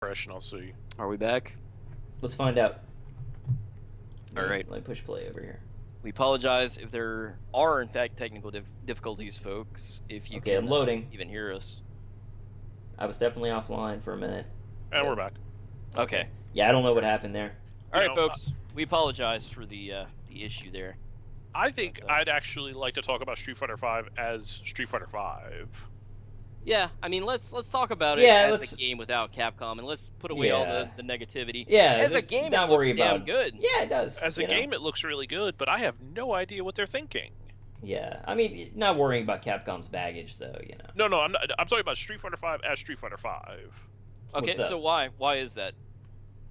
refresh and I'll see. Are we back? Let's find out. All right. Let me push play over here. We apologize if there are, in fact, technical difficulties, folks. If you Okay, I'm can loading. even hear us. I was definitely offline for a minute. And we're back. Okay. Yeah, I don't know what happened there. All right, know, folks. We apologize for the issue there. I think But, I'd actually like to talk about Street Fighter V as Street Fighter V. Yeah, I mean, let's talk about it Yeah, as let's- a game without Capcom, and let's put away all Yeah. the negativity. Yeah, As a just game, not it looks worry damn about- good. Yeah, it does. As a you know? game, it looks really good, but I have no idea what they're thinking. Yeah, I mean, not worrying about Capcom's baggage, though, you know. No, I'm not, I'm talking about Street Fighter V as Street Fighter V. Okay, What's up? so why is that?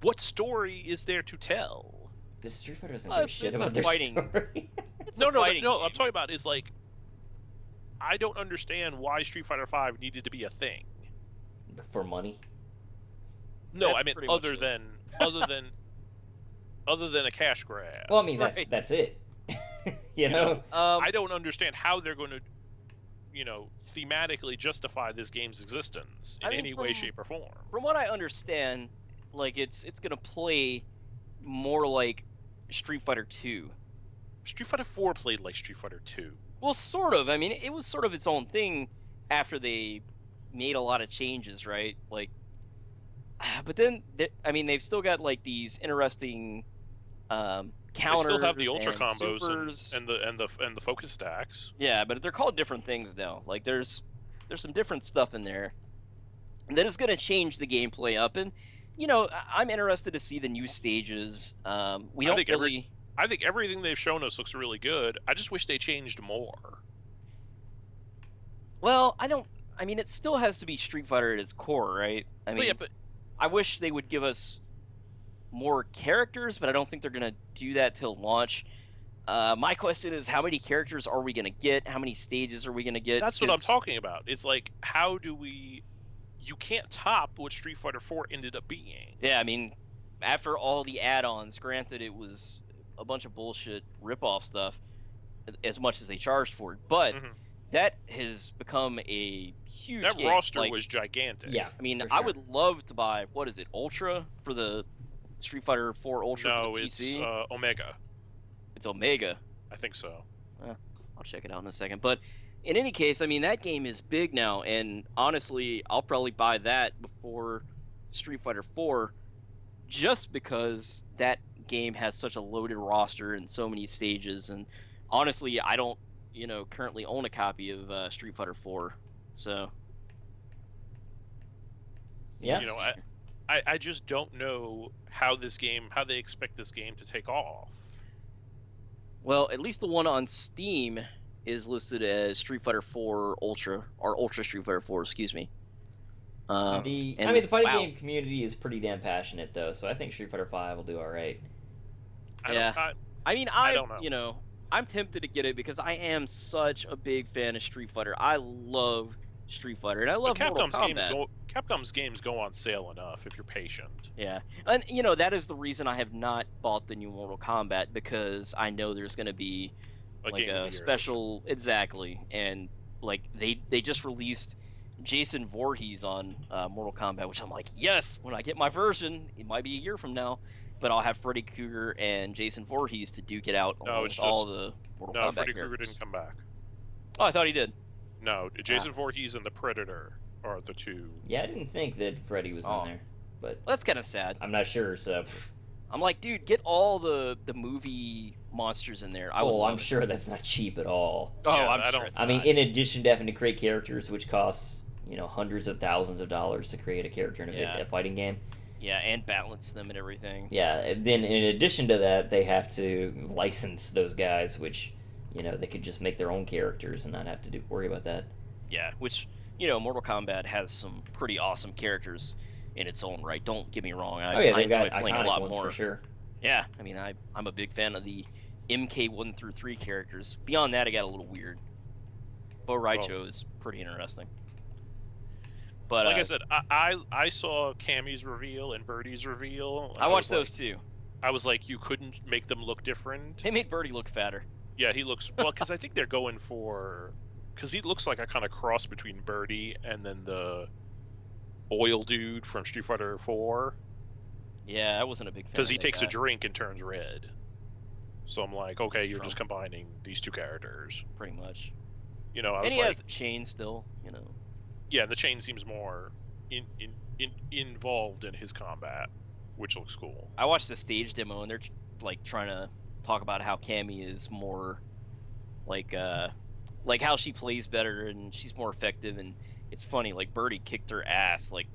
What story is there to tell? This Street Fighter doesn't Well, give a it's- shit it's a about their fighting- story. It's No, a fighting I'm game. talking about is like, I don't understand why Street Fighter V needed to be a thing. For money. No, That's I mean pretty much other it. than a cash grab. Well, I mean, Right. that's it. you know? I don't understand how they're going to, thematically justify this game's existence in I mean, any way, from- shape, or form. From what I understand, like it's gonna play more like Street Fighter 2. Street Fighter 4 played like Street Fighter 2. Well, sort of. I mean, it was sort of its own thing after they made a lot of changes, right? Like, but then I mean, they've still got like these interesting counters. They still have the ultra and combos supers. and the focus stacks. Yeah, but they're called different things now. Like there's some different stuff in there that is going to change the gameplay up, and I'm interested to see the new stages. We don't think really. I think everything they've shown us looks really good. I just wish they changed more. Well, I don't. I mean, it still has to be Street Fighter at its core, right? I mean, but I wish they would give us more characters, but I don't think they're gonna do that till launch. My question is, how many characters are we gonna get? How many stages are we gonna get? that's what I'm 'Cause- talking about. It's like, how do we? You can't top what Street Fighter 4 ended up being. Yeah, I mean, after all the add-ons, granted it was a bunch of bullshit rip-off stuff, as much as they charged for it, but Mhm. that has become a huge That game. roster Like, was gigantic. Yeah. I mean, for I sure. would love to buy, what is it, Ultra for the Street Fighter 4 Ultra No, for the it's PC? Omega. It's Omega. I think so. I'll check it out in a second. But in any case, I mean, that game is big now, and honestly, I'll probably buy that before Street Fighter 4 just because that game has such a loaded roster and so many stages. And honestly, I don't, currently own a copy of Street Fighter 4. So, Yeah. You know, I just don't know how they expect this game to take off. well, at least the one on Steam is listed as Street Fighter 4 Ultra, or Ultra Street Fighter 4, excuse me. I and mean, the fighting wow. game community is pretty damn passionate, though, so I think Street Fighter V will do all right. Yeah. I mean, I don't know. I'm tempted to get it because I am such a big fan of Street Fighter. I love Street Fighter, and I love Mortal Kombat. Capcom's games go on sale enough if you're patient. Yeah, and that is the reason I have not bought the new Mortal Kombat, because I know there's going to be A like Game of the a Year special, exactly, and like they just released Jason Voorhees on Mortal Kombat, which I'm like, yes, when I get my version, it might be a year from now, but I'll have Freddy Krueger and Jason Voorhees to duke it out No, along it's with all just- the Mortal No, Kombat Freddy Krueger characters. didn't come back. Oh, I thought he did. No, Jason Voorhees and the Predator are the two. Yeah, I didn't think that Freddy was Oh. in there, but Well, that's kind of sad. I'm not sure, so... I'm like, dude, get all the movie monsters in there. I would Oh, love I'm it. sure that's not cheap at all. Oh, Yeah, I'm I sure. don't- It's I mean, not. in addition to having to create characters, which costs, hundreds of thousands of dollars to create a character in Yeah. a fighting game. Yeah, and balance them and everything. Yeah, and then in addition to that, they have to license those guys, which, they could just make their own characters and not have to worry about that. Yeah, which, Mortal Kombat has some pretty awesome characters in its own right. Don't get me wrong. I They've enjoy got playing a iconic lot ones more. for sure. Yeah, I mean, I'm a big fan of the MK1 through 3 characters. Beyond that, it got a little weird. Bo Raicho is pretty interesting. But Like I said, I saw Cammy's reveal and Birdie's reveal. and I watched was those too. I was like, you couldn't make them look different. They made Birdie look fatter. Yeah, he looks well because I think they're going for because he looks like a kind of cross between Birdie and then the oil dude from Street Fighter 4 Yeah, I wasn't a big fan. because he of that takes guy, a drink and turns red. So I'm like, okay, That's you're from- just combining these two characters. pretty much. You know, I And was he like, has the chain still, you know. yeah, the chain seems more involved in his combat, which looks cool. I watched the stage demo, and they're like trying to talk about how Cammy is more like how she plays better and she's more effective. And it's funny, like Birdie kicked her ass like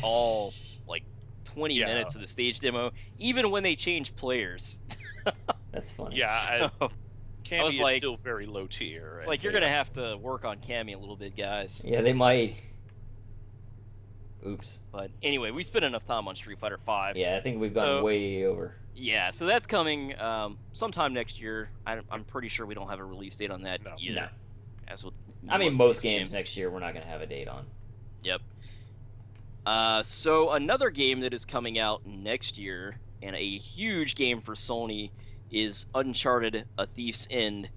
all like 20 Yeah. minutes of the stage demo, even when they changed players. That's funny. Yeah, So, Cammy was is like- still very low tier. it's and like you're they- gonna have to work on Cammy a little bit, guys. Yeah, they might. Oops. But anyway, we spent enough time on Street Fighter 5. Yeah, I think we've gone So- way over. Yeah, so that's coming sometime next year. I'm pretty sure we don't have a release date on that No. either. No. As with I mean, of most these games next year we're not going to have a date on. Yep. So another game that is coming out next year, and a huge game for Sony, is Uncharted: A Thief's End.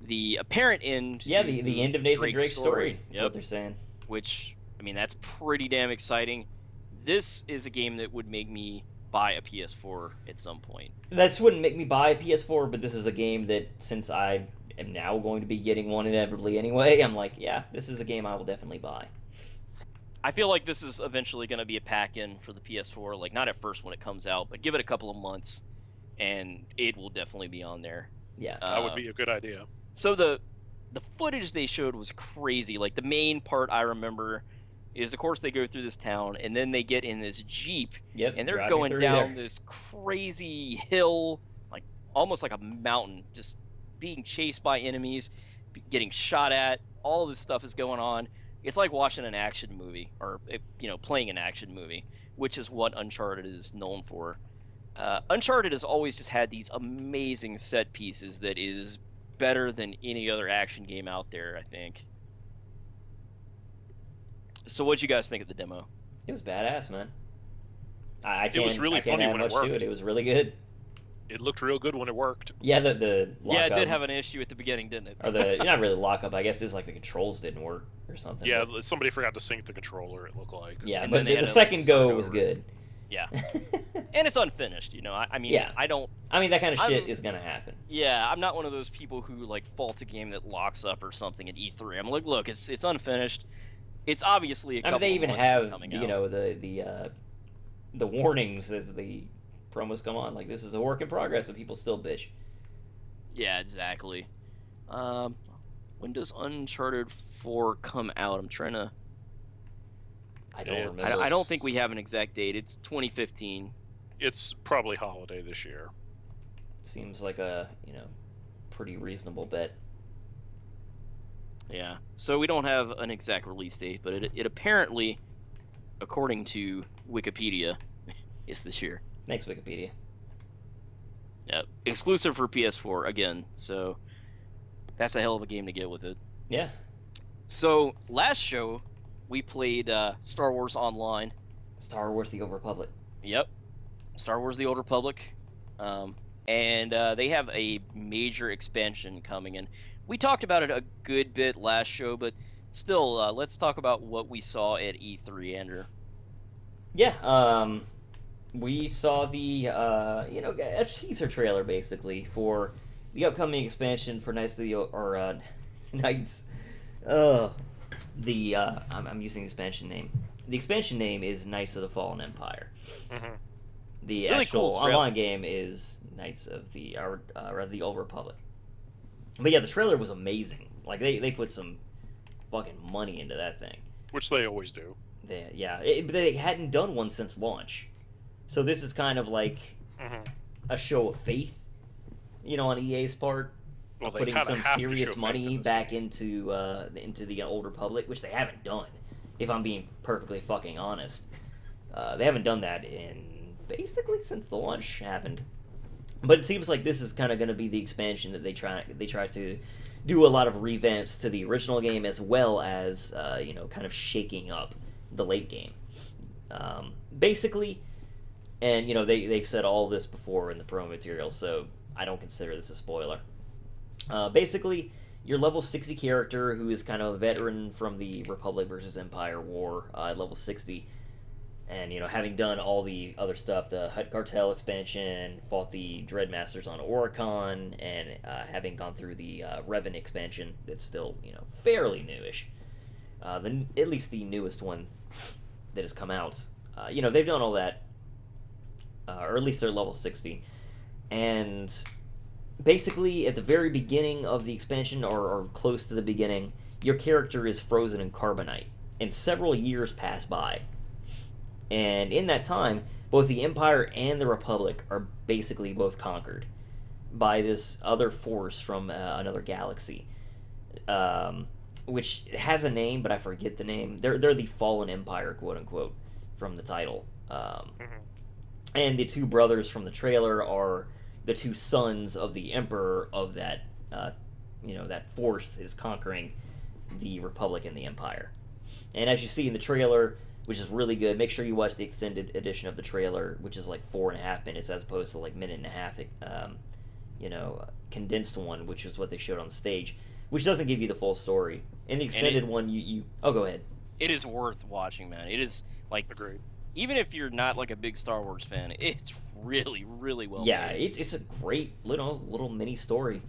The apparent end. Yeah, to the end of Nathan Drake's story. That's Yep. what they're saying. Which, I mean, that's pretty damn exciting. This is a game that would make me buy a PS4 at some point. This wouldn't make me buy a PS4, but this is a game that, since I am now going to be getting one inevitably anyway, I'm like, yeah, this is a game I will definitely buy. I feel like this is eventually going to be a pack-in for the PS4. Like, not at first when it comes out, but give it a couple of months, and it will definitely be on there. Yeah. That would be a good idea. So the footage they showed was crazy. Like, the main part I remember is, of course, they go through this town, and then they get in this Jeep, Yep. and they're driving going through down there. this crazy hill, like almost like a mountain, just being chased by enemies, getting shot at. All of this stuff is going on. It's like watching an action movie, or playing an action movie, which is what Uncharted is known for. Uncharted has always just had these amazing set pieces that is better than any other action game out there, I think. So what'd you guys think of the demo? It was badass, man. I It was can't, really I can't funny add when it much to worked. it. It was really good. It looked real good when it worked. Yeah, the Yeah, it did have lockups- an issue at the beginning, didn't it? Or the not really lockup. I guess it's like the controls didn't work or something. Yeah, but- somebody forgot to sync the controller. It looked like. yeah. and But then they the had to, second like, go start was over. good. Yeah. And it's unfinished, I mean, Yeah. I don't. I mean, that kind of shit I'm- is gonna happen. Yeah, I'm not one of those people who like fault a game that locks up or something at E3. I'm like, look, it's unfinished. It's obviously a I couple mean, they of even months from have coming you out. know the warnings as the promos come on. Like, this is a work in progress, and people still bitch. Yeah, exactly. When does Uncharted 4 come out? I'm trying to. I don't It's- remember. I don't think we have an exact date. It's 2015. It's probably holiday this year. Seems like a pretty reasonable bet. Yeah. So we don't have an exact release date, but it apparently, according to Wikipedia, is this year. Thanks, Wikipedia. Yeah. Exclusive for PS4 again. So that's a hell of a game to get with it. Yeah. So last show we played Star Wars Online. Star Wars: The Old Republic. Yep. Star Wars: The Old Republic. And they have a major expansion coming in. We talked about it a good bit last show, but still, let's talk about what we saw at E3, Andrew. Yeah. We saw the a teaser trailer basically for the upcoming expansion for Knights of the Knights. I'm using the expansion name. The expansion name is Knights of the Fallen Empire. Hmm. The Really actual cool trailer. online game is Knights of the the Old Republic. But yeah, the trailer was amazing. Like they put some fucking money into that thing. Which they always do. But they hadn't done one since launch, so this is kind of like Hmm. a show of faith, on EA's part, Well, they putting kinda some have to serious show faith money in this back game. into the Old Republic, which they haven't done. If I'm being perfectly fucking honest, they haven't done that in basically since the launch happened. But it seems like this is kind of going to be the expansion that they try to do a lot of revamps to the original game, as well as kind of shaking up the late game. Basically, and they've said all this before in the promo material, so I don't consider this a spoiler. Basically, your level 60 character who is kind of a veteran from the Republic versus Empire War at level 60. And, you know, having done all the other stuff, the Hutt Cartel expansion, fought the Dreadmasters on Oricon, and having gone through the Revan expansion that's still, you know, fairly newish. At least the newest one that has come out. You know, they've done all that, or at least they're level 60. And basically, at the very beginning of the expansion, or close to the beginning, your character is frozen in carbonite. And several years pass by. And in that time, both the Empire and the Republic are basically both conquered by this other force from another galaxy, which has a name, but I forget the name. They're the Fallen Empire, quote unquote, from the title. And the two brothers from the trailer are the two sons of the Emperor of that, you know, that force that is conquering the Republic and the Empire. And as you see in the trailer, which is really good. Make sure you watch the extended edition of the trailer, which is like 4.5 minutes as opposed to like minute and a half, you know, condensed one, which is what they showed on the stage, which doesn't give you the full story. In the extended one, you oh, go ahead. It is worth watching, man. It is like Agreed. Even if you're not like a big Star Wars fan, it's really, really well made. It's a great little mini story.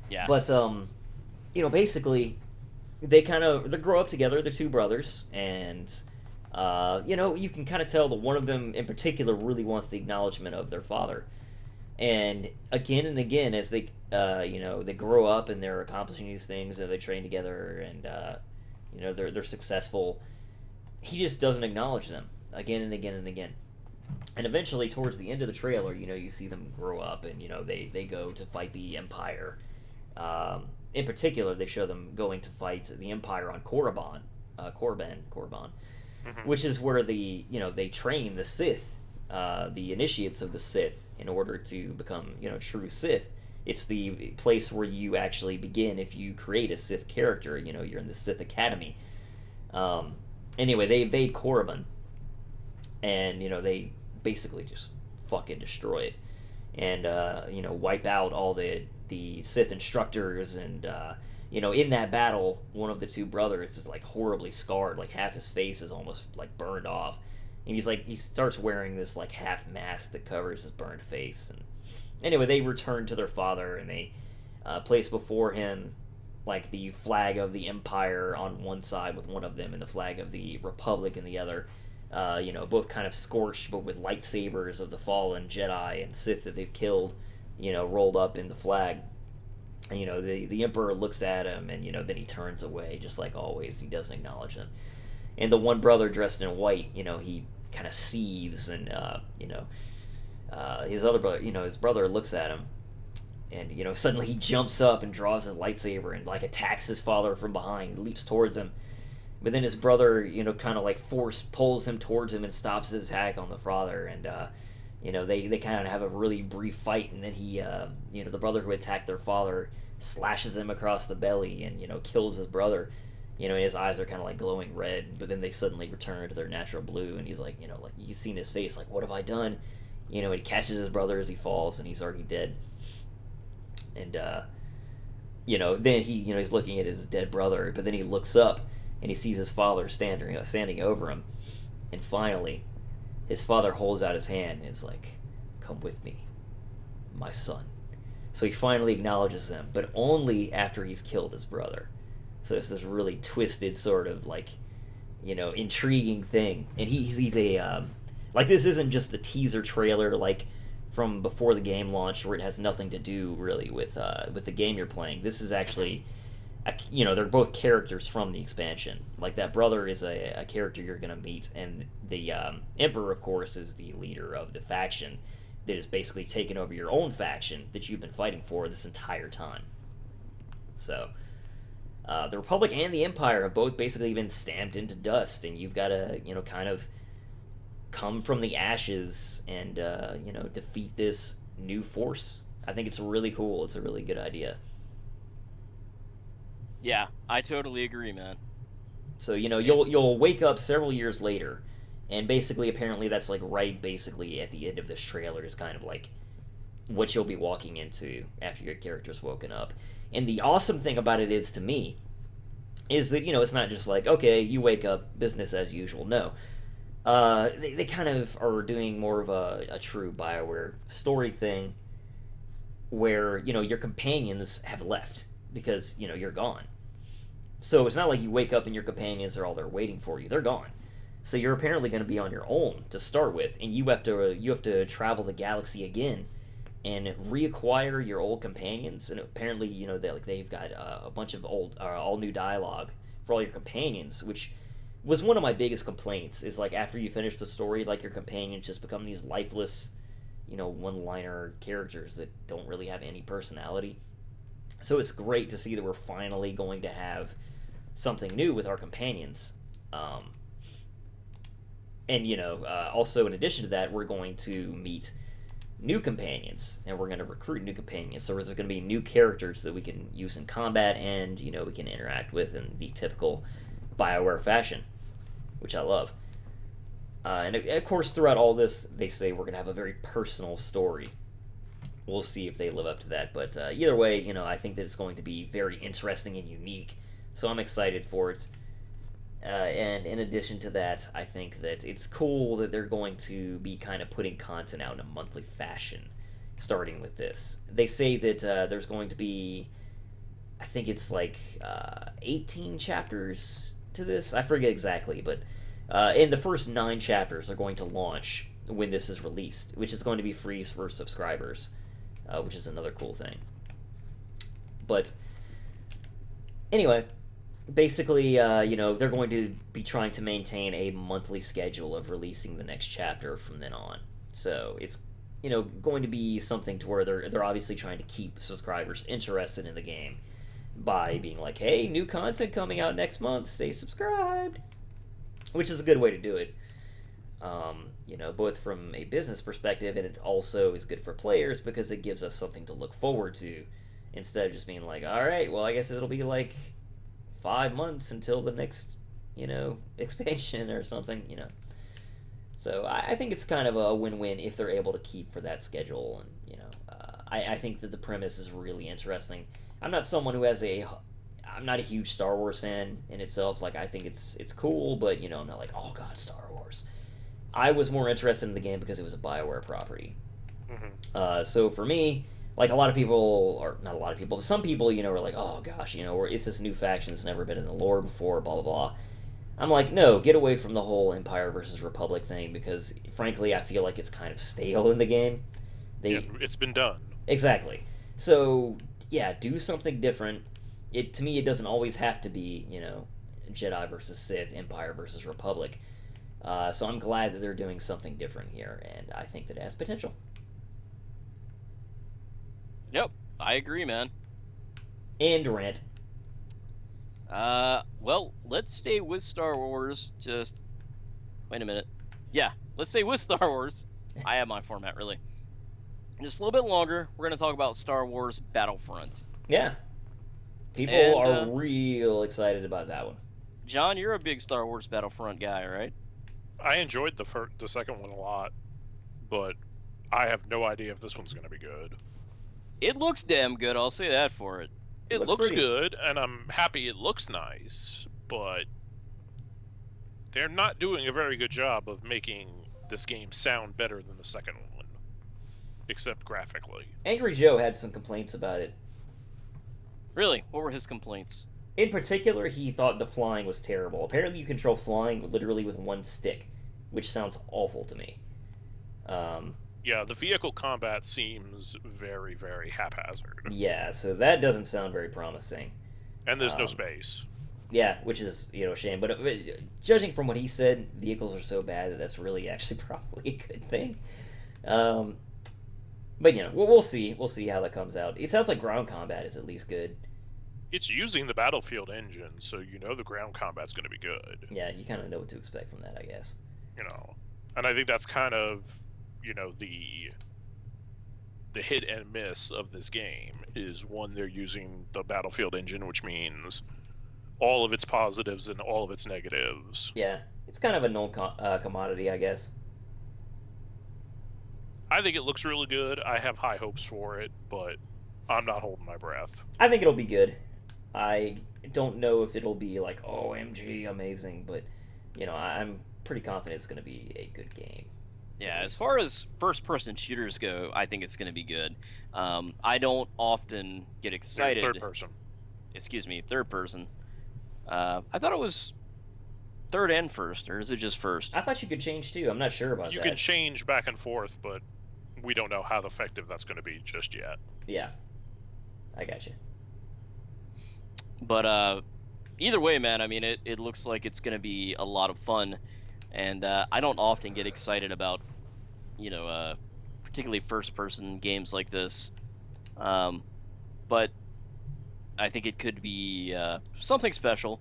Yeah. But you know, basically, they grow up together, the two brothers, and you know, you can kind of tell that one of them in particular really wants the acknowledgement of their father. And again, as they, you know, they grow up and they're accomplishing these things, and they train together, and you know, they're successful. He just doesn't acknowledge them again and again and again. And eventually, towards the end of the trailer, you know, you see them grow up, and you know, they go to fight the Empire. In particular, they show them going to fight the Empire on Korriban. Which is where they train the Sith, the initiates of the Sith, in order to become, you know, true Sith. It's the place where you actually begin if you create a Sith character. You know, you're in the Sith Academy. Anyway, they invade Korriban, and you know, they basically just fucking destroy it, and you know, wipe out all the Sith instructors, and you know, in that battle, one of the two brothers is like horribly scarred, like half his face is almost like burned off, and he starts wearing this like half mask that covers his burned face. And anyway, they return to their father, and they place before him like the flag of the Empire on one side with one of them, and the flag of the Republic in the other. You know, both kind of scorched, but with lightsabers of the fallen Jedi and Sith that they've killed, you know, rolled up in the flag. And, you know, the Emperor looks at him, and, you know, then he turns away, just like always. He doesn't acknowledge them. And the one brother dressed in white, you know, he kind of seethes, and, you know, his other brother, you know, his brother looks at him, and, you know, suddenly he jumps up and draws his lightsaber and, like, attacks his father from behind, leaps towards him. But then his brother, you know, kind of, like, pulls him towards him and stops his attack on the father, and, you know, they kind of have a really brief fight, and then he, you know, the brother who attacked their father slashes him across the belly and, you know, kills his brother. You know, and his eyes are kind of like glowing red, but then they suddenly return to their natural blue, and he's like, you know, like, you've seen his face, like, what have I done? You know, and he catches his brother as he falls, and he's already dead. And, you know, then he, you know, he's looking at his dead brother, but then he looks up, and he sees his father standing over him, and finally, his father holds out his hand, and is like, come with me, my son. So he finally acknowledges him, but only after he's killed his brother. So it's this really twisted sort of, like, you know, intriguing thing. And he's a, like, this isn't just a teaser trailer, like, from before the game launched, where it has nothing to do, really, with the game you're playing. This is actually, you know, they're both characters from the expansion. Like, that brother is a character you're going to meet, and the Emperor, of course, is the leader of the faction that has basically taken over your own faction that you've been fighting for this entire time. So, the Republic and the Empire have both basically been stamped into dust, and you've got to, you know, kind of come from the ashes and, you know, defeat this new force. I think it's really cool. It's a really good idea. Yeah, I totally agree, man. So, you know, you'll wake up several years later, and basically, apparently, that's like right basically at the end of this trailer is kind of like, what you'll be walking into after your character's woken up. And the awesome thing about it is, to me, is that, it's not just like, okay, you wake up, business as usual. No. They kind of are doing more of a true BioWare story thing where, your companions have left because, you're gone. So it's not like you wake up and your companions are all there waiting for you. They're gone. So you're apparently going to be on your own to start with, and you have to travel the galaxy again and reacquire your old companions. And apparently, they've got a bunch of all new dialogue for all your companions, which was one of my biggest complaints. Is like after you finish the story, like your companions just become these lifeless, one-liner characters that don't really have any personality. So it's great to see that we're finally going to have something new with our companions. And, also in addition to that, we're going to meet new companions, and we're going to recruit new companions. So there's going to be new characters that we can use in combat and, we can interact with in the typical BioWare fashion, which I love. And of course, throughout all this, they say we're going to have a very personal story. We'll see if they live up to that. But either way, I think that it's going to be very interesting and unique. So I'm excited for it. And in addition to that, I think that it's cool that they're going to be kind of putting content out in a monthly fashion, starting with this. They say that there's going to be, I think it's like 18 chapters to this. I forget exactly, but in the first 9 chapters are going to launch when this is released, which is going to be free for subscribers, which is another cool thing. But anyway, basically, they're going to be trying to maintain a monthly schedule of releasing the next chapter from then on. So it's, going to be something to where they're obviously trying to keep subscribers interested in the game by being like, hey, new content coming out next month, stay subscribed, which is a good way to do it. Both from a business perspective, and it also is good for players because it gives us something to look forward to instead of just being like, all right, well, I guess it'll be like 5 months until the next, expansion or something, So I think it's kind of a win-win if they're able to keep for that schedule. And, I think that the premise is really interesting. I'm not someone who I'm not a huge Star Wars fan in itself. Like, I think it's cool, but, I'm not like, oh god, Star Wars. I was more interested in the game because it was a BioWare property. Mm-hmm. So for me, like a lot of people, or not a lot of people, but some people, are like, oh gosh, it's this new faction that's never been in the lore before, blah, blah, blah. I'm like, no, get away from the whole Empire versus Republic thing, because frankly, I feel like it's kind of stale in the game. It's been done. Exactly. So, yeah, do something different. To me, it doesn't always have to be, Jedi versus Sith, Empire versus Republic. So I'm glad that they're doing something different here, and I think that it has potential. Yep, I agree, man. And rant. Well, let's stay with Star Wars. Just wait a minute. Yeah, let's stay with Star Wars. I have my format, really. Just a little bit longer, we're going to talk about Star Wars Battlefront. Yeah. People are real excited about that one. John, you're a big Star Wars Battlefront guy, right? I enjoyed the second one a lot, but I have no idea if this one's going to be good. It looks damn good, I'll say that for it. It looks good, and I'm happy it looks nice, but they're not doing a very good job of making this game sound better than the second one, except graphically. Angry Joe had some complaints about it. Really? What were his complaints? In particular, he thought the flying was terrible. Apparently you control flying literally with one stick, which sounds awful to me. Yeah, the vehicle combat seems very, very haphazard. Yeah, so that doesn't sound very promising. And there's no space. Yeah, which is, a shame. But judging from what he said, vehicles are so bad that that's really actually probably a good thing. But, we'll see. We'll see how that comes out. It sounds like ground combat is at least good. It's using the Battlefield engine, so the ground combat's going to be good. Yeah, you kind of know what to expect from that, I guess. And I think that's kind of, the hit and miss of this game is, one, they're using the Battlefield engine, which means all of its positives and all of its negatives. Yeah, it's kind of a known commodity, I guess. I think it looks really good. I have high hopes for it, but I'm not holding my breath. I think it'll be good. I don't know if it'll be like OMG amazing, but I'm pretty confident it's going to be a good game. Yeah, as far as first-person shooters go, I think it's going to be good. I don't often get excited. Third person. Excuse me, third person. I thought it was third and first, or is it just first? I thought you could change too. I'm not sure about You that. can change back and forth, but we don't know how effective that's going to be just yet. Yeah, I got you. But either way, man, I mean, it looks like it's going to be a lot of fun. And I don't often get excited about, particularly first-person games like this. But I think it could be something special.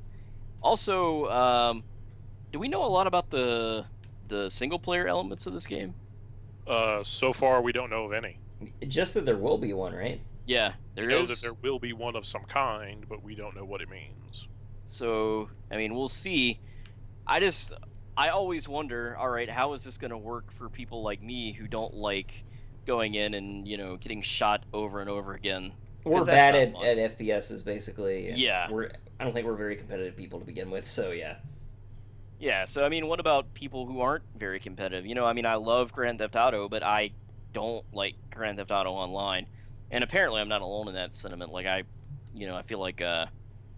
Also, do we know a lot about the single-player elements of this game? So far, we don't know of any. Just that there will be one, right? Yeah, We know that there will be one of some kind, but we don't know what it means. So, I mean, we'll see. I always wonder, all right, how is this going to work for people like me who don't like going in and, getting shot over and over again? We're 'Cause that's bad not at fun. FPSs, basically. And Yeah. I don't think we're very competitive people to begin with, so yeah. Yeah, so I mean, what about people who aren't very competitive? I mean, I love Grand Theft Auto, but I don't like Grand Theft Auto Online. And apparently I'm not alone in that sentiment. Like, I feel like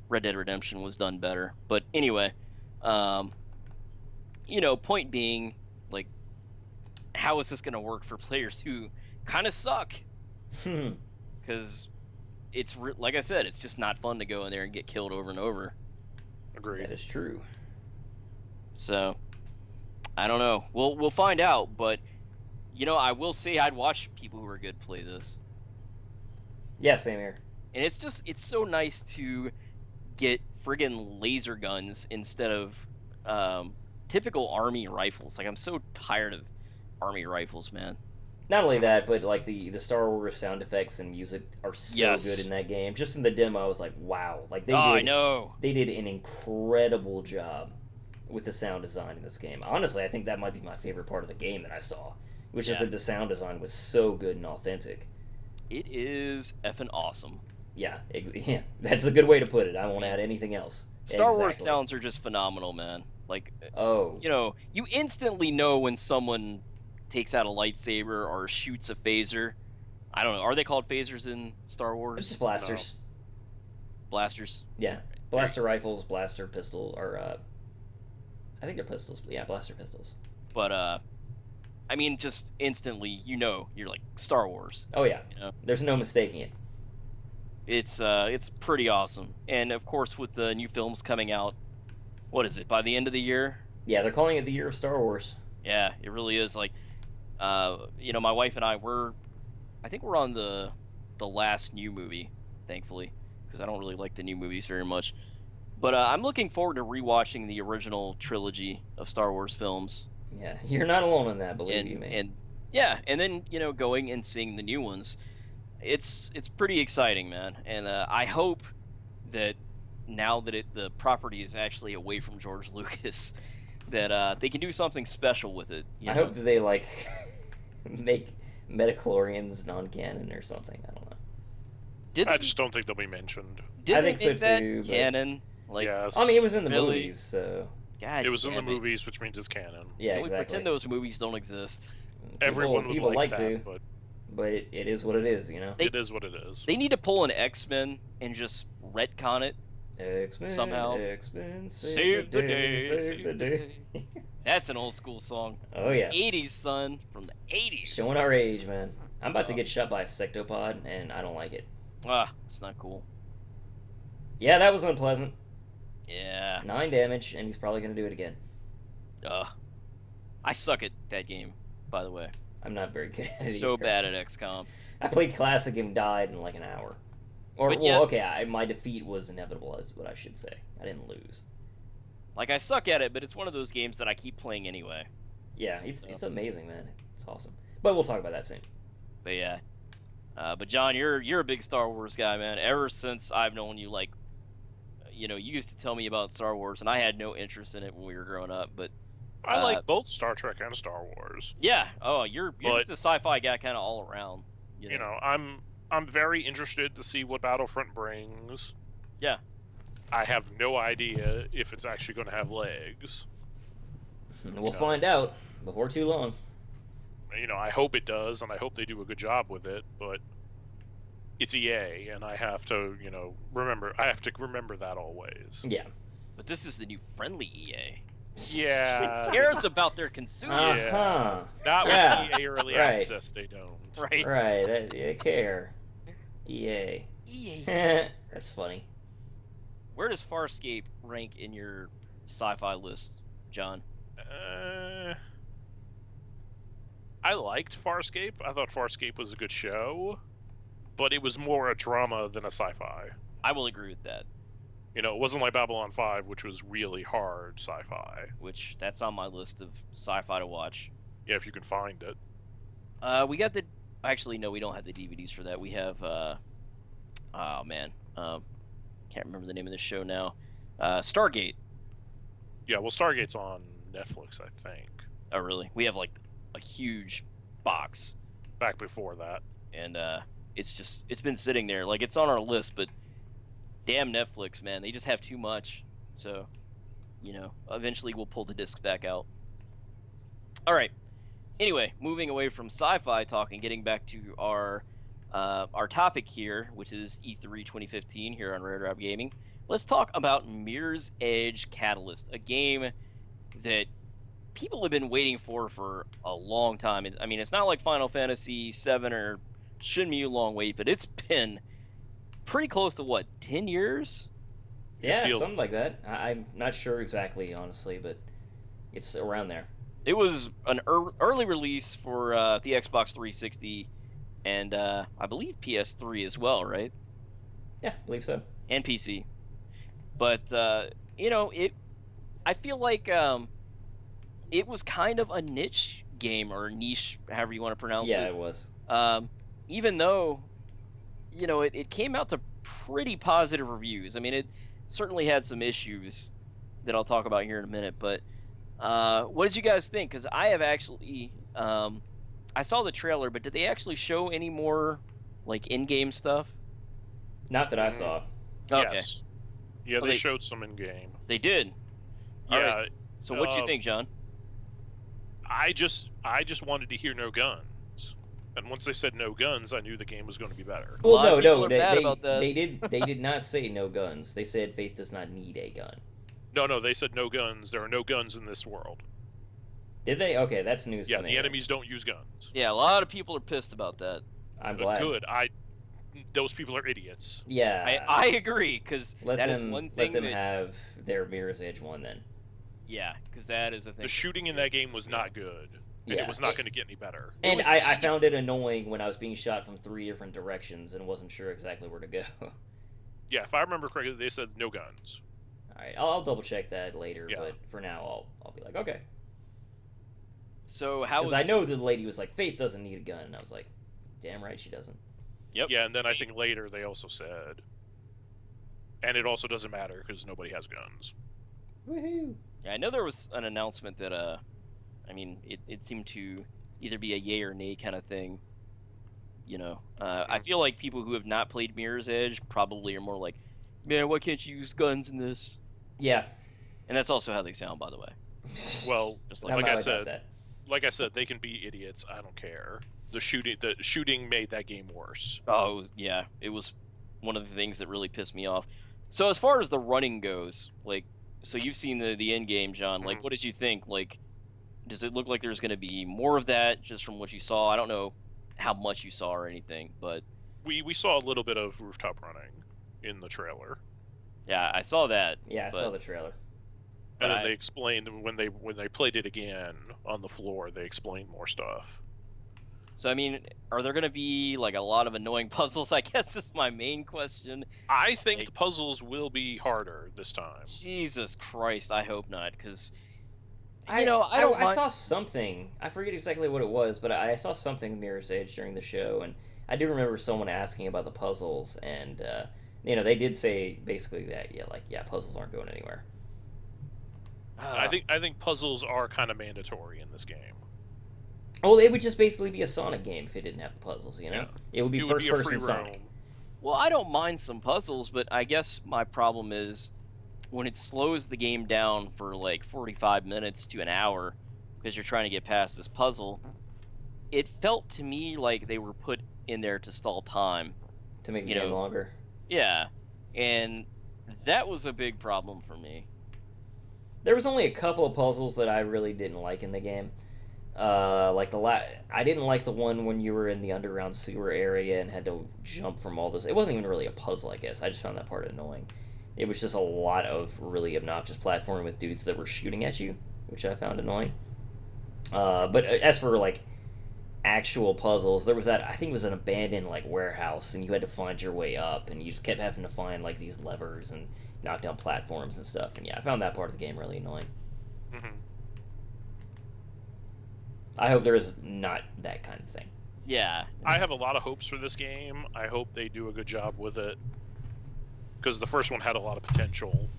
Red Dead Redemption was done better. But anyway, point being, like, how is this going to work for players who kind of suck? Because like I said, it's just not fun to go in there and get killed over and over. Agreed. That is true. So, I don't know. We'll find out, but I will say I'd watch people who are good play this. Yeah, same here. And it's so nice to get friggin' laser guns instead of typical army rifles. Like, I'm so tired of army rifles, man. Not only that, but like the Star Wars sound effects and music are so Yes. good in that game. Just in the demo, I was like, wow! Like I know. they did an incredible job with the sound design in this game. Honestly, I think that might be my favorite part of the game that I saw, which is Yeah. that the sound design was so good and authentic. It is effing awesome. Yeah, yeah, that's a good way to put it. I won't add anything else. Star Wars Exactly. sounds are just phenomenal, man. Like, Oh, you instantly know when someone takes out a lightsaber or shoots a phaser. I don't know. Are they called phasers in Star Wars? it's just blasters. Blasters. Yeah, blaster rifles, blaster pistol, or I think they're pistols. Yeah, blaster pistols. But I mean, just instantly, you're like Star Wars. Oh yeah, You know? there's no mistaking it. It's pretty awesome. And of course, with the new films coming out, what is it, by the end of the year? Yeah, they're calling it the year of Star Wars. Yeah, it really is. Like, my wife and I think we're on the last new movie, thankfully, because I don't really like the new movies very much. But I'm looking forward to rewatching the original trilogy of Star Wars films. Yeah, you're not alone in that, believe and you me. and yeah, and then going and seeing the new ones. It's pretty exciting, man. And I hope that now that the property is actually away from George Lucas, that they can do something special with it. I hope that they like make Metachlorians non-canon or something. I don't know. Did I they, just don't think they'll be mentioned. did I they think so make that too, but- canon? Like, Yes. I mean, it was in the Really? movies, so God, it was in the damn it. movies, which means it's canon. yeah, Can we exactly. pretend those movies don't exist? Everyone would people like that, to, but but it is what it is, you know. They- it is what it is. They need to pull an X-Men and just retcon it. X-Men, somehow. X-Men, Save the day, save the day. That's an old school song. Oh yeah, 80s, son, from the 80s. showing our age, man. I'm about to get shot by a sectopod, and I don't like it. It's not cool. Yeah, that was unpleasant. Yeah. 9 damage, and he's probably gonna do it again. I suck at that game, by the way. I'm not very good at it So either. bad at XCOM. I played classic and died in like an hour. Or But well, yeah. okay, my defeat was inevitable, is what I should say. I didn't lose. Like, I suck at it, but it's one of those games that I keep playing anyway. Yeah, it's amazing, man. It's awesome. But we'll talk about that soon. But yeah. But John, you're a big Star Wars guy, man. Ever since I've known you, like, you used to tell me about Star Wars, and I had no interest in it when we were growing up. But I like both Star Trek and Star Wars. Yeah. Oh, you're But- just a sci-fi guy, kind of all around. You know, I'm very interested to see what Battlefront brings. Yeah. I have no idea if it's actually going to have legs. We'll find out before too long. You know, I hope it does, and I hope they do a good job with it. But it's EA, and I have to, you know, remember. I have to remember that always. Yeah. But this is the new friendly EA. Yeah. Who cares about their consumers? Uh-huh. Not Yeah, with EA Early right. Access, they don't. Right. Right. They care. EA. EA. That's funny. Where does Farscape rank in your sci-fi list, John? I liked Farscape. I thought Farscape was a good show, but it was more a drama than a sci-fi. I will agree with that. You know, it wasn't like Babylon 5, which was really hard sci-fi. Which that's on my list of sci-fi to watch. Yeah, if you can find it. We got the. Actually, no, we don't have the DVDs for that. We have. Oh man, can't remember the name of the show now. Stargate. Yeah, well, Stargate's on Netflix, I think. Oh really? We have like a huge box, Back before that. and it's been sitting there. Like it's on our list, but damn Netflix, man, they just have too much. So, you know, eventually we'll pull the discs back out. All right. Anyway, moving away from sci-fi talk and getting back to our topic here, which is E3 2015 here on Rare Drop Gaming. Let's talk about Mirror's Edge Catalyst, a game that people have been waiting for a long time. I mean, it's not like Final Fantasy VII or Shenmue Long Wait, but it's been pretty close to, what, 10 years? Yeah, feels- something like that. I'm not sure exactly, honestly, but it's around there. It was an early release for the Xbox 360 and I believe PS3 as well, right? Yeah, I believe so. And PC. But you know, I feel like it was kind of a niche game, or niche, however you want to pronounce Yeah, it. it was. Even though, you know, it came out to pretty positive reviews. I mean, it certainly had some issues that I'll talk about here in a minute. But what did you guys think? Because I have actually, I saw the trailer, but did they actually show any more, like, in-game stuff? Not that I saw. Okay, Yes. Yeah, Well, they they- showed some in-game. they did. All Yeah, right. So what do you uh, think, John? I just wanted to hear no guns. And once they said no guns, I knew the game was going to be better. A lot Well, of no, people no, are mad they about that. they did not say no guns. They said Faith does not need a gun. No, they said no guns. There are no guns in this world. Did they? Okay, that's news Yeah, to me. the enemies don't use guns. Yeah, a lot of people are pissed about that. I'm But glad. good. Those people are idiots. Yeah. I agree, because let that them is one thing let them that have their Mirror's Edge one then. yeah, because that is a thing. The shooting in that game was not good, and Yeah. it was not going to get any better. And was I cheap. found it annoying when I was being shot from 3 different directions and wasn't sure exactly where to go. Yeah, if I remember correctly, they said no guns. All right, I'll double check that later, Yeah. but for now I'll be like, okay. So how Because was I know the lady was like, Faith doesn't need a gun, and I was like, damn right she doesn't. Yep. Yeah, and then I think later they also said, and it also doesn't matter because nobody has guns. Woohoo! Yeah, I know there was an announcement that I mean, it seemed to either be a yay or nay kind of thing. You know, I feel like people who have not played Mirror's Edge probably are more like, man, why can't you use guns in this? Yeah. And that's also how they sound, by the way. Well, Just I'm like like not I about said, that. like I said, they can be idiots. I don't care. The shooting made that game worse. oh yeah, it was one of the things that really pissed me off. So as far as the running goes, like, so you've seen the end game, John. Like, Mhm. what did you think? Like, does it look like there's going to be more of that just from what you saw? I don't know how much you saw or anything, but We saw a little bit of rooftop running in the trailer, yeah, I saw that. Yeah, I but- saw the trailer. But and then I- they explained when they played it again on the floor. They explained more stuff. So I mean, are there going to be like a lot of annoying puzzles? I guess is my main question. I think Like- the puzzles will be harder this time. Jesus Christ, I hope not, because I don't I mind- saw something. I forget exactly what it was, but I saw something in Mirror's Edge during the show, and I do remember someone asking about the puzzles, and you know, they did say basically that, yeah, puzzles aren't going anywhere. I think puzzles are kind of mandatory in this game. Well, it would just basically be a Sonic game if it didn't have the puzzles, you know? Yeah. It would be It would be a first-person free Sonic. roam. Well, I don't mind some puzzles, but I guess my problem is when it slows the game down for like 45 minutes to an hour because you're trying to get past this puzzle, it felt to me like they were put in there to stall time. To make the You game know, longer. Yeah, and that was a big problem for me. There was only a couple of puzzles that I really didn't like in the game. Like I didn't like the one when you were in the underground sewer area and had to jump from all those. It wasn't even really a puzzle, I guess. I just found that part annoying. It was just a lot of really obnoxious platforming with dudes that were shooting at you, which I found annoying. But as for like actual puzzles, there was that, I think it was an abandoned like warehouse, and you had to find your way up, and you just kept having to find like these levers and knock down platforms and stuff. And yeah, I found that part of the game really annoying. Hmm. I hope there is not that kind of thing. Yeah, I have a lot of hopes for this game. I hope they do a good job with it. Because the first one had a lot of potential.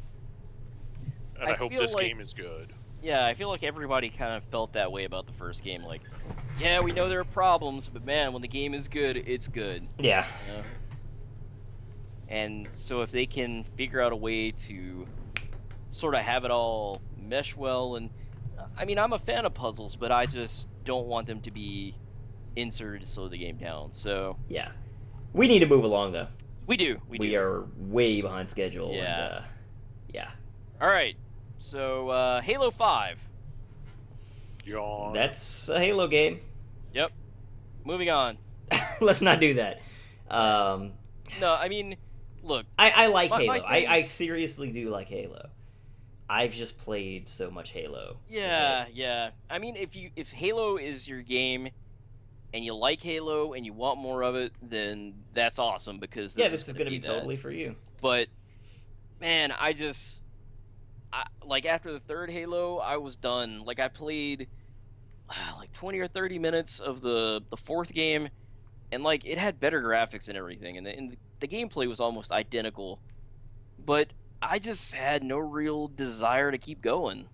And I I hope feel this like- game is good. yeah, I feel like everybody kind of felt that way about the first game. Like, yeah, we know there are problems, but man, when the game is good, it's good. Yeah. You know? And so if they can figure out a way to sort of have it all mesh well, and I mean, I'm a fan of puzzles, but I just don't want them to be inserted to slow the game down. So Yeah. We need to move along, though. we do. We are way behind schedule. Yeah. And, yeah. All right. So Halo 5. Yawn. That's a Halo game. Yep. Moving on. Let's not do that. No, I mean, look. I like My Halo. thing- I seriously do like Halo. I've just played so much Halo. Yeah, yeah. I mean, if Halo is your game, and you like Halo and you want more of it, then that's awesome because Yeah, this this is going to be that. totally for you. But man, like after the third Halo, I was done. Like I played like 20 or 30 minutes of the fourth game, and like it had better graphics and everything, and the gameplay was almost identical. But I just had no real desire to keep going.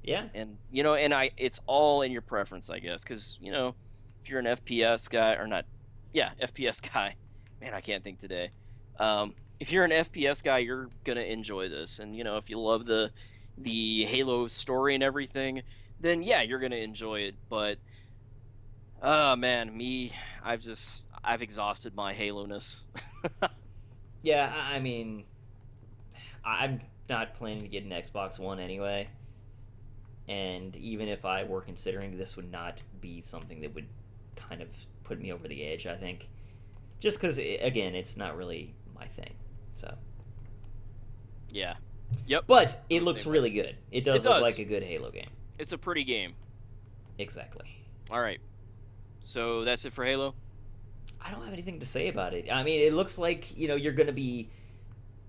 Yeah. And it's all in your preference, I guess, because if you're an FPS guy or not, yeah, FPS guy. Man, I can't think today. If you're an FPS guy, you're gonna enjoy this, and if you love the Halo story and everything, then yeah, you're gonna enjoy it. But oh man, I've exhausted my Halo-ness. Yeah, I mean, I'm not planning to get an Xbox One anyway. And even if I were considering, this would not be something that would kind of put me over the edge, I think. Just because, again, it's not really my thing. So, Yeah. Yep. but it the looks same really good. It does It look does. like a good Halo game. It's a pretty game. Exactly. All right. So that's it for Halo. I don't have anything to say about it. I mean, it looks like, you're going to be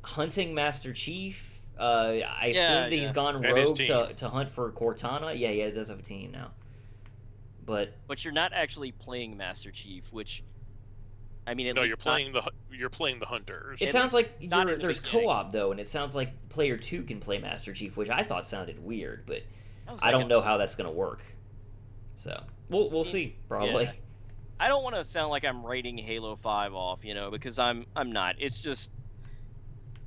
hunting Master Chief. I assume that he's gone And his rogue team. to hunt for Cortana. Yeah, it does have a team now. But But you're not actually playing Master Chief, which, I mean, at No, least you're playing the hunters. it At sounds least like not in the there's beginning. co-op, though, and it sounds like player 2 can play Master Chief, which I thought sounded weird, but sounds I like don't know how that's going to work. So, we'll see, probably. Yeah. I don't want to sound like I'm writing Halo 5 off, because I'm not. It's just,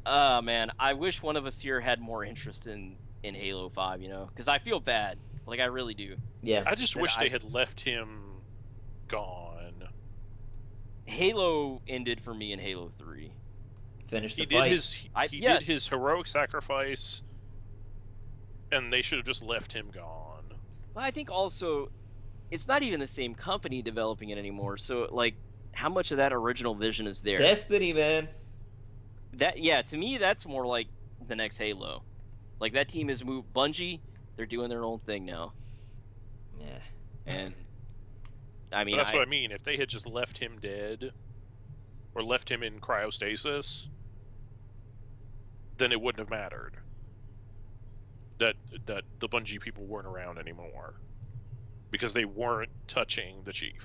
man, I wish one of us here had more interest in Halo 5, because I feel bad. Like, I really do. Yeah. I just that wish I they had was- left him gone. Halo ended for me in Halo 3. Finish the He did fight. he yes. did his heroic sacrifice, and they should have just left him gone. Well, I think also, it's not even the same company developing it anymore, so, like, how much of that original vision is there? Destiny, man. To me, that's more like the next Halo. Like, that team has moved. Bungie, they're doing their own thing now. Yeah. And, I mean, But that's what I mean. If they had just left him dead, or left him in cryostasis, then it wouldn't have mattered. That the Bungie people weren't around anymore, because they weren't touching the Chief.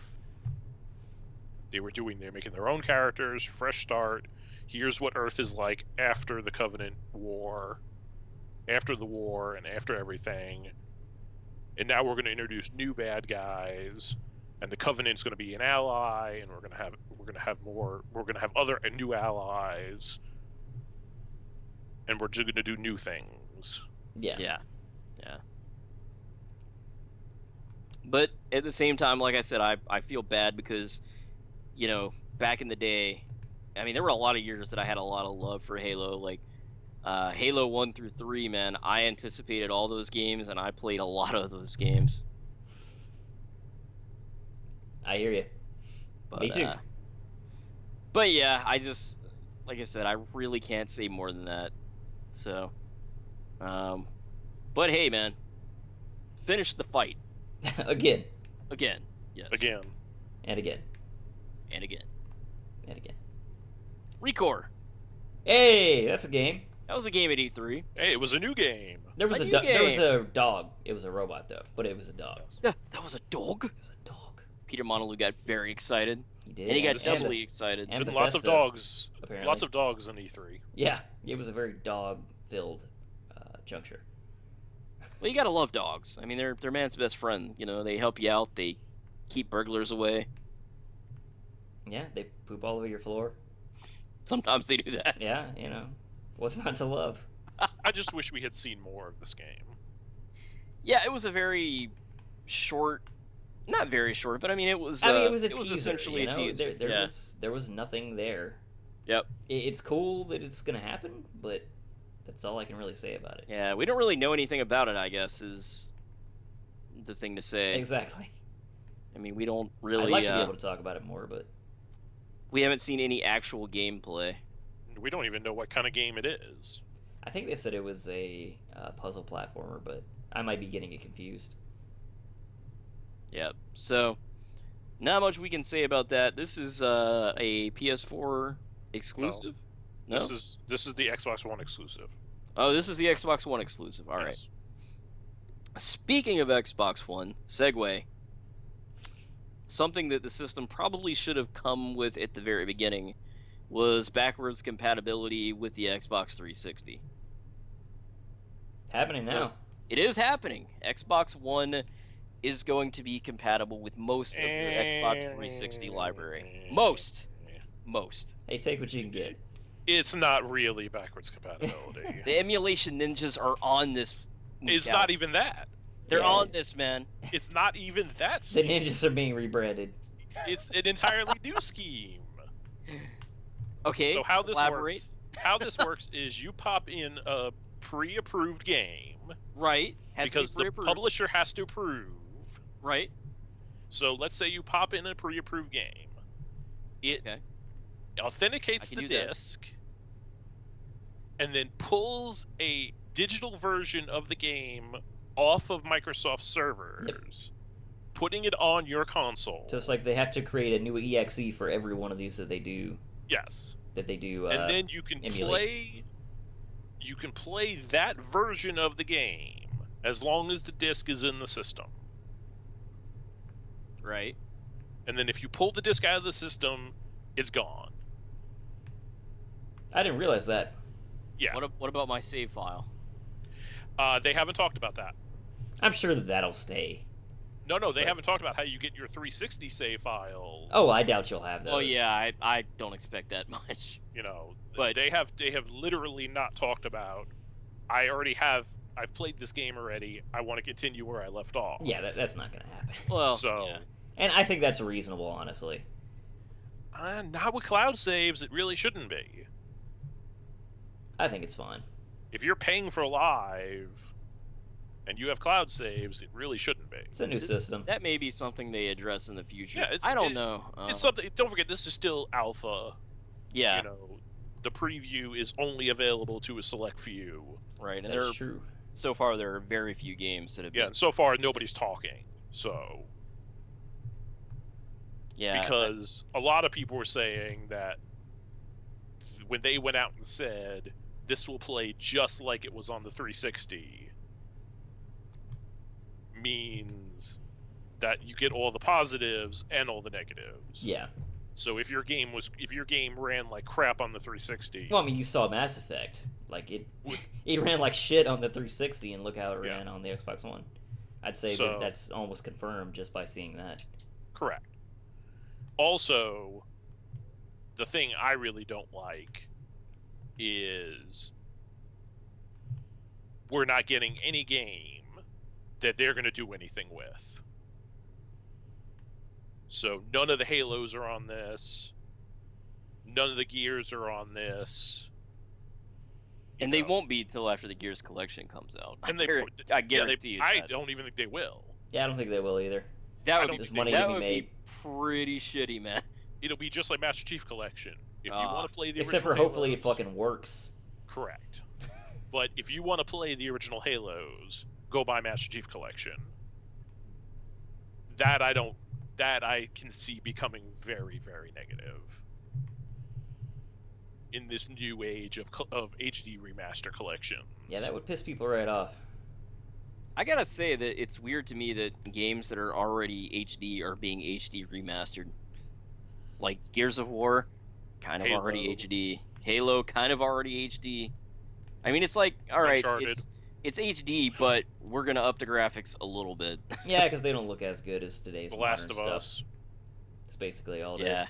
They're making their own characters, fresh start. Here's what Earth is like after the Covenant War, after the war and after everything, and now we're going to introduce new bad guys, and the Covenant's going to be an ally, and we're going to have other new allies, and we're just going to do new things. Yeah. Yeah. But at the same time, like I said, I feel bad because, back in the day, I mean, there were a lot of years that I had a lot of love for Halo. Like, Halo 1 through 3, man, I anticipated all those games, and I played a lot of those games. I hear you. But, Me too. But yeah, like I said, I really can't say more than that. So, but hey, man, finish the fight. Again. Yes. Again. And again. And again. And again. Recore. Hey, that's a game. That was a game at E3. Hey, it was a new game. There was A a new there was game. a dog. It was a robot though, but it was a dog. That was a dog. It was a dog. Peter Monalou got very excited, He did. and he got and- doubly excited. and Been lots of Bethesda, dogs. apparently. Lots of dogs in E3. Yeah, it was a very dog-filled juncture. Well, you gotta love dogs. I mean, they're man's best friend. They help you out. They keep burglars away. Yeah, they poop all over your floor. Sometimes they do that. Yeah, what's not to love? I just wish we had seen more of this game. Yeah, it was a very short, not very short, but I mean, it was. It was a it teaser. was essentially a teaser. There was nothing there. Yep. It's cool that it's gonna happen, but that's all I can really say about it. Yeah, we don't really know anything about it. I guess is the thing to say. Exactly. I mean, we don't really. I'd like to be able to talk about it more, but We haven't seen any actual gameplay. We don't even know what kind of game it is. I think they said it was a puzzle platformer, but I might be getting it confused. Yep. So, not much we can say about that. This is a PS4 exclusive. No. This is the Xbox One exclusive. Oh, this is the Xbox One exclusive. All right. Yes. Speaking of Xbox One, segue. Something that the system probably should have come with at the very beginning was backwards compatibility with the Xbox 360. Happening So- now. It is happening. Xbox One is going to be compatible with most of your Xbox 360 library. Most. Hey, take what you can get. It's not really backwards compatibility. The emulation ninjas are on this. It's Scout. not even that. They're Yeah. on this, man. It's not even that The scheme. ninjas are being rebranded. It's an entirely new scheme. Okay. So how this elaborate. works is you pop in a pre-approved game Right. Has to be because the pre-approved. publisher has to approve. Right. So let's say you pop in a pre-approved game. It Okay. authenticates I the can do that. disc and then pulls a digital version of the game off of Microsoft servers, putting it on your console. So it's like they have to create a new EXE for every one of these that they do. Yes. And Then you can emulate. play that version of the game as long as the disc is in the system. Right. And then if you pull the disc out of the system, it's gone. I didn't realize that. Yeah. What about my save file? They haven't talked about that. I'm sure that that'll stay. No, they Right. haven't talked about how you get your 360 save files. Oh, I doubt you'll have those. Oh yeah, I don't expect that much. You know, But- they have literally not talked about. I've played this game already. I want to continue where I left off. Yeah, that's not gonna happen. Well, So- yeah. And I think that's reasonable, honestly. Not with cloud saves. It really shouldn't be. I think it's fine. If you're paying for live, and you have cloud saves, it really shouldn't be. It's a new This- system. That may be something they address in the future. Yeah, I don't know. It's something. Don't forget, this is still alpha. Yeah, You know, the preview is only available to a select few. right. And That's true. so far there are very few games that have Yeah, been. and so far nobody's talking. So Yeah, because a lot of people were saying that when they went out and said this will play just like it was on the 360, means that you get all the positives and all the negatives. Yeah. So if your game ran like crap on the 360, Well, I mean, you saw Mass Effect. Like it, With- it ran like shit on the 360, and look how it Yeah. ran on the Xbox One. I'd say So- that that's almost confirmed just by seeing that. Correct. Also, the thing I really don't like is we're not getting any game that they're going to do anything with. So none of the Halos are on this. None of the Gears are on this. And they won't be till after the Gears collection comes out. And I guarantee you. I that. don't even think they will. Yeah, I don't think they will either. That I would don't be, think money that to be would made. be pretty shitty, man. It'll be just like Master Chief Collection. If you Ah. want to play the Except for original hopefully it Halos- fucking works. Correct. But if you want to play the original Halos, go buy Master Chief Collection. That I can see becoming very, very negative in this new age of HD remaster collections. Yeah, that would piss people right off. I gotta say that it's weird to me that games that are already HD are being HD remastered. Like Gears of War, kind of Halo. already HD. Halo, kind of already HD. I mean, it's like, all right, Uncharted. it's HD, but we're gonna up the graphics a little bit. Yeah, because they don't look as good as today's The modern Last of stuff. Us. That's basically all it Yeah. is.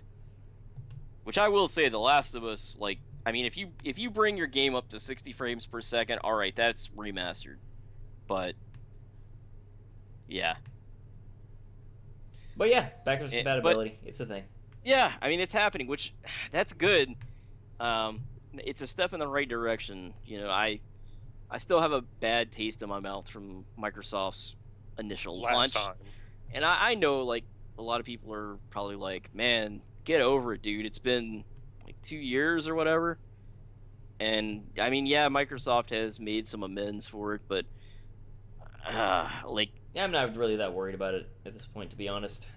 Which I will say, The Last of Us, like, I mean, if you bring your game up to 60 frames per second, all right, that's remastered. But yeah, But yeah, backwards But- compatibility, it's a thing. yeah, I mean, it's happening, which that's good. It's a step in the right direction. You know, I still have a bad taste in my mouth from Microsoft's initial Last launch, time. and I know like a lot of people are probably like, man, get over it, dude. It's been like 2 years or whatever. And I mean, yeah, Microsoft has made some amends for it, but like, Yeah, I'm not really that worried about it at this point, to be honest.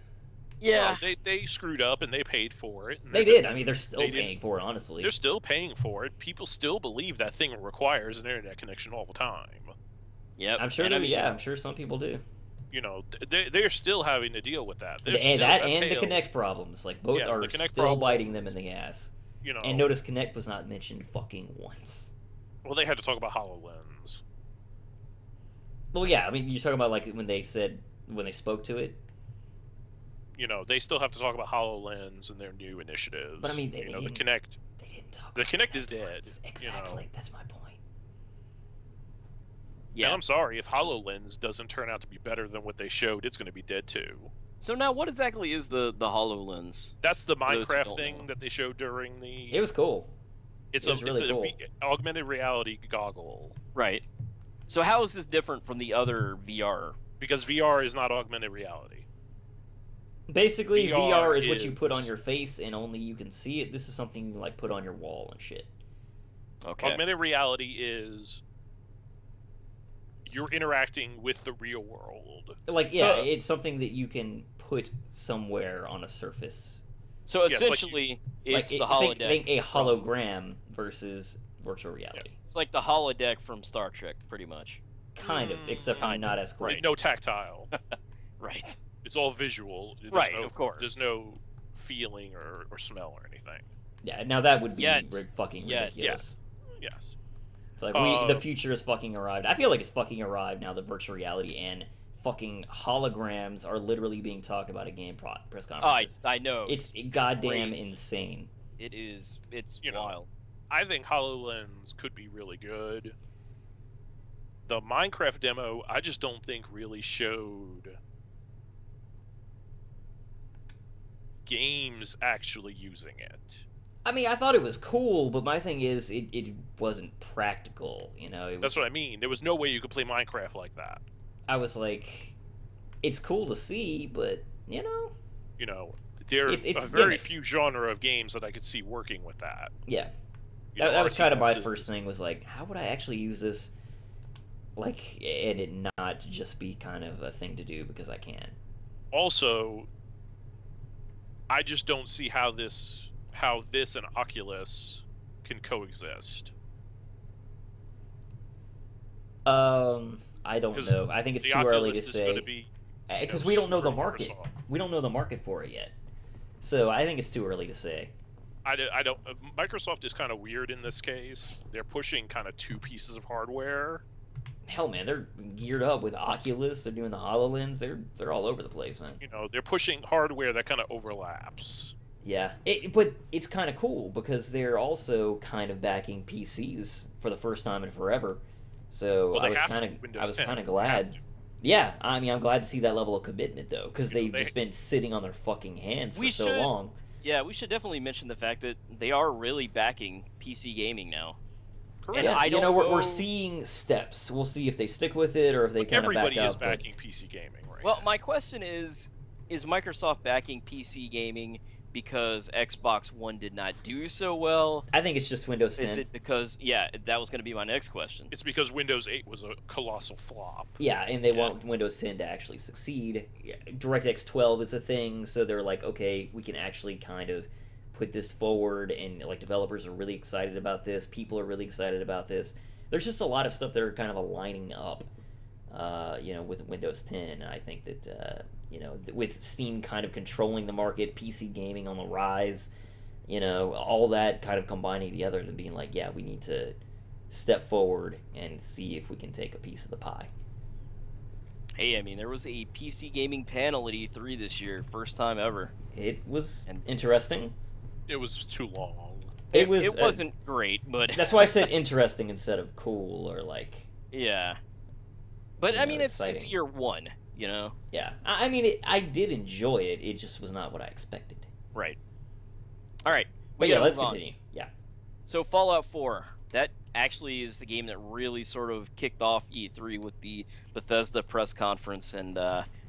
yeah, Well, they screwed up and they paid for it. And They they're- did. I mean, they're still they didn't- paying for it, honestly. They're still paying for it. People still believe that thing requires an internet connection all the time. yep. I'm sure. And I They, mean, yeah, I'm sure some people do. You know, they're still having to deal with that. There's And still that a and the tail, Kinect problems, like both Yeah, are the Kinect still problems. biting them in the ass. You know, And notice Kinect was not mentioned fucking once. well, they had to talk about HoloLens. Well, yeah, I mean, you're talking about like when they spoke to it. You know, they still have to talk about HoloLens and their new initiatives. But I mean, they you know, the didn't- Kinect. They didn't talk. The about Kinect is dead, once. you know. Exactly. That's my point. Yeah, yeah. I'm sorry if HoloLens doesn't turn out to be better than what they showed. It's going to be dead too. So now, what exactly is the HoloLens? That's the those who Minecraft don't thing know. that they showed during the. It was cool. It's it was really cool. Augmented reality goggle Right. So how is this different from the other VR? because VR is not augmented reality. Basically, VR is what you put on is- your face, and only you can see it. This is something you, like, put on your wall and shit. Okay. Augmented reality is you're interacting with the real world. Like, yeah, So- it's something that you can put somewhere on a surface. So Yes, like essentially, it's the think, holodeck. think a from- hologram versus virtual reality. It's like the holodeck from Star Trek, pretty much. Kind of, except for Kind of, not as cool. right. No tactile. Right. It's all visual. There's Right, no, of course. There's no feeling or smell or anything. Yeah, now that would be Yet. fucking Yet. ridiculous. Yes. It's like Uh, the future has fucking arrived. I feel like it's fucking arrived now that virtual reality and fucking holograms are literally being talked about at game press Oh, conferences. I know. It's goddamn crazy. insane. It is. It's You know. wild. I think HoloLens could be really good. The Minecraft demo, I just don't think really showed games actually using it. I mean, I thought it was cool, but my thing is, it wasn't practical. You know, That's what I mean. There was no way you could play Minecraft like that. I was like, it's cool to see, but you know, You know, there are It's a very gimmick. few genre of games that I could see working with that. yeah. You know, That was kind of my RTSs. first thing. Was like, how would I actually use this? Like, and it not just be kind of a thing to do because I can. Also, I just don't see how this and Oculus can coexist. I don't 'Cause know. I think it's The too early to Oculus is going to say be we don't know the screw market. Microsoft. We don't know the market for it yet, so I think it's too early to say. I don't. Microsoft is kind of weird in this case. They're pushing kind of two pieces of hardware. Hell, man, they're geared up with Oculus. They're doing the HoloLens. They're all over the place, man. You know, they're pushing hardware that kind of overlaps. Yeah, but it's kind of cool because they're also kind of backing PCs for the first time in forever. So Well, I they was have to kind with of Windows 10. They glad. have to. Yeah, I mean, I'm glad to see that level of commitment though, because You know, they've just been sitting on their fucking hands for We so should- long. Yeah, we should definitely mention the fact that they are really backing PC gaming now. Correct. And I you don't know, we're know- seeing steps. We'll see if they stick with it or if they kind of back Everybody is out. but- backing PC gaming right Well, now. my question is Microsoft backing PC gaming because Xbox One did not do so well? I think it's just Windows 10. Is it because, yeah, that was going to be my next question. It's because Windows 8 was a colossal flop. Yeah, and they Yeah. want Windows 10 to actually succeed. Yeah, DirectX 12 is a thing, so they're like, okay, we can actually kind of put this forward, and like developers are really excited about this. People are really excited about this. There's just a lot of stuff that are kind of aligning up, with Windows 10. I think that with Steam kind of controlling the market, PC gaming on the rise, all that kind of combining together and being like, yeah, we need to step forward and see if we can take a piece of the pie. Hey, I mean, there was a PC gaming panel at E3 this year, first time ever. It was And- interesting. It was too long. It was. It wasn't great, but That's why I said interesting instead of cool or like. yeah. But You I know, mean, it's exciting. year one, you know. Yeah, I mean, I did enjoy it. It just was not what I expected. Right. All right. But we yeah, gotta let's move on. continue. Yeah, So Fallout 4, that actually is the game that really sort of kicked off E3 with the Bethesda press conference, and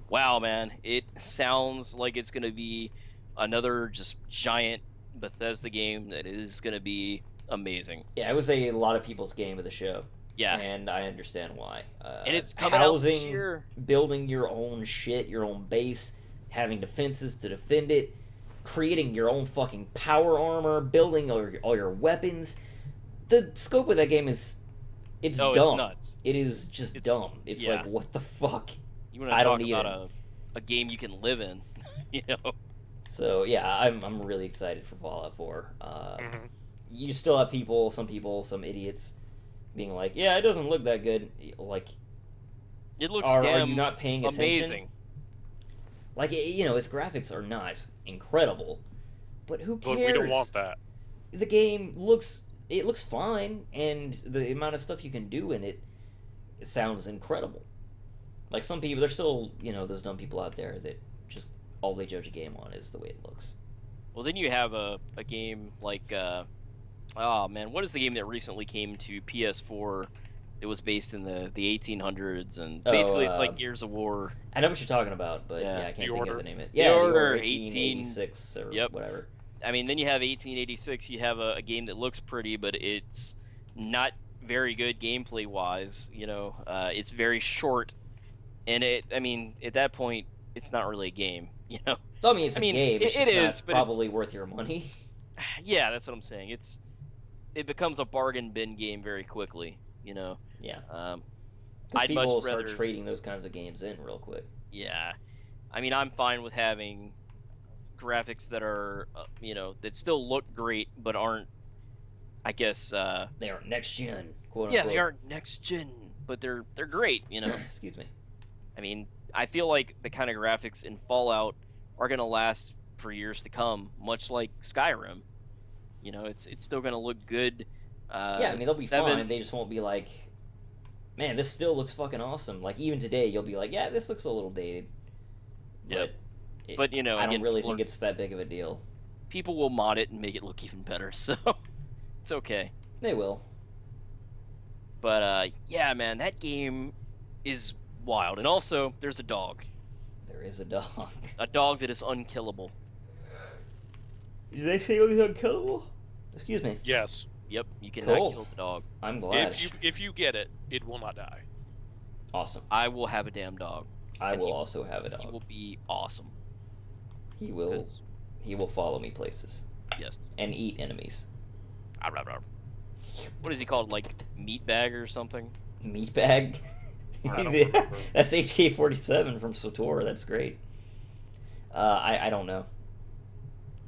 wow, man, it sounds like it's going to be another just giant Bethesda game that is going to be amazing. yeah, it was a lot of people's game of the show, Yeah, and I understand why. and it's coming out this housing, year. building your own shit, your own base, having defenses to defend it, creating your own fucking power armor, building all your weapons. The scope of that game is, it's No, dumb. it's nuts. It is just It's- dumb. It's yeah. like, what the fuck? You want to I talk don't about even- a game you can live in, you know? So yeah, I'm really excited for Fallout 4. Mhm. You still have some idiots, being like, "Yeah, it doesn't look that good." Like, It looks are damn you not paying attention? amazing. Like, its graphics are not incredible, but who cares? Look, we don't want that. The game looks fine, and the amount of stuff you can do in it sounds incredible. Like, some people, there's still those dumb people out there that just all they judge a game on is the way it looks. Well, then you have a game like, oh man, what is the game that recently came to PS4? It was based in the 1800s, and basically it's like Gears of War. I know what you're talking about, but Yeah. yeah, I can't The think Order. of the name of it. The Yeah, The Order, Order 1886 or Yep. whatever. I mean, then you have 1886. You have a game that looks pretty, but it's not very good gameplay wise. It's very short, and I mean, at that point, it's not really a game. I mean, it's I a mean, game. It's it just not is, but it's- probably worth your money. Yeah, that's what I'm saying. It becomes a bargain bin game very quickly. Yeah. 'Cause I'd people much will start rather- trading those kinds of games in real quick. Yeah, I mean, I'm fine with having graphics that are, that still look great, but aren't, I guess, They are next gen, quote yeah, unquote. they aren't next gen, but they're great. Excuse me. I mean, I feel like the kind of graphics in Fallout are gonna last for years to come, much like Skyrim. It's still gonna look good. Yeah, I mean, they'll be 7 fine. They just won't be like, man, this still looks fucking awesome. Like, even today, you'll be like, yeah, this looks a little dated. Yep. But, But I don't again, really people think it's that big of a deal. people will mod it and make it look even better, so it's okay. They will. But yeah, man, that game is wild. And also, there's a dog. There is a dog. A dog that is unkillable. Did they say it was unkillable? Excuse me. Yes. Yep, you cannot Cool. kill the dog. I'm glad. If you get it, it will not die. Awesome. I will have a damn dog. I And will he- also have a He dog. will be awesome. He will. 'Cause- He will follow me places yes. and eat enemies. What is he called? Like meatbag or something? Meatbag. I don't remember. That's HK-47 from SWTOR. That's great. I don't know.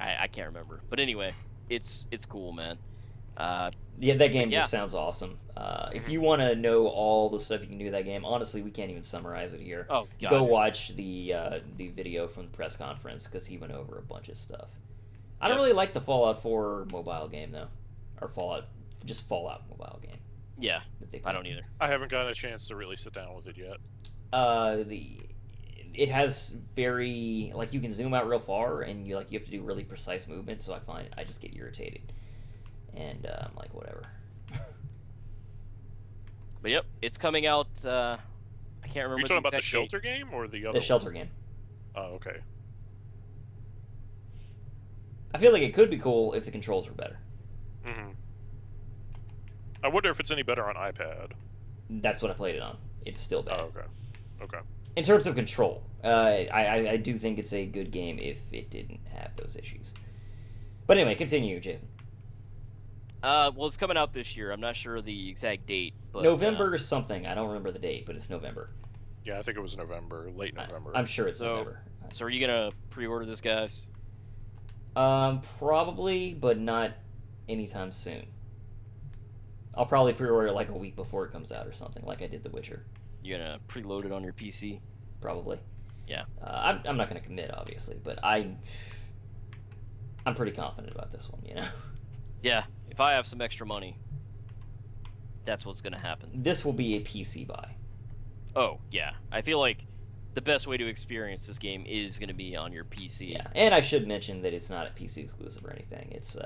I can't remember. But anyway, it's cool, man. Yeah, that game yeah. just sounds awesome. If you want to know all the stuff you can do with that game, honestly, we can't even summarize it here. Oh God. Go watch the video from the press conference because he went over a bunch of stuff. I don't really like the Fallout 4 mobile game though, or Fallout mobile game. Yeah, that they I don't either. I haven't gotten a chance to really sit down with it yet. It has very like you can zoom out real far and you have to do really precise movements. So I just get irritated, and I'm like whatever. But yep, it's coming out. I can't remember. Are you talking about the exact Shelter game or the other? The Shelter game. Oh, okay. I feel like it could be cool if the controls were better. Mm-hmm. I wonder if it's any better on iPad. That's what I played it on. It's still bad. Oh, okay. Okay. In terms of control, I do think it's a good game if it didn't have those issues. But anyway, continue, Jason. Well, it's coming out this year. I'm not sure the exact date, but November something. I don't remember the date, but it's November. Yeah, I think it was November, late November. I'm sure it's November. So are you gonna pre-order this, guys? Probably, but not anytime soon. I'll probably pre-order like a week before it comes out or something, like I did The Witcher. You gonna preload it on your PC? Probably. Yeah. I'm not gonna commit, obviously, but I'm pretty confident about this one. You know. Yeah. If I have some extra money, that's what's gonna happen. This will be a PC buy. Oh yeah. I feel like the best way to experience this game is gonna be on your PC. Yeah, and I should mention that it's not a PC exclusive or anything. It's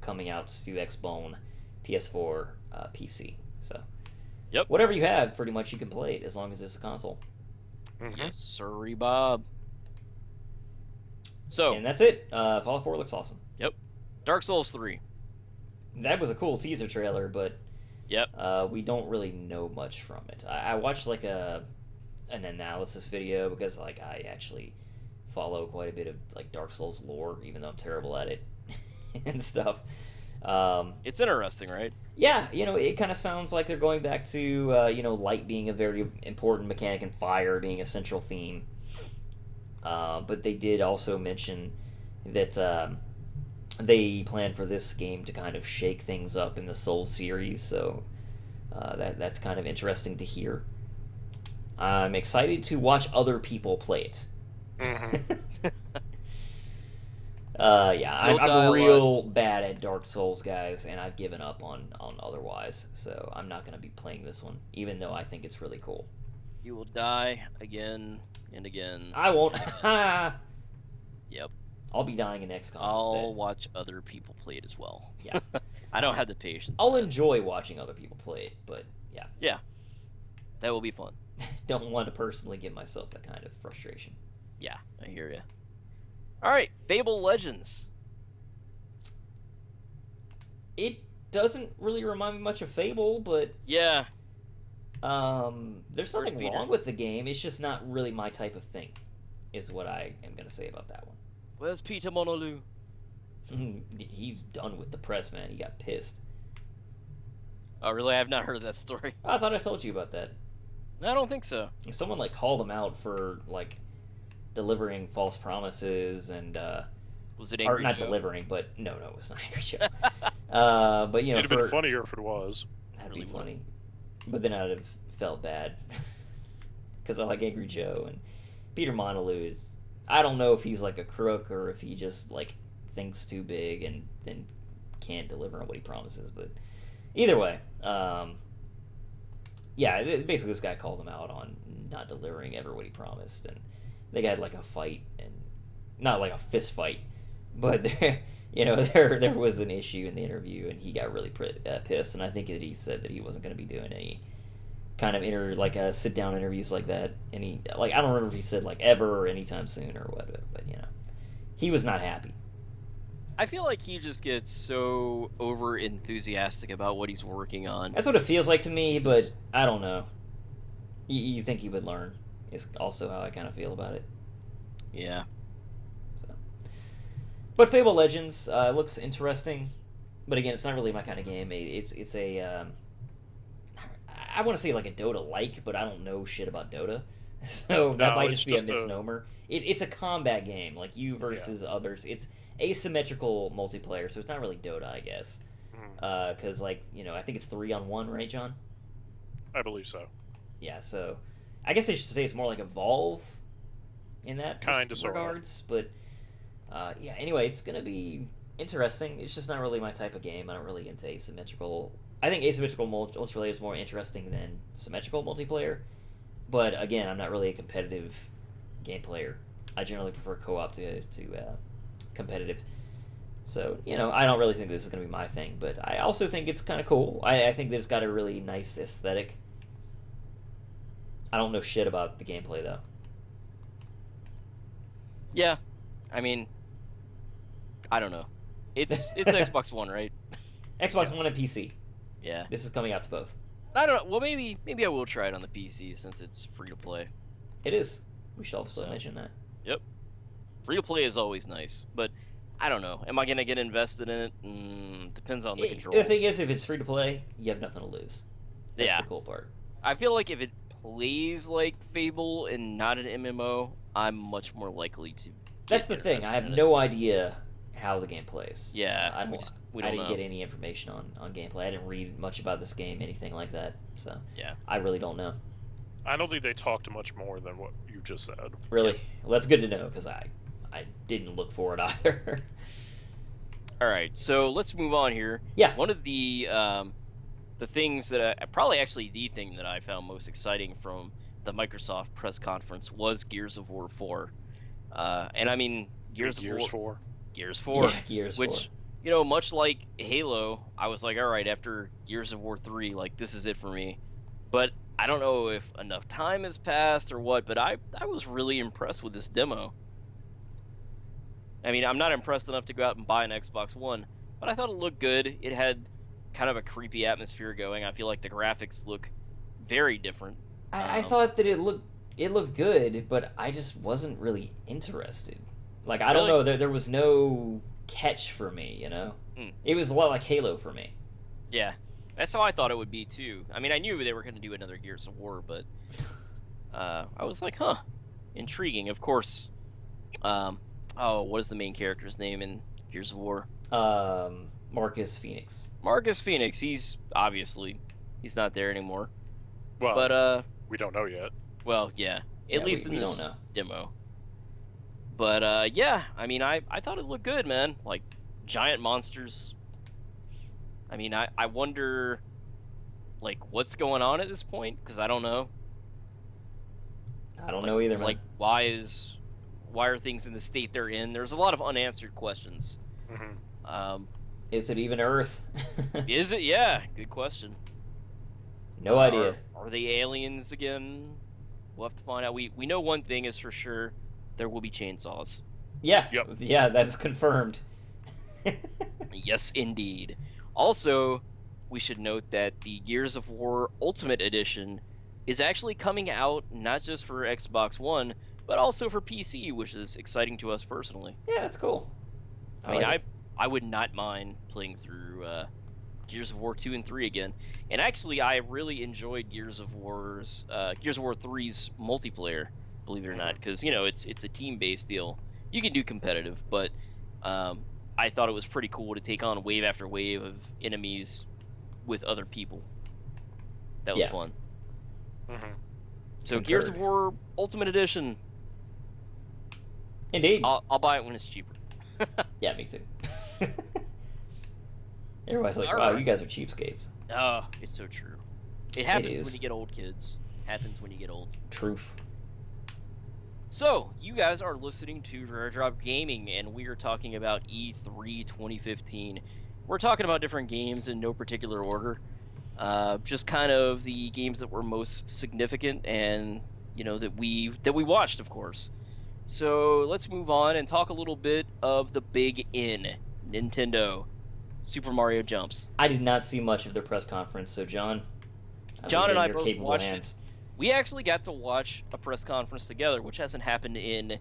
coming out to Xbone, PS4, PC. So, yep, whatever you have, pretty much you can play it as long as it's a console. Mm-hmm. Yes, sirree, Bob. So, and that's it. Fallout 4 looks awesome. Yep. Dark Souls 3. That was a cool teaser trailer, but yep, we don't really know much from it. I watched like an analysis video because like I actually follow quite a bit of like Dark Souls lore, even though I'm terrible at it and stuff. It's interesting, right? Yeah, it kind of sounds like they're going back to light being a very important mechanic and fire being a central theme. But they did also mention that they plan for this game to kind of shake things up in the Souls series, so that's kind of interesting to hear. I'm excited to watch other people play it. Mm-hmm. I'm real bad at Dark Souls, guys, and I've given up on otherwise, so I'm not going to be playing this one, even though I think it's really cool. You will die again and again. I won't. Yep. I'll be dying in XCOM I'll instead. watch other people play it as well. Yeah. I don't have the patience. I'll enjoy watching other people play it, but yeah. Yeah. That will be fun. Don't want to personally give myself that kind of frustration. Yeah, I hear you. All right, Fable Legends. It doesn't really remind me much of Fable, but yeah, there's nothing wrong with the game. It's just not really my type of thing, is what I am going to say about that one. Where's Peter Molyneux? He's done with the press, man. He got pissed. Oh, really? I have not heard that story. I thought I told you about that. I don't think so. Someone called him out for delivering false promises and was it Angry or not Joe? Delivering, but no, it was not Angry Joe. But It'd have been funnier if it was. That'd really be funny. But then I'd have felt bad because I like Angry Joe and Peter Molyneux is. I don't know if he's a crook or if he just thinks too big and then can't deliver on what he promises. But either way, yeah, basically this guy called him out on not delivering ever what he promised, and they had a fight, and not a fist fight, but there was an issue in the interview, and he got really pissed, and I think that he said that he wasn't going to be doing any kind of sit down interviews like that, and he I don't remember if he said ever or anytime soon or what, but he was not happy. I feel like he just gets so over enthusiastic about what he's working on. That's what it feels like to me, but I don't know. You think he would learn is also how I kind of feel about it. Yeah. So, but Fable Legends looks interesting, but again, it's not really my kind of game. It's a I want to say a Dota-like, but I don't know shit about Dota, So that No, might it's just be a just a- misnomer. It's a combat game, like you versus others. It's asymmetrical multiplayer, so it's not really Dota, I guess. Mhm. Because like I think it's 3-on-1, right, John? I believe so. Yeah. So I guess I should say it's more like Evolve in that Kinda, sorta. regards. But yeah. Anyway, it's gonna be interesting. It's just not really my type of game. I don't really into asymmetrical. I think asymmetrical multiplayer is more interesting than symmetrical multiplayer. But again, I'm not really a competitive game player. I generally prefer co-op to competitive. So, I don't really think this is going to be my thing, but I also think it's kind of cool. I think that it's got a really nice aesthetic. I don't know shit about the gameplay, though. Yeah, I mean, I don't know. It's Xbox One, right? Xbox One and PC. Yeah. This is coming out to both. I don't know. Well, maybe I will try it on the PC since it's free to play. It is. We should also So. mention that. Yep. Free to play is always nice, but I don't know. Am I gonna get invested in it? Depends on the controls. The thing is, if it's free to play, you have nothing to lose. That's Yeah. the cool part. I feel like if it plays like Fable and not an MMO, I'm much more likely to. That's get the thing. I interested have in it. no idea how the game plays. Yeah, I we I don't didn't know. get any information on gameplay. I didn't read much about this game, anything like that. So Yeah. I really don't know. I don't think they talked much more than what you just said. Really, well, that's good to know because I didn't look for it either. All right, so let's move on here. Yeah. One of the things that probably actually the thing that I found most exciting from the Microsoft press conference was Gears of War 4, and I mean Gears of War. Gears 4, Yeah, Gears which 4. much like Halo, I was like, all right, after Gears of War 3, like this is it for me. But I don't know if enough time has passed or what, but I was really impressed with this demo. I mean, I'm not impressed enough to go out and buy an Xbox One, but I thought it looked good. It had kind of a creepy atmosphere going. I feel like the graphics look very different. I thought that it looked good, but I just wasn't really interested. Like I don't Really? know, there was no catch for me. Hmm. It was a lot like Halo for me. Yeah, that's how I thought it would be too. I mean, I knew they were going to do another Gears of War, but I was like, huh, intriguing. Of course. What is the main character's name in Gears of War? Marcus Phoenix. Marcus Phoenix. He's not there anymore. Well, But we don't know yet. well, yeah. At least we in this don't know. demo. But yeah, I mean, I thought it looked good, man. Like giant monsters. I mean, I wonder, like, what's going on at this point? Because I don't know. I don't know either, man. Like, why are things in the state they're in? There's a lot of unanswered questions. Hmm. Is it even Earth? Is it? Yeah, good question. No idea. Are they aliens again? We'll have to find out. We know one thing is for sure: there will be chainsaws. Yeah. Yep. Yeah, that's confirmed. Yes, indeed. Also, we should note that the Gears of War Ultimate Edition is actually coming out not just for Xbox One, but also for PC, which is exciting to us personally. Yeah, that's cool. I mean, like it. I would not mind playing through Gears of War 2 and 3 again. And actually, I really enjoyed Gears of War 3's multiplayer, believe it or not, because it's a team-based deal. You can do competitive, but I thought it was pretty cool to take on wave after wave of enemies with other people. That was Yeah. fun. Hmm. So Gears of Concurred. War Ultimate Edition, Indeed. I'll buy it when it's cheaper. Yeah, me too. Everybody's like, All wow, right. you guys are cheapskates. Oh, it's so true. It happens is. when you get old, kids. Happens when you get old. Truth. So, you guys are listening to Rare Drop Gaming, and we are talking about E3 2015. We're talking about different games in no particular order. Just kind of the games that were most significant and, that we watched, of course. So, let's move on and talk a little bit of the big N, Nintendo. Super Mario Jumps. I did not see much of their press conference, so John, John and I your both capable watched hands. We actually got to watch a press conference together, which hasn't happened in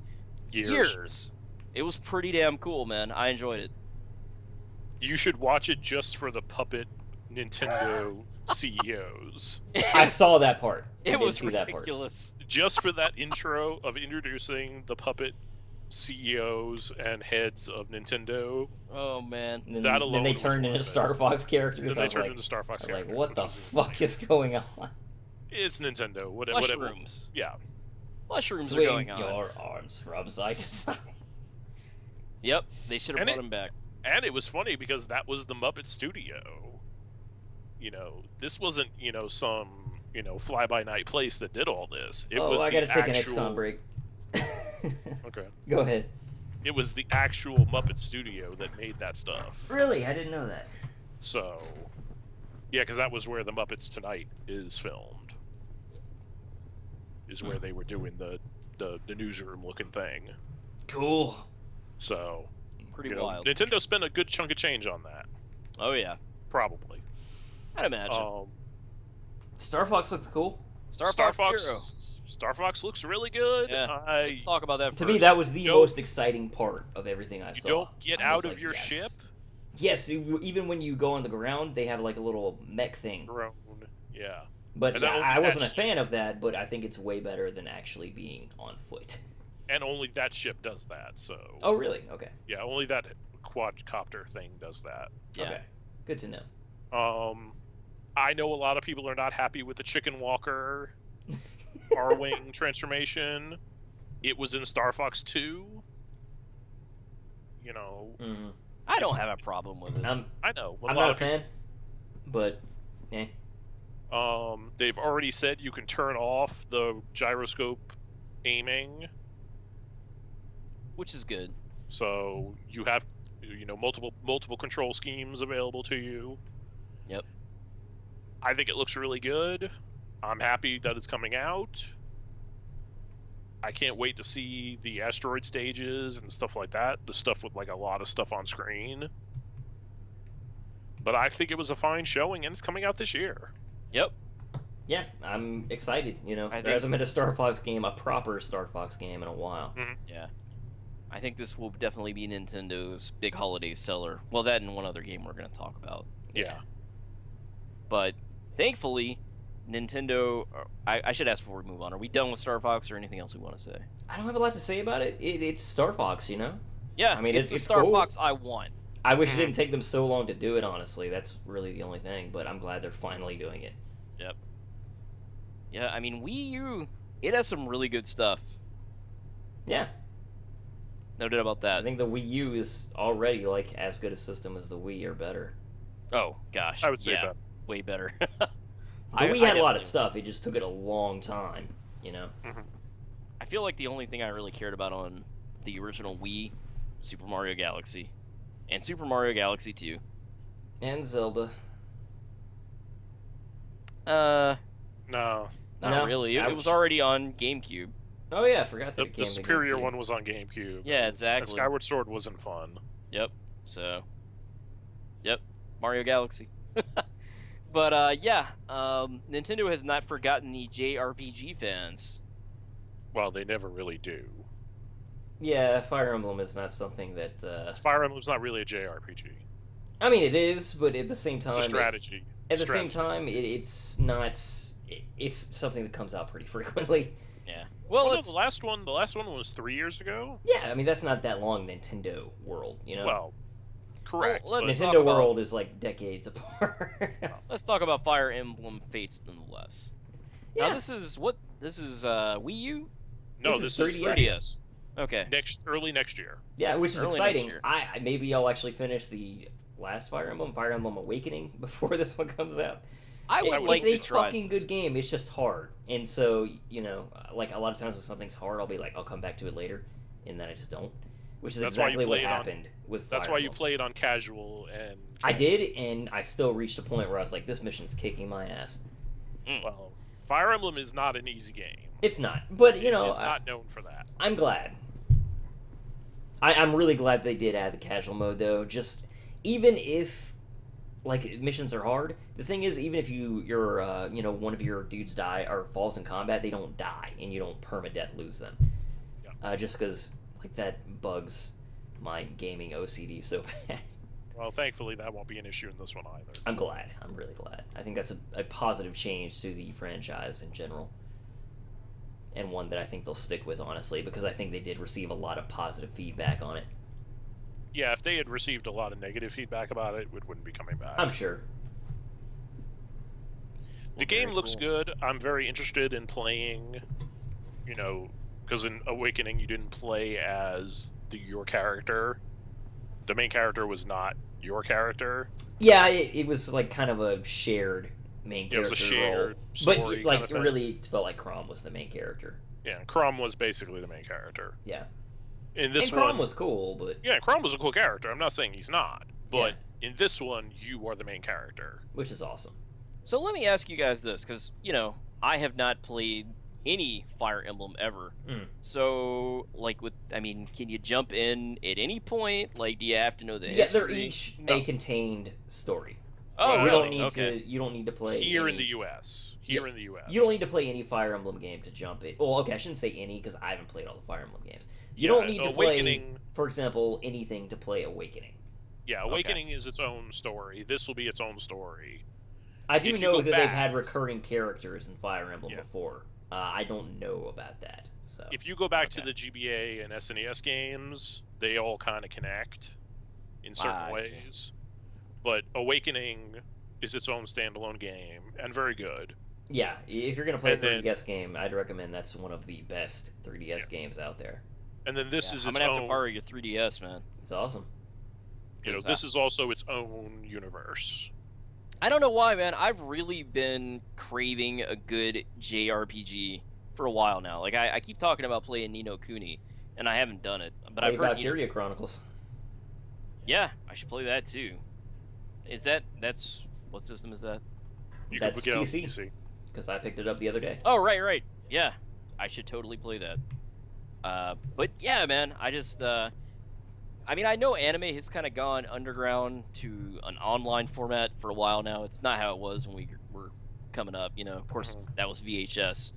years. It was pretty damn cool, man. I enjoyed it. You should watch it just for the puppet Nintendo CEOs. I saw that part. I It did was see that part. ridiculous. just for that intro of introducing the puppet CEOs and heads of Nintendo. Oh man. And That then alone they was turned into worth it. Star Fox characters. Then I they was turned like, into Star Fox I was like, characters, what which the was fuck is going on? It's Nintendo. Whatever. Mushrooms. Yeah. Mushrooms are Swing going on. your arms from side to side. Yep, they should have And brought it- him back. And it was funny because that was the Muppet Studio. This wasn't, some, fly-by-night place that did all this. It was I gotta the take an actual... XCOM break. Okay. Go ahead. It was the actual Muppet Studio that made that stuff. Really? I didn't know that. So, yeah, because that was where the Muppets Tonight is filmed. Is where they were doing the newsroom-looking thing. Cool. So, Pretty wild. Nintendo spent a good chunk of change on that. Oh yeah, Probably. I'd imagine. Star Fox looks cool. Star Fox Zero. Star Fox looks really good. Yeah. Let's talk about that. To first. me, that was the Don't- most exciting part of everything I You saw. don't get I was out of like, your yes. ship. Yes, even when you go on the ground, they have like a little mech thing. Drone. Yeah. But And yeah, only I wasn't a that fan of that, but I think it's way better than actually being on foot. And only that ship does that. So. Oh, really? Okay. Yeah, only that quadcopter thing does that. Yeah. Okay. Good to know. I know a lot of people are not happy with the Chicken Walker R-Wing transformation. It was in Star Fox 2. Mhm. I don't have a problem with it. I know. I'm not a fan, but They've already said you can turn off the gyroscope aiming, Which is good. so you have multiple control schemes available to you. Yep. I think it looks really good. I'm happy that it's coming out. I can't wait to see the asteroid stages and stuff like that. The stuff with like a lot of stuff on screen. But I think it was a fine showing, and it's coming out this year. Yep. yeah, I'm excited. I There think- hasn't been a Star Fox game, a proper Star Fox game, in a while. Yeah. I think this will definitely be Nintendo's big holiday seller. Well, that and one other game we're going to talk about. Yeah. But thankfully, Nintendo. I should ask before we move on. Are we done with Star Fox or anything else we want to say? I don't have a lot to say about it. It's Star Fox, Yeah, I mean, it's the it's Star cool. Fox I want. I wish it didn't take them so long to do it, honestly. That's really the only thing, but I'm glad they're finally doing it. Yeah, I mean, Wii U, it has some really good stuff. Yeah, No doubt about I that. think the Wii U is already, like, as good a system as the Wii, or better. Oh, gosh. I would say yeah, that. way better. The I Wii had a lot definitely- of stuff, it just took it a long time, I feel like the only thing I really cared about on the original Wii, Super Mario Galaxy, and Super Mario Galaxy 2. And Zelda. Not No. really. It ouch. was already on GameCube. Oh yeah, I forgot that The, it came the to superior GameCube. one was on GameCube. Yeah, And exactly. Skyward Sword wasn't fun. Yep. So. Yep. Mario Galaxy. But yeah, Nintendo has not forgotten the JRPG fans. Well, they never really do. Yeah, Fire Emblem is not something that. Fire Emblem's not really a JRPG. I mean, it is, but at the same time, It's a strategy. At the same Strategy. time, it's not. It's something that comes out pretty frequently. Yeah. Well, Well, no, let's. the last one was 3 years ago. Yeah, I mean that's not that long. Nintendo World, Well, correct. Well, let's but- talk Nintendo about- World is like decades apart. Let's talk about Fire Emblem Fates nonetheless. Yeah. Now this is Wii U? no, this this is is 3DS. 3DS. Okay. early next year. Yeah, which is Early next exciting. year. Maybe I'll actually finish the last Fire Emblem Awakening, before this one comes out. I would like It's to a try fucking this. good game. It's just hard, and so like a lot of times when something's hard, I'll be like, I'll come back to it later, and then I just don't. Which is That's why you exactly what play it on- happened with. That's Fire why you Emblem. played on casual and. I did, and I still reached a point where I was like, this mission's kicking my ass. Well, Fire Emblem is not an easy game. It's not, but It's not known for that. I'm glad. I'm really glad they did add the casual mode, though. Just even if like missions are hard, the thing is, even if you're one of your dudes die or falls in combat, they don't die, and you don't permadeath lose them. Yeah. Just because like that bugs my gaming OCD so bad. Well, thankfully that won't be an issue in this one either. I'm glad. I'm really glad. I think that's a positive change to the franchise in general. and one that I think they'll stick with, honestly, because I think they did receive a lot of positive feedback on it. Yeah, if they had received a lot of negative feedback about it, it wouldn't be coming back. I'm sure. The game looks good. I'm very interested in playing, you know, because in Awakening you didn't play as your character. The main character was not your character. Yeah, it was like kind of a shared main character it was a shared role. story But like kind of it really felt like Crom was the main character. Yeah, Crom was basically the main character. Yeah. In this and Crom one, was cool, but yeah, Crom was a cool character. I'm not saying he's not, but in this one, you are the main character, which is awesome. So let me ask you guys this, because I have not played any Fire Emblem ever. So, like, can you jump in at any point? Like, do you have to know the history? They're each a contained story. Oh, Well, really? You don't need to. You don't need to play here any, in the U.S. Here in the U.S. You don't need to play any Fire Emblem game to jump in. Well, okay, I shouldn't say any because I haven't played all the Fire Emblem games. You don't need to play, for example, anything to play Awakening. Yeah, Awakening is its own story. This will be its own story. I do know that they've had recurring characters in Fire Emblem before. I don't know about that. So if you go back to the GBA and SNES games, they all kind of connect in certain ways. But Awakening is its own standalone game and very good. Yeah, if you're gonna play a 3DS game, I'd recommend that's one of the best 3DS games out there. And then this is its I'm gonna have to borrow your 3DS, man. It's awesome. This is also its own universe. I don't know why, man. I've really been craving a good JRPG for a while now. Like, I keep talking about playing Ni no Kuni, and I haven't done it. But I've heard Valkyria Chronicles. Yeah, I should play that too. What system is that? That's PC. Because I picked it up the other day. Oh, right. Yeah, I should totally play that. But yeah, man, I just, I know anime has kind of gone underground to an online format for a while now. It's not how it was when we were coming up, Of course, that was VHS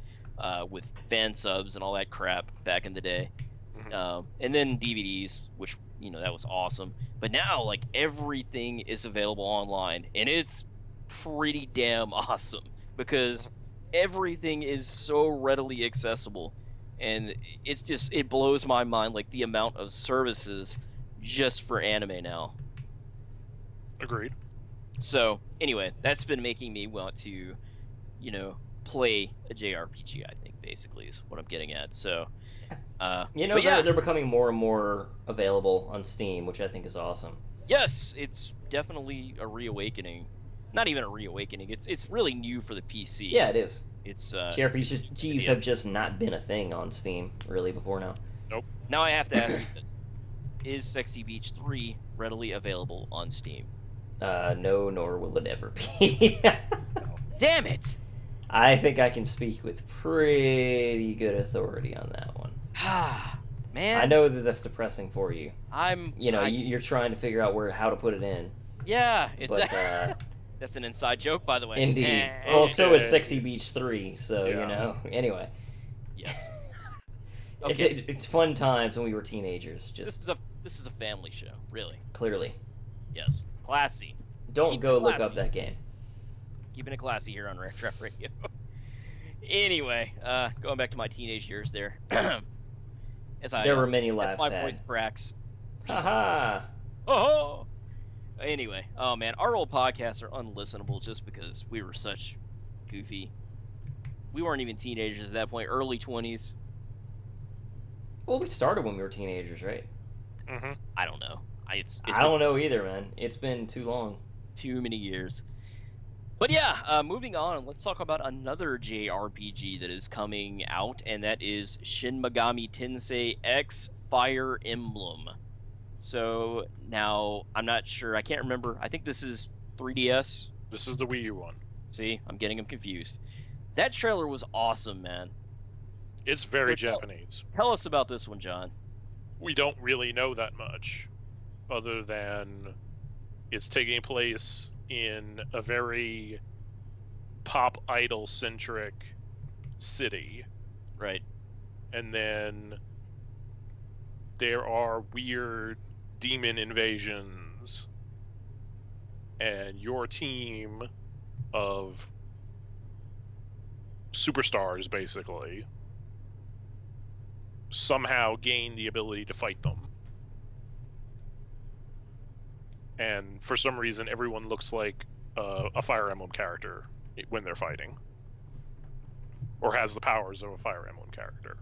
with fan subs and all that crap back in the day. And then DVDs, which, that was awesome. But now, like, everything is available online, and it's pretty damn awesome because everything is so readily accessible. And it blows my mind, like, the amount of services just for anime now. Agreed. So, anyway, that's been making me want to, play a JRPG, I think, basically, is what I'm getting at. So, they're becoming more and more available on Steam, which I think is awesome. Yes, it's definitely a reawakening. Not even a reawakening. It's really new for the PC. Yeah, it is. It's JRPGs have just not been a thing on Steam really before now. Nope. Now I have to ask you this: is Sexy Beach 3 readily available on Steam? No, nor will it ever be. Damn it! I think I can speak with pretty good authority on that one. Man, I know that that's depressing for you. You're trying to figure out how to put it in. Yeah, that's an inside joke, by the way. Indeed. Well, so is Sexy Beach 3, so, anyway. Yes. Okay. It's fun times when we were teenagers. Just This is a family show, really. Clearly. Yes. Classy. Don't go look up that game. Keeping it classy here on Retro Radio. Anyway, going back to my teenage years there. There were many laughs. As my voice cracks. Haha. Oh. Anyway, oh man, our old podcasts are unlistenable just because we were such goofy. We weren't even teenagers at that point, early 20s. Well, we started when we were teenagers, right? I don't know. I don't know either, man. It's been too long. Too many years. But yeah, moving on, let's talk about another JRPG that is coming out, and that is Shin Megami Tensei X Fire Emblem. So, now, I'm not sure, I can't remember, I think this is 3DS? This is the Wii U one. See, I'm getting them confused. That trailer was awesome, man. It's very Japanese. Tell us about this one, John. We don't really know that much, other than it's taking place in a very pop idol-centric city. Right. And then there are weird demon invasions, and your team of superstars, basically, somehow gain the ability to fight them. And for some reason, everyone looks like a Fire Emblem character when they're fighting. Or has the powers of a Fire Emblem character.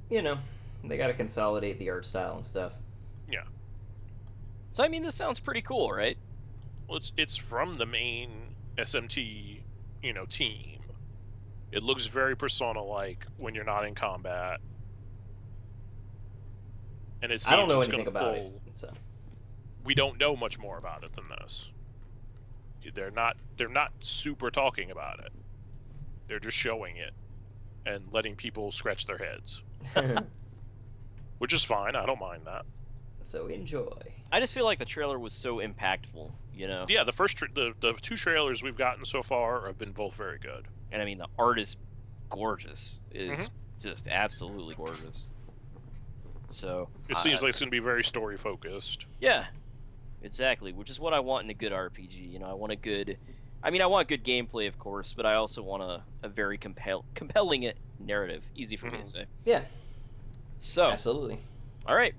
You know, they gotta consolidate the art style and stuff. Yeah. So I mean, this sounds pretty cool, right? Well, it's from the main SMT, team. It looks very Persona-like when you're not in combat. And it seems I don't know it's anything gonna about pull... it, so We don't know much more about it than this. They're not super talking about it. They're just showing it and letting people scratch their heads, which is fine. I don't mind that. so enjoy. I just feel like the trailer was so impactful, you know. Yeah, the the two trailers we've gotten so far have been both very good. And I mean, the art is gorgeous. It's just absolutely gorgeous. So It seems like it's going to be very story focused. yeah, exactly, which is what I want in a good RPG. You know, I want I want good gameplay, of course, but I also want a very compelling narrative. Easy for me to say. Yeah, So, absolutely. all right.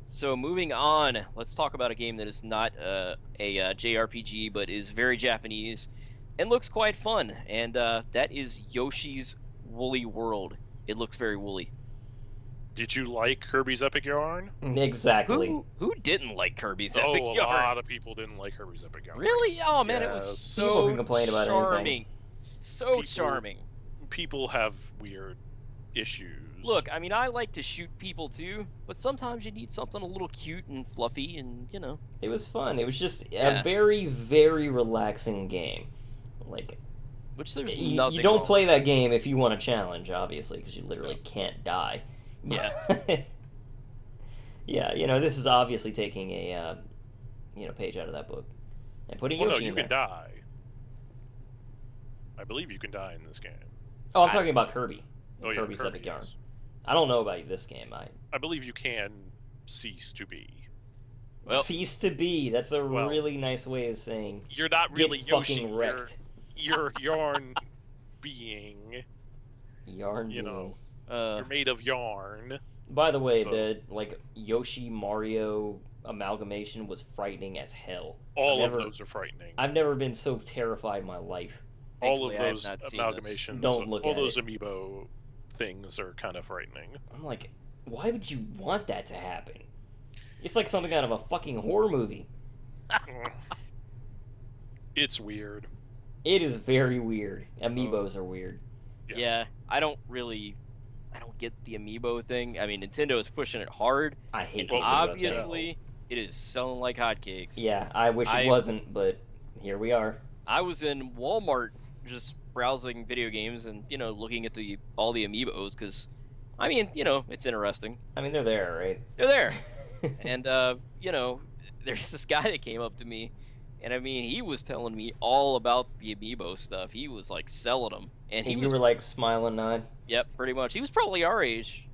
So moving on, let's talk about a game that is not a JRPG, but is very Japanese and looks quite fun. And that is Yoshi's Woolly World. It looks very woolly. Did you like Kirby's Epic Yarn? Exactly. Who didn't like Kirby's Oh, Epic a Yarn? lot of people didn't like Kirby's Epic Yarn. Really? Oh man, it Yes. was so People can complain about charming. anything. So People- charming. People have weird issues. Look, I mean, I like to shoot people too, but sometimes you need something a little cute and fluffy, and you know. It was fun. It was just Yeah. a very, very relaxing game. Like, Which there's you nothing. don't wrong play that game if you want a challenge, obviously, because you literally can't die. Yeah. Yeah, this is obviously taking a, page out of that book and putting Well, no, Yoshi you in can there. die. I believe you can die in this game. Oh, I'm talking about Kirby. Oh, yeah, Kirby's Kirby, Epic Yarn. yes. I don't know about this game. I believe you can cease to be. Well- Cease to be. That's a Well- really nice way of saying You're not really get Yoshi. fucking wrecked. You're yarn being. Yarn You being. know. Uh, You're made of yarn. By the way, So- the Yoshi Mario amalgamation was frightening as hell. All I've of never- those are frightening. I've never been so terrified in my life. All of Thankfully, I have those not seen amalgamations. Don't look all at those it. amiibo things are kind of frightening. I'm like, why would you want that to happen? It's like something out of a fucking horror movie. It's weird. It is very weird. Amiibos are weird. Yes. Yeah, I don't get the amiibo thing. I mean, Nintendo is pushing it hard, I hate and games that obviously, it is selling like hotcakes. sell. Yeah, I wish I- it wasn't, but here we are. I was in Walmart just browsing video games and looking at all the amiibos because, I mean, it's interesting. I mean, they're there, right? They're there, and there's this guy that came up to me, and I mean, he was telling me all about the amiibo stuff. He was like selling them, and he And was you were like smiling, nod. yep, pretty much. He was probably our age,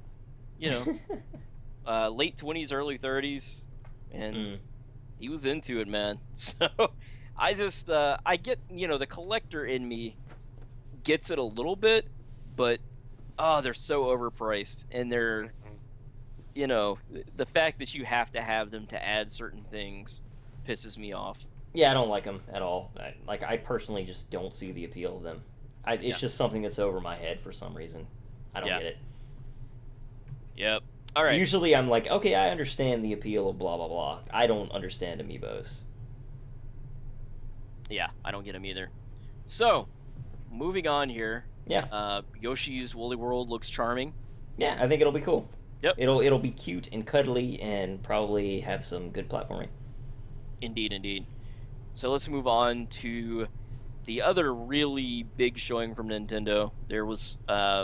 late 20s, early 30s, and Mm. he was into it, man. So I just I get the collector in me gets it a little bit, but they're so overpriced, and they're the fact that you have to have them to add certain things pisses me off. Yeah, I don't like them at all. I personally just don't see the appeal of them. It's Yeah. just something that's over my head for some reason. I don't Yeah. get it. Yep. All right. Usually I'm like, okay, I understand the appeal of blah, blah, blah. I don't understand amiibos. Yeah, I don't get them either. So, moving on here. Yeah. Yoshi's Woolly World looks charming. Yeah, I think it'll be cool. Yep. It'll be cute and cuddly and probably have some good platforming. Indeed, indeed. So let's move on to the other really big showing from Nintendo. There was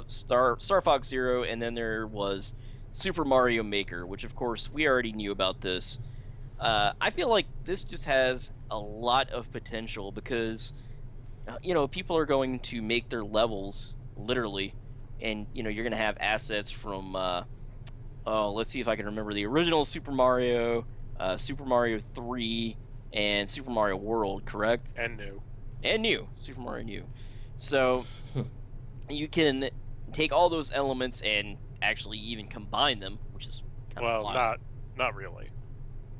Star Fox Zero, and then there was Super Mario Maker, which of course we already knew about this. I feel like this just has a lot of potential because people are going to make their levels literally, and you're going to have assets from let's see if I can remember the original Super Mario, Super Mario 3, and Super Mario World, correct? And new. And new Super Mario New. So you can take all those elements and actually even combine them, which is kind of Well, wild. not really.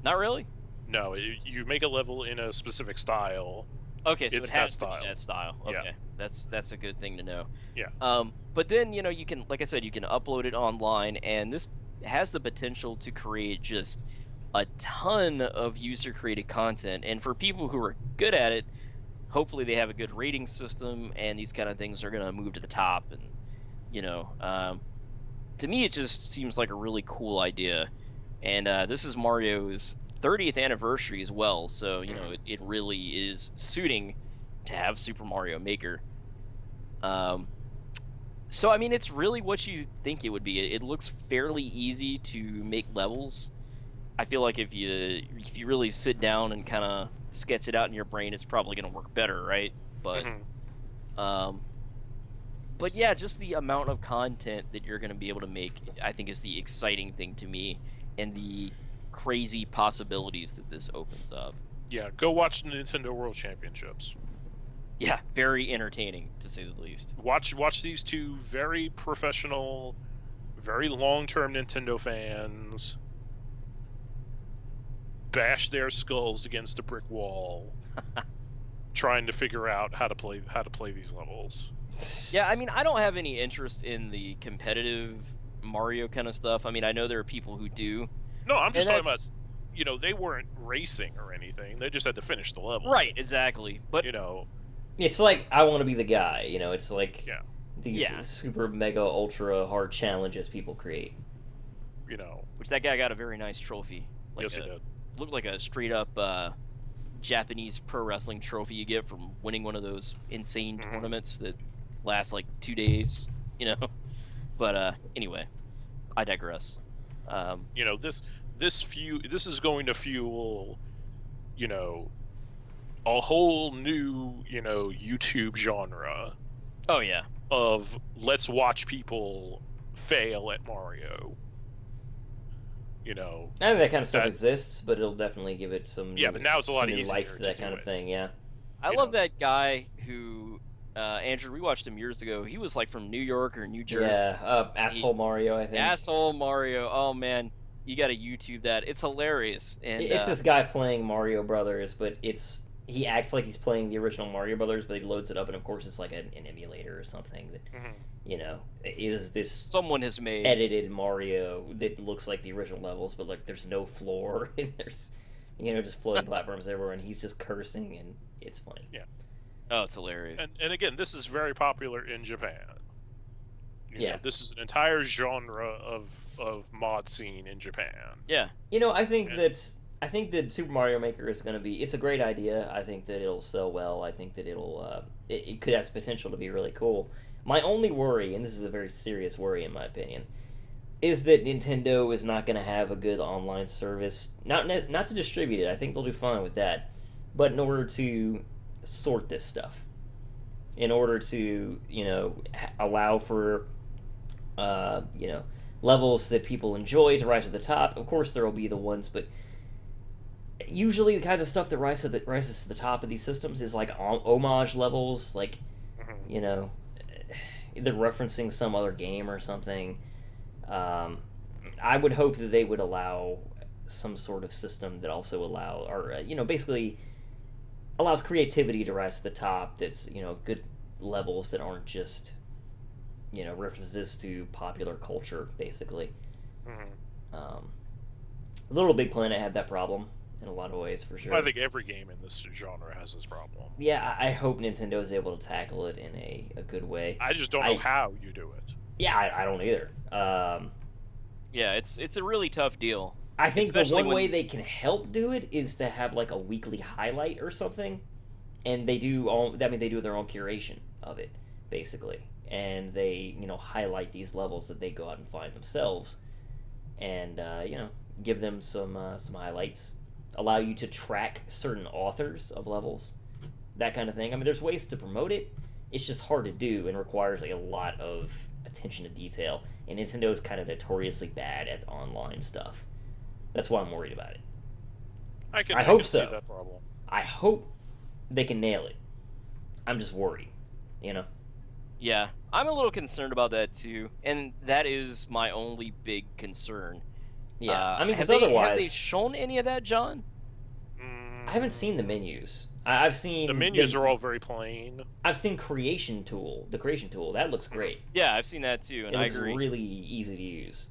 Not really. No, you make a level in a specific style. Okay, so It's it has that to be style. that style. Yeah. Okay, that's a good thing to know. Yeah. But then you can, like I said, you can upload it online, and this has the potential to create just a ton of user-created content. And for people who are good at it, hopefully they have a good rating system, and these kind of things are gonna move to the top. And to me, it just seems like a really cool idea. And this is Mario's 30th anniversary as well, so it really is suiting to have Super Mario Maker. So I mean, it's really what you think it would be. It looks fairly easy to make levels. I feel like if you really sit down and kind of sketch it out in your brain, it's probably going to work better, right? But but yeah, just the amount of content that you're going to be able to make, I think, is the exciting thing to me, and the crazy possibilities that this opens up. Yeah, go watch the Nintendo World Championships. Yeah, very entertaining, to say the least. Watch these two very professional, very long-term Nintendo fans bash their skulls against a brick wall, trying to figure out how to play these levels. Yeah, I mean, I don't have any interest in the competitive Mario kind of stuff. I mean, I know there are people who do. No, I'm just And talking about, they weren't racing or anything. They just had to finish the level. Right, exactly. But It's like I want to be the guy. It's like Yeah. these Yeah. super mega ultra hard challenges people create. which that guy got a very nice trophy. Yes, he did. Looked like a straight up Japanese pro wrestling trophy you get from winning one of those insane tournaments that last like 2 days. But anyway, I digress. This is going to fuel, a whole new, YouTube genre Oh yeah. of let's watch people fail at Mario. I think that kind of stuff That- exists, but it'll definitely give it some Yeah, but now it's a lot some new easier life to to that do kind of it. thing. Yeah. I You love know. that guy who Andrew, we watched him years ago. He was like from New York or New Jersey. Yeah. Asshole Mario, I think. Asshole Mario. Oh man, you got to YouTube that. It's hilarious. And It's this guy playing Mario Brothers, but he acts like he's playing the original Mario Brothers, but he loads it up, and of course it's like an emulator or something that is this someone has made. edited Mario that looks like the original levels, but like there's no floor and there's just floating platforms everywhere, and he's just cursing, and it's funny. Yeah. Oh, it's hilarious. And again, this is very popular in Japan. Yeah. This is an entire genre of mod scene in Japan. Yeah. I think that Super Mario Maker is going to be. It's a great idea. I think that it'll sell well. I think that it could have potential to be really cool. My only worry, and this is a very serious worry in my opinion, is that Nintendo is not going to have a good online service. Not to distribute it. I think they'll do fine with that, but in order to sort this stuff, in order to allow for levels that people enjoy to rise to the top. Of course, there will be the ones, but usually the kinds of stuff that rises to the top of these systems is like homage levels, like they're referencing some other game or something. I would hope that they would allow some sort of system that also basically allows creativity to rise to the top. That's good levels that aren't just references to popular culture, basically. Little Big Planet had that problem in a lot of ways, for sure. I think every game in this genre has this problem. Yeah, I hope Nintendo is able to tackle it in a good way. I just don't know how you do it. Yeah, I don't either. Yeah, it's a really tough deal. I think Especially the one way they can help do it is to have like a weekly highlight or something, and they do their own curation of it, basically, and they highlight these levels that they go out and find themselves, and give them some highlights, allow you to track certain authors of levels, that kind of thing. I mean, there's ways to promote it. It's just hard to do and requires a lot of attention to detail, and Nintendo is kind of notoriously bad at online stuff. That's why I'm worried about it. I hope can see so. that problem. I hope they can nail it. I'm just worried, Yeah, I'm a little concerned about that too, and that is my only big concern. Yeah, I mean, have because they otherwise, shown any of that, John? I haven't seen the menus. I've seen The menus are all very plain. I've seen creation tool. The creation tool that looks great. Yeah, I've seen that too, and It I looks agree. really easy to use.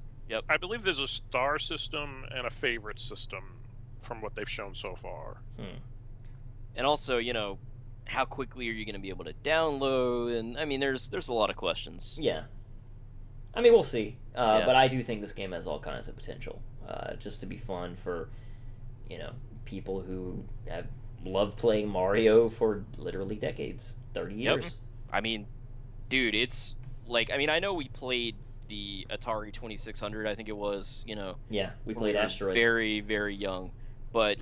I believe there's a star system and a favorite system from what they've shown so far. And also, you know, how quickly are you going to be able to download? And I mean, there's a lot of questions. Yeah. I mean, we'll see. Yeah. But I do think this game has all kinds of potential. Just to be fun for, people who have loved playing Mario for literally decades, 30 years. I mean, dude, it's like, I mean, I know we played the Atari 2600, I think it was, Yeah, we when played were Asteroids. very, very young. But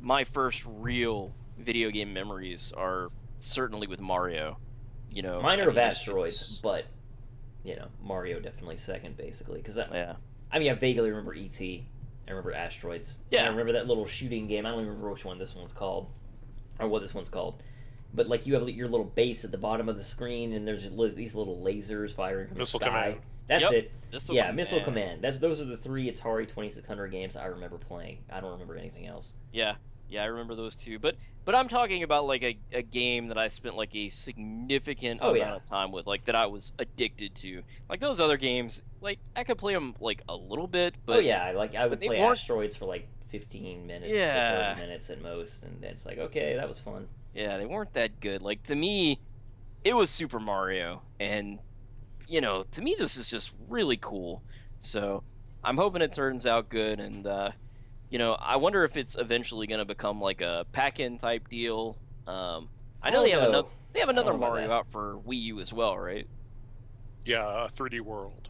my first real video game memories are certainly with Mario. Mine are I of mean, Asteroids, but Mario definitely second, basically. Because yeah. I mean, I vaguely remember E.T. I remember Asteroids. Yeah. And I remember that little shooting game. I don't even remember which one this one's called, or what this one's called. But like, you have your little base at the bottom of the screen, and there's these little lasers firing from Missile the sky. Command. That's Yep. it. Missile Command. Command. Those are the 3 Atari 2600 games I remember playing. I don't remember anything else. Yeah, I remember those too. But I'm talking about like a game that I spent like a significant amount of time with, like that I was addicted to. Like those other games, like I could play them like a little bit, but I would they play weren't- Asteroids for like 15 minutes to Yeah. 30 minutes at most, and it's like, okay, that was fun. yeah, they weren't that good. Like to me, it was Super Mario, and to me this is just really cool. So I'm hoping it turns out good, and I wonder if it's eventually going to become like a pack-in type deal. I know they have another I don't know about Mario that. out for Wii U as well, right? Yeah, 3D World.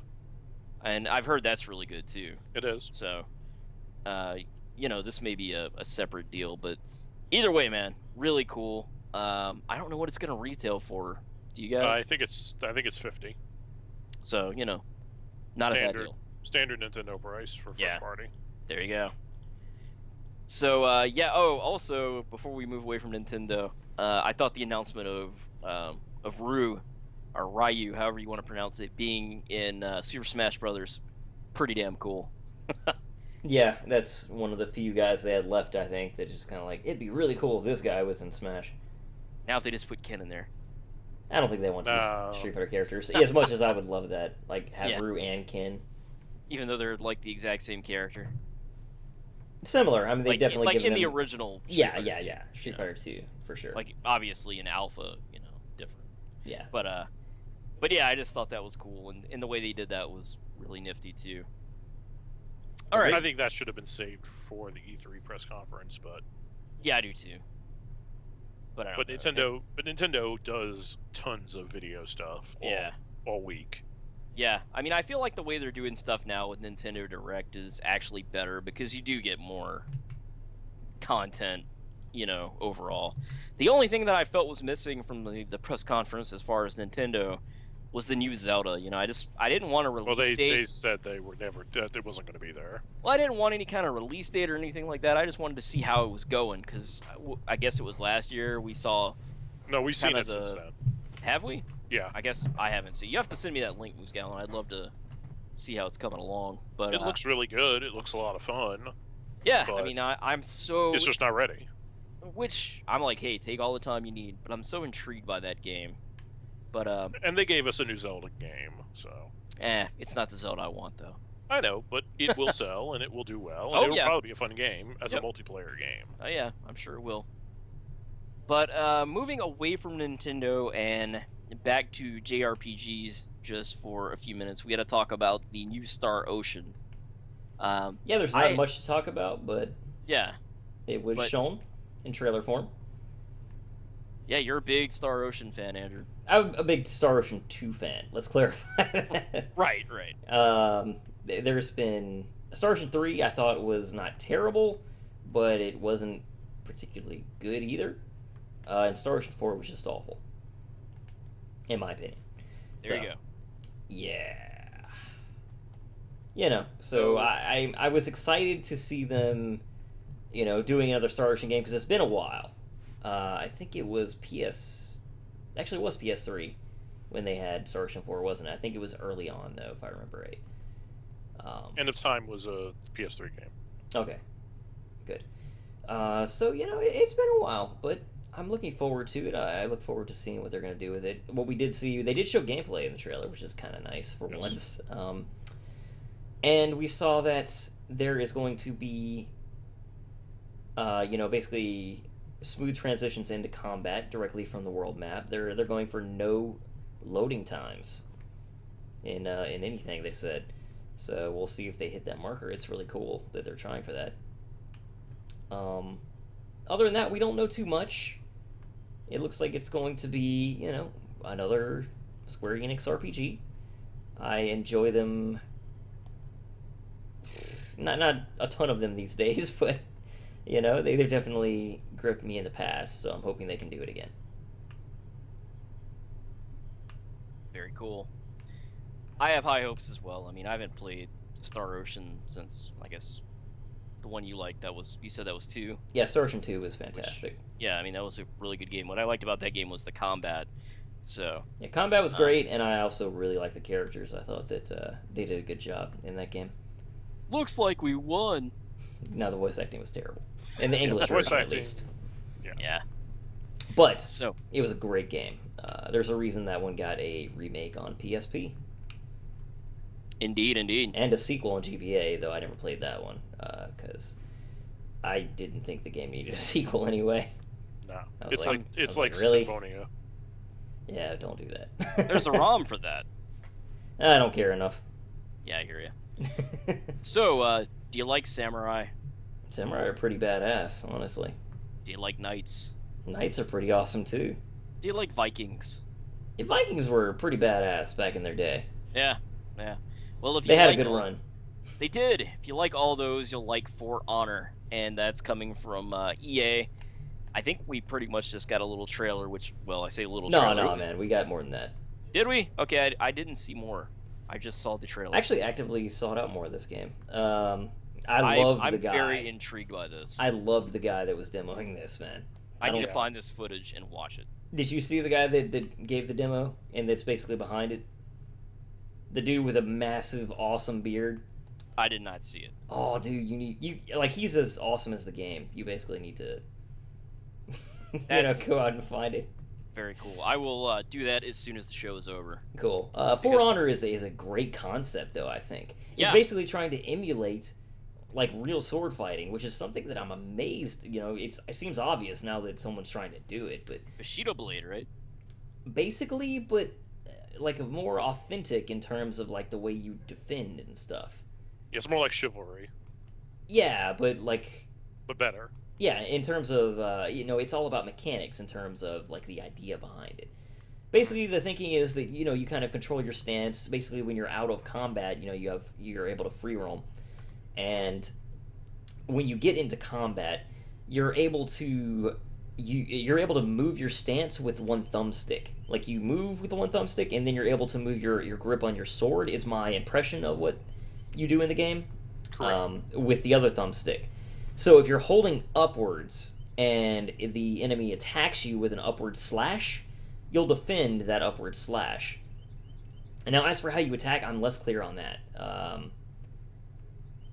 And I've heard that's really good too. It is. So, this may be a separate deal, but either way, man, really cool. I don't know what it's gonna retail for. Do you guys? I think it's 50. So not a bad Standard. deal. Standard Nintendo price for first party. There you go. So Oh, also before we move away from Nintendo, I thought the announcement of Ryu, or Ryu, however you want to pronounce it, being in Super Smash Brothers, pretty damn cool. Yeah, that's one of the few guys they had left, I think, that just kind of like, it'd be really cool if this guy was in Smash. Now if they just put Ken in there. I don't think they want No. two Street Fighter characters. As much as I would love that, like, have Yeah. Ryu and Ken. Even though they're like the exact same character. Similar. I mean, they Like, definitely like given in the them... original Street Yeah, Fighter yeah, 2, yeah. Street know. Fighter 2, for sure. Like obviously in Alpha, different. Yeah. But yeah, I just thought that was cool, and the way they did that was really nifty too. All right. I think that should have been saved for the E3 press conference, but Yeah, I do too. But I don't know. Nintendo does tons of video stuff. All week. Yeah, I mean, I feel like the way they're doing stuff now with Nintendo Direct is actually better because you do get more content, overall. The only thing that I felt was missing from the press conference as far as Nintendo was the new Zelda. I didn't want a release Well, they date. said they were never that it wasn't going to be there. Well, I didn't want any kind of release date or anything like that. I just wanted to see how it was going because I guess it was last year we saw. No, we've seen Kinda it since then. Have we? Yeah, I guess I haven't seen. You have to send me that link, Moose Gallon. I'd love to see how it's coming along. But it looks really good. It looks a lot of fun. yeah, I but mean, I'm so. It's just not ready. Which I'm like, hey, take all the time you need. But I'm so intrigued by that game. But And they gave us a new Zelda game, so it's not the Zelda I want though. I know, but it will sell and it will do well. And Oh, it'll yeah. probably be a fun game as Yep. a multiplayer game. Oh yeah, I'm sure it will. But moving away from Nintendo and back to JRPGs just for a few minutes, we got to talk about the new Star Ocean. Yeah, there's not I- much to talk about, but Yeah, it was But- shown in trailer form. yeah, you're a big Star Ocean fan, Andrew. I'm a big Star Ocean 2 fan. Let's clarify that. Right. There's been... Star Ocean 3 I thought was not terrible, but it wasn't particularly good either. And Star Ocean 4 was just awful. In my opinion. There you go. Yeah. So I was excited to see them, doing another Star Ocean game, because it's been a while. I think it was Actually, it was PS3 when they had Star Ocean 4, wasn't it? I think it was early on, though, if I remember right. End of Time was a PS3 game. Okay, good. So, you know, it's been a while, but I'm looking forward to it. I look forward to seeing what they're going to do with it. What we did see, they did show gameplay in the trailer, which is kind of nice for once. And we saw that there is going to be, you know, basically smooth transitions into combat directly from the world map. They're going for no loading times in anything, they said. So we'll see if they hit that marker. It's really cool that they're trying for that. Other than that, we don't know too much. It looks like it's going to be, you know, another Square Enix RPG. I enjoy them. Not a ton of them these days, but, you know, they've definitely gripped me in the past, so I'm hoping they can do it again. Very cool. I have high hopes as well. I mean, I haven't played Star Ocean since, I guess, the one you liked. You said that was 2. Yeah, Star Ocean 2 was fantastic. Yeah, I mean, that was a really good game. What I liked about that game was the combat. So yeah, combat was great, and I also really liked the characters. I thought that they did a good job in that game. Looks like we won. No, the voice acting was terrible. In the English version, at least. Yeah. But so it was a great game. There's a reason that one got a remake on PSP. Indeed. And a sequel on GBA, though I never played that one, because I didn't think the game needed a sequel anyway. No. It's like really? Symphonia. Yeah, don't do that. There's a ROM for that. I don't care enough. Yeah, I hear you. So, do you like samurai? Samurai are pretty badass, honestly. Do you like knights? Knights are pretty awesome, too. Do you like Vikings? The Vikings were pretty badass back in their day. Yeah. Well, if you they had like a good run. They did. If you like all those, you'll like For Honor, and that's coming from EA. I think we pretty much just got a little trailer, which, well, I say little trailer. No, man, we got more than that. Did we? Okay, I didn't see more. I just saw the trailer. I actually actively sought out more of this game. I'm very intrigued by this. I love the guy that was demoing this, man. I need to find this footage and watch it. Did you see the guy that gave the demo and that's basically behind it? The dude with a massive, awesome beard. I did not see it. Oh, dude, he's as awesome as the game. You basically need to, go out and find it. Very cool. I will do that as soon as the show is over. Cool. For Honor is a great concept, though, I think. It's basically trying to emulate, like, real sword fighting, which is something that I'm amazed, it seems obvious now that someone's trying to do it, but... Bushido Blade, right? Basically, but, like, more authentic in terms of, like, the way you defend and stuff. Yeah, it's more like Chivalry. Yeah, but, like... But better. Yeah, in terms of, it's all about mechanics in terms of, like, the idea behind it. Basically, the thinking is that, you kind of control your stance. Basically, when you're out of combat, you're able to free roam. And when you get into combat, you're able to move your stance with one thumbstick. Like, you move with the one thumbstick, and then you're able to move your grip on your sword, is my impression of what you do in the game, with the other thumbstick. So if you're holding upwards and the enemy attacks you with an upward slash, you'll defend that upward slash. And now as for how you attack, I'm less clear on that.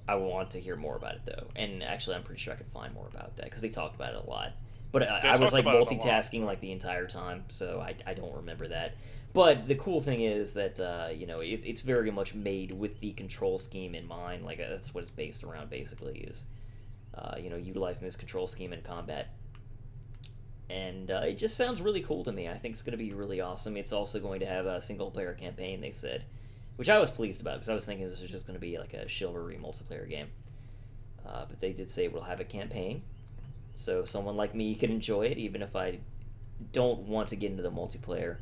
I want to hear more about it, though. And actually, I'm pretty sure I could find more about that, because they talked about it a lot. But I was, like, multitasking, like, the entire time, so I don't remember that. But the cool thing is that, it's very much made with the control scheme in mind. Like, that's what it's based around, basically, is... utilizing this control scheme in combat. And it just sounds really cool to me. I think it's going to be really awesome. It's also going to have a single-player campaign, they said, which I was pleased about, because I was thinking this was just going to be like a chivalry multiplayer game. But they did say it will have a campaign, so someone like me can enjoy it, even if I don't want to get into the multiplayer.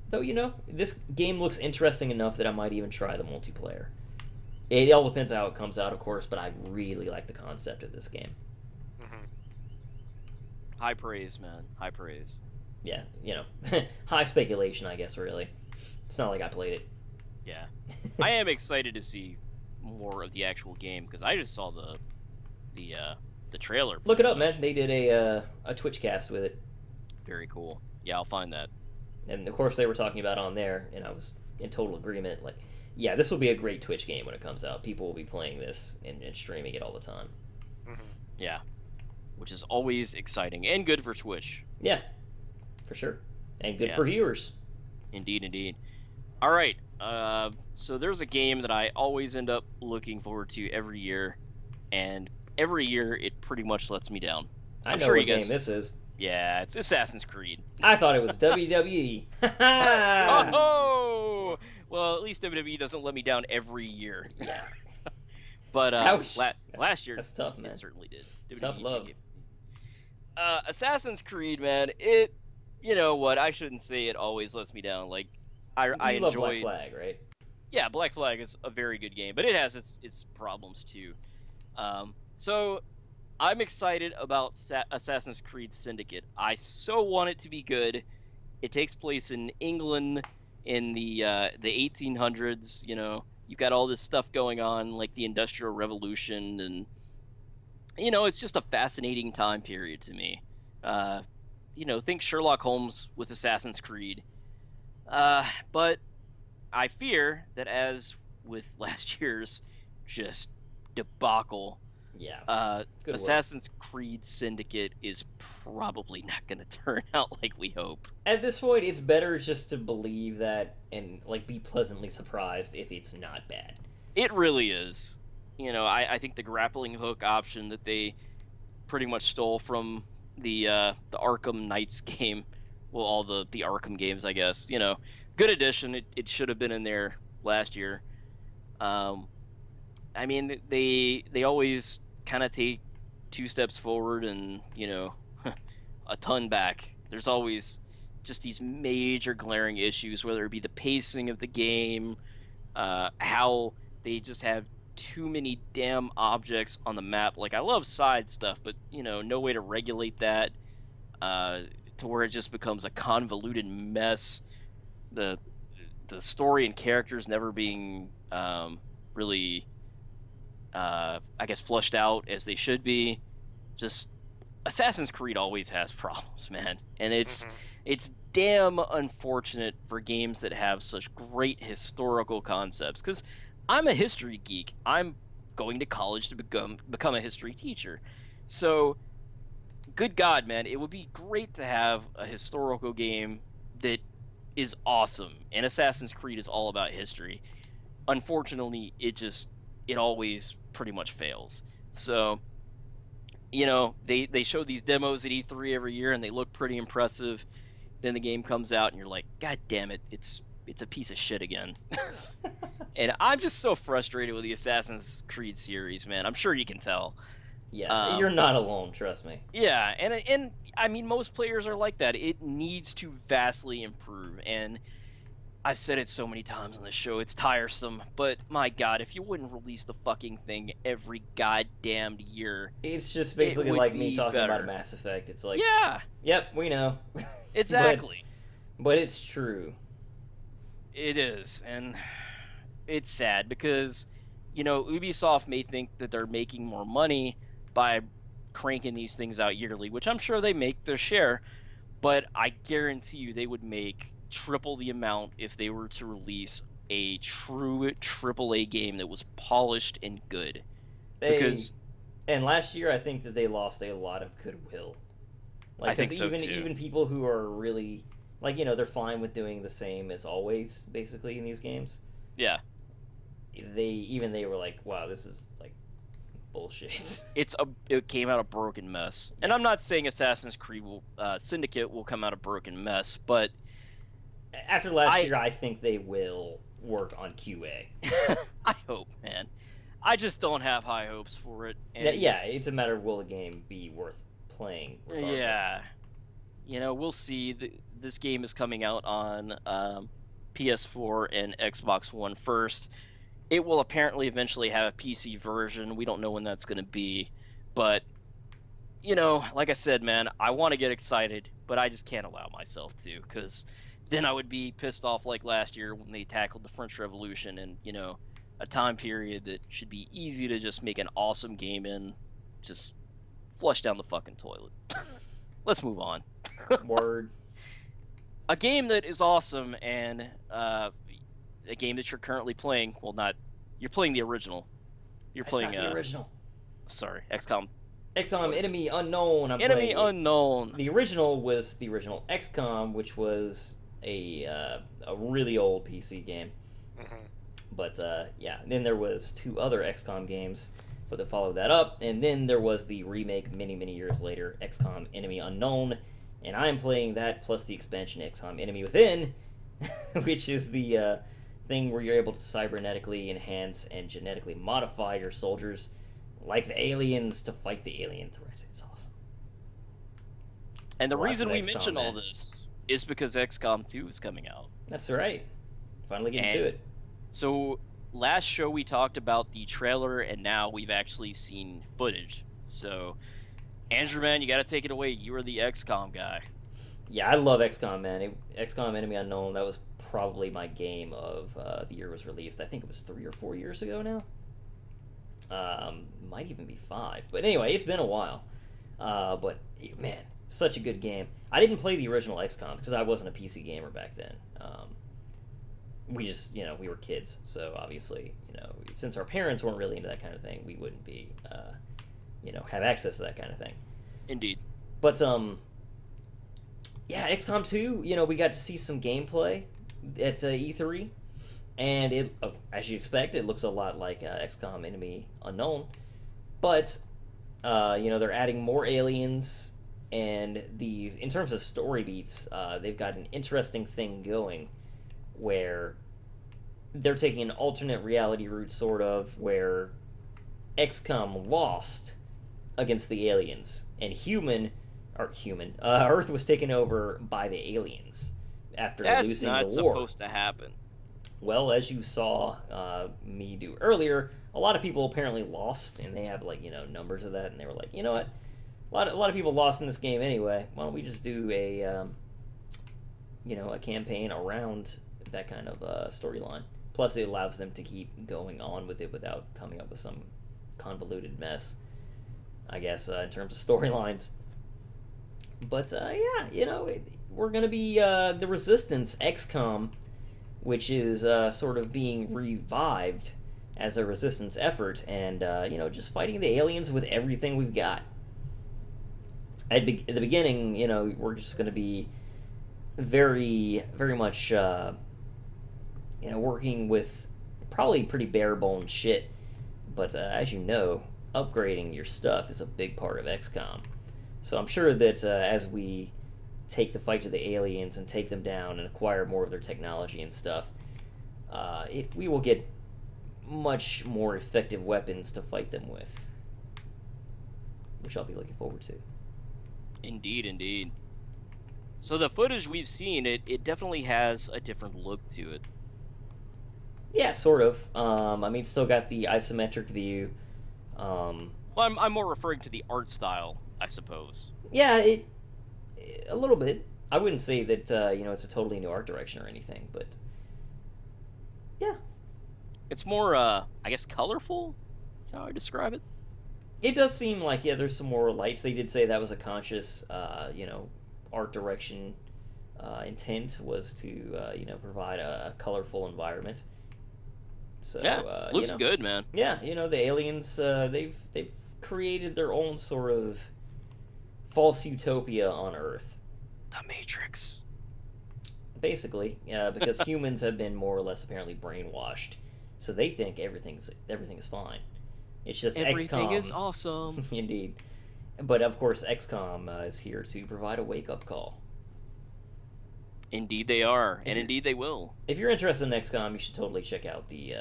Though, this game looks interesting enough that I might even try the multiplayer. It all depends how it comes out, of course, but I really like the concept of this game. Mm-hmm. High praise, man. High praise. Yeah, high speculation, I guess, really. It's not like I played it. Yeah. I am excited to see more of the actual game, because I just saw the trailer. Look it up, man. They did a Twitch cast with it. Very cool. Yeah, I'll find that. And of course, they were talking about on there, and I was in total agreement. Like, yeah, this will be a great Twitch game when it comes out. People will be playing this and streaming it all the time. Mm-hmm. Yeah, which is always exciting and good for Twitch. Yeah, for sure, and good Yeah. for viewers. Indeed, indeed. All right. So there's a game that I always end up looking forward to every year, and every year it pretty much lets me down. I I'm know sure what you guys. game this is. Yeah, it's Assassin's Creed. I thought it was WWE. Oh, well, at least WWE doesn't let me down every year. Yeah. But Ouch. last year, That's tough, man. it certainly did. Tough WWE love. gave- Assassin's Creed, man, it. You know what? I shouldn't say it always lets me down. Like, I You love enjoy. Black Flag, right? Yeah, Black Flag is a very good game, but it has its problems too. So I'm excited about Assassin's Creed Syndicate. I so want it to be good. It takes place in England in the 1800s. You know, you've got all this stuff going on, like the Industrial Revolution, and you know, it's just a fascinating time period to me. You know, think Sherlock Holmes with Assassin's Creed. But I fear that, as with last year's just debacle, Yeah. Good work. Assassin's Creed Syndicate is probably not going to turn out like we hope. At this point, it's better just to believe that and like be pleasantly surprised if it's not bad. It really is. You know, I think the grappling hook option that they pretty much stole from the Arkham Knights game, well, all the Arkham games, I guess. You know, good addition. It should have been in there last year. I mean, they always kind of take 2 steps forward and, you know, a ton back. There's always just these major glaring issues, whether it be the pacing of the game, how they just have too many damn objects on the map. Like, I love side stuff, but, you know, no way to regulate that to where it just becomes a convoluted mess. The story and characters never being really, I guess, flushed out as they should be. Just Assassin's Creed always has problems, man, and it's damn unfortunate for games that have such great historical concepts. Because I'm a history geek. I'm going to college to become a history teacher. So, good God, man, it would be great to have a historical game that is awesome. And Assassin's Creed is all about history. Unfortunately, it always pretty much fails. So, you know, they show these demos at E3 every year, and they look pretty impressive. Then the game comes out, and you're like, God damn it, it's a piece of shit again. And I'm just so frustrated with the Assassin's Creed series, man. I'm sure you can tell. Yeah, you're not alone, trust me. Yeah, and I mean, most players are like that. It needs to vastly improve, and I've said it so many times on the show, it's tiresome, but my God, if you wouldn't release the fucking thing every goddamn year... It's just basically would like me be talking about better. Mass Effect. It's like, Yeah, yep, we know. exactly. But it's true. It is, and it's sad because, you know, Ubisoft may think that they're making more money by cranking these things out yearly, which I'm sure they make their share, but I guarantee you they would make triple the amount if they were to release a true AAA game that was polished and good. Because and last year I think that they lost a lot of goodwill. Like, I think 'cause so, even too. even people who are really like, you know, they're fine with doing the same as always basically in these games. Yeah, They were like, wow, this is like bullshit. it came out a broken mess, and I'm not saying Assassin's Creed Syndicate will come out a broken mess, but After last year, I think they will work on QA. I hope, man. I just don't have high hopes for it. And Yeah, it's a matter of will the game be worth playing regardless. yeah, you know, we'll see. This game is coming out on PS4 and Xbox One first. It will apparently eventually have a PC version. We don't know when that's going to be, but you know, like I said, man, I want to get excited, but I just can't allow myself to, because then I would be pissed off like last year when they tackled the French Revolution, and, you know, a time period that should be easy to just make an awesome game in, just flush down the fucking toilet. Let's move on. Word. a game that is awesome, and a game that you're currently playing. Well, not you're playing the original. You're That's playing not the original. sorry, XCOM. XCOM Enemy Unknown. I'm Enemy playing. Unknown. The original was the original XCOM, which was a really old PC game. Mhm. But yeah, then there was 2 other XCOM games that followed that up, and then there was the remake many years later, XCOM Enemy Unknown, and I'm playing that plus the expansion XCOM Enemy Within, which is the thing where you're able to cybernetically enhance and genetically modify your soldiers like the aliens to fight the alien threat. It's awesome. And the Lots reason of we XCOM, mention all man. this is because XCOM 2 is coming out. That's right. Finally getting And- to it. So last show we talked about the trailer, and now we've actually seen footage. So, Andrew, man, you got to take it away. You are the XCOM guy. Yeah, I love XCOM, man. XCOM Enemy Unknown, that was probably my game of the year it was released. I think it was 3 or 4 years ago now. Might even be 5. But anyway, it's been a while. But, man, such a good game. I didn't play the original XCOM because I wasn't a PC gamer back then. We just, we were kids. So, obviously, since our parents weren't really into that kind of thing, we wouldn't be, have access to that kind of thing. Indeed. But, yeah, XCOM 2, we got to see some gameplay at E3, and it, as you expect, it looks a lot like XCOM Enemy Unknown, but, they're adding more aliens, and in terms of story beats, they've got an interesting thing going, where they're taking an alternate reality route, sort of, where XCOM lost against the aliens, and Earth was taken over by the aliens after That's losing not the war. supposed to happen. Well, as you saw me do earlier, a lot of people apparently lost, and they have numbers of that, and they were like, you know what, a lot of people lost in this game anyway. Why don't we just do a campaign around that kind of storyline? Plus, it allows them to keep going on with it without coming up with some convoluted mess, I guess, in terms of storylines. But, we're going to be the Resistance XCOM, which is sort of being revived as a Resistance effort, and, just fighting the aliens with everything we've got. At the beginning, we're just going to be very, very much, working with probably pretty bare-bones shit. But, as you know, upgrading your stuff is a big part of XCOM. So I'm sure that as we take the fight to the aliens and take them down and acquire more of their technology and stuff, we will get much more effective weapons to fight them with, which I'll be looking forward to. Indeed, indeed. So the footage we've seen, it definitely has a different look to it. Yeah, sort of. It's still got the isometric view. Well, I'm more referring to the art style, I suppose. Yeah, a little bit. I wouldn't say that it's a totally new art direction or anything, but yeah, It's more, I guess, colorful? That's how I describe it. it does seem like there's some more lights. They did say that was a conscious art direction intent was to provide a colorful environment. So Yeah, looks good, man. Yeah, the aliens they've created their own sort of false utopia on Earth. The Matrix. Basically, because humans have been more or less apparently brainwashed, so they think everything is fine. It's just Everything XCOM. is awesome. Indeed. But of course, XCOM is here to provide a wake-up call. Indeed they are, and you- indeed they will. If you're interested in XCOM, you should totally check out the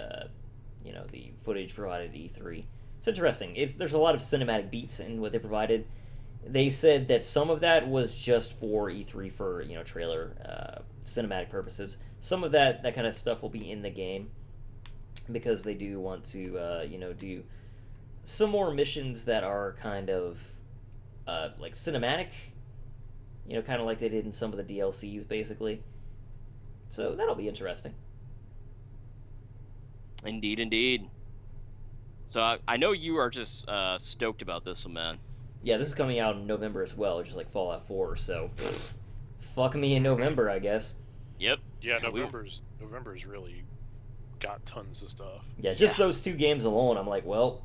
the footage provided at E3. It's interesting. There's a lot of cinematic beats in what they provided. They said that some of that was just for E3 for trailer cinematic purposes. Some of that kind of stuff will be in the game because they do want to do some more missions that are kind of like cinematic, kind of like they did in some of the DLCs, basically. So that'll be interesting. Indeed, indeed. So I know you are just stoked about this one, man. Yeah, this is coming out in November as well, just like Fallout 4. So fuck me in November, I guess. Yep. Yeah, We- November's really got tons of stuff. Yeah, just Yeah. those 2 games alone, I'm like, well,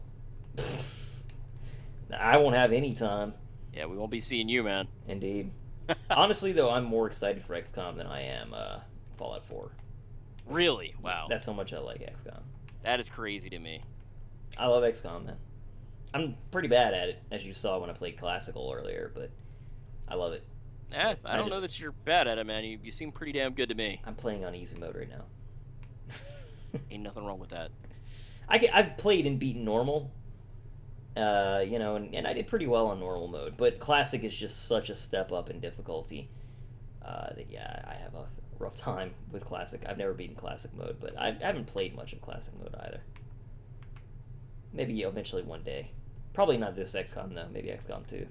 I won't have any time. Yeah, we won't be seeing you, man. Indeed. Honestly, though, I'm more excited for XCOM than I am Fallout 4. Really? Wow. That's how much I like XCOM. That is crazy to me. I love XCOM, man. I'm pretty bad at it, as you saw when I played Classical earlier, but I love it. Eh, I don't just- know that you're bad at it, man. You seem pretty damn good to me. I'm playing on easy mode right now. Ain't nothing wrong with that. I've played and beaten normal, you know, and I did pretty well on normal mode, but Classic is just such a step up in difficulty that, yeah, I have a rough time with Classic. I've never beaten Classic mode, but I haven't played much of Classic mode either. Maybe eventually one day. Probably not this XCOM, though. Maybe XCOM 2.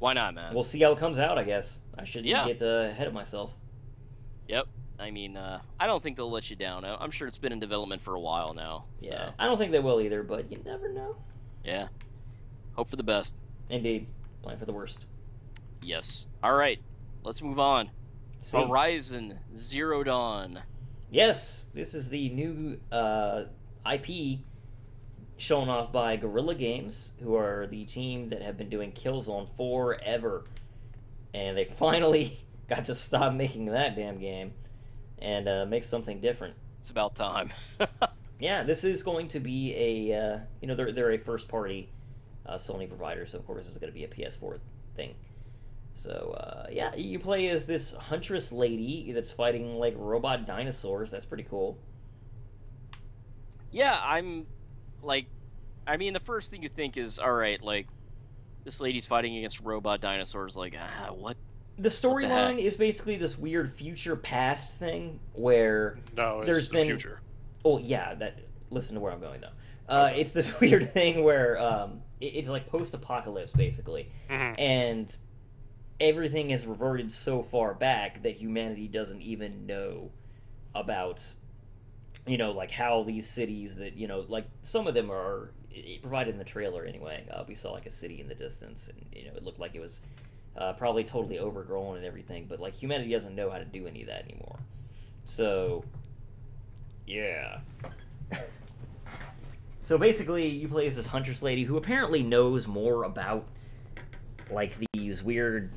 Why not, man? We'll see how it comes out, I guess. I shouldn't Yeah. get ahead of myself. Yep. I mean, I don't think they'll let you down. I'm sure it's been in development for a while now. So, Yeah, I don't think they will either, but you never know. yeah. Hope for the best. Indeed. Plan for the worst. Yes. All right. Let's move on. See? Horizon Zero Dawn. Yes, this is the new IP shown off by Guerrilla Games, who are the team that have been doing Killzone forever. And they finally got to stop making that damn game and make something different. It's about time. Yeah, this is going to be a, you know, they're a first-party Sony provider, so of course it's going to be a PS4 thing. So, yeah, you play as this huntress lady that's fighting, like, robot dinosaurs. That's pretty cool. Yeah, I'm like, I mean, the first thing you think is, all right, like, this lady's fighting against robot dinosaurs. Like, what? The heck? storyline is basically this weird future past thing where No, it's there's the been future. oh yeah that listen to where I'm going though. It's this weird thing where it's like post-apocalypse basically, Mhm. and everything is reverted so far back that humanity doesn't even know about, you know, like how these cities that, you know, like some of them are provided in the trailer anyway. We saw like a city in the distance, and you know it looked like it was probably totally overgrown and everything, but like humanity doesn't know how to do any of that anymore. So, yeah. So basically, you play as this huntress lady who apparently knows more about like these weird,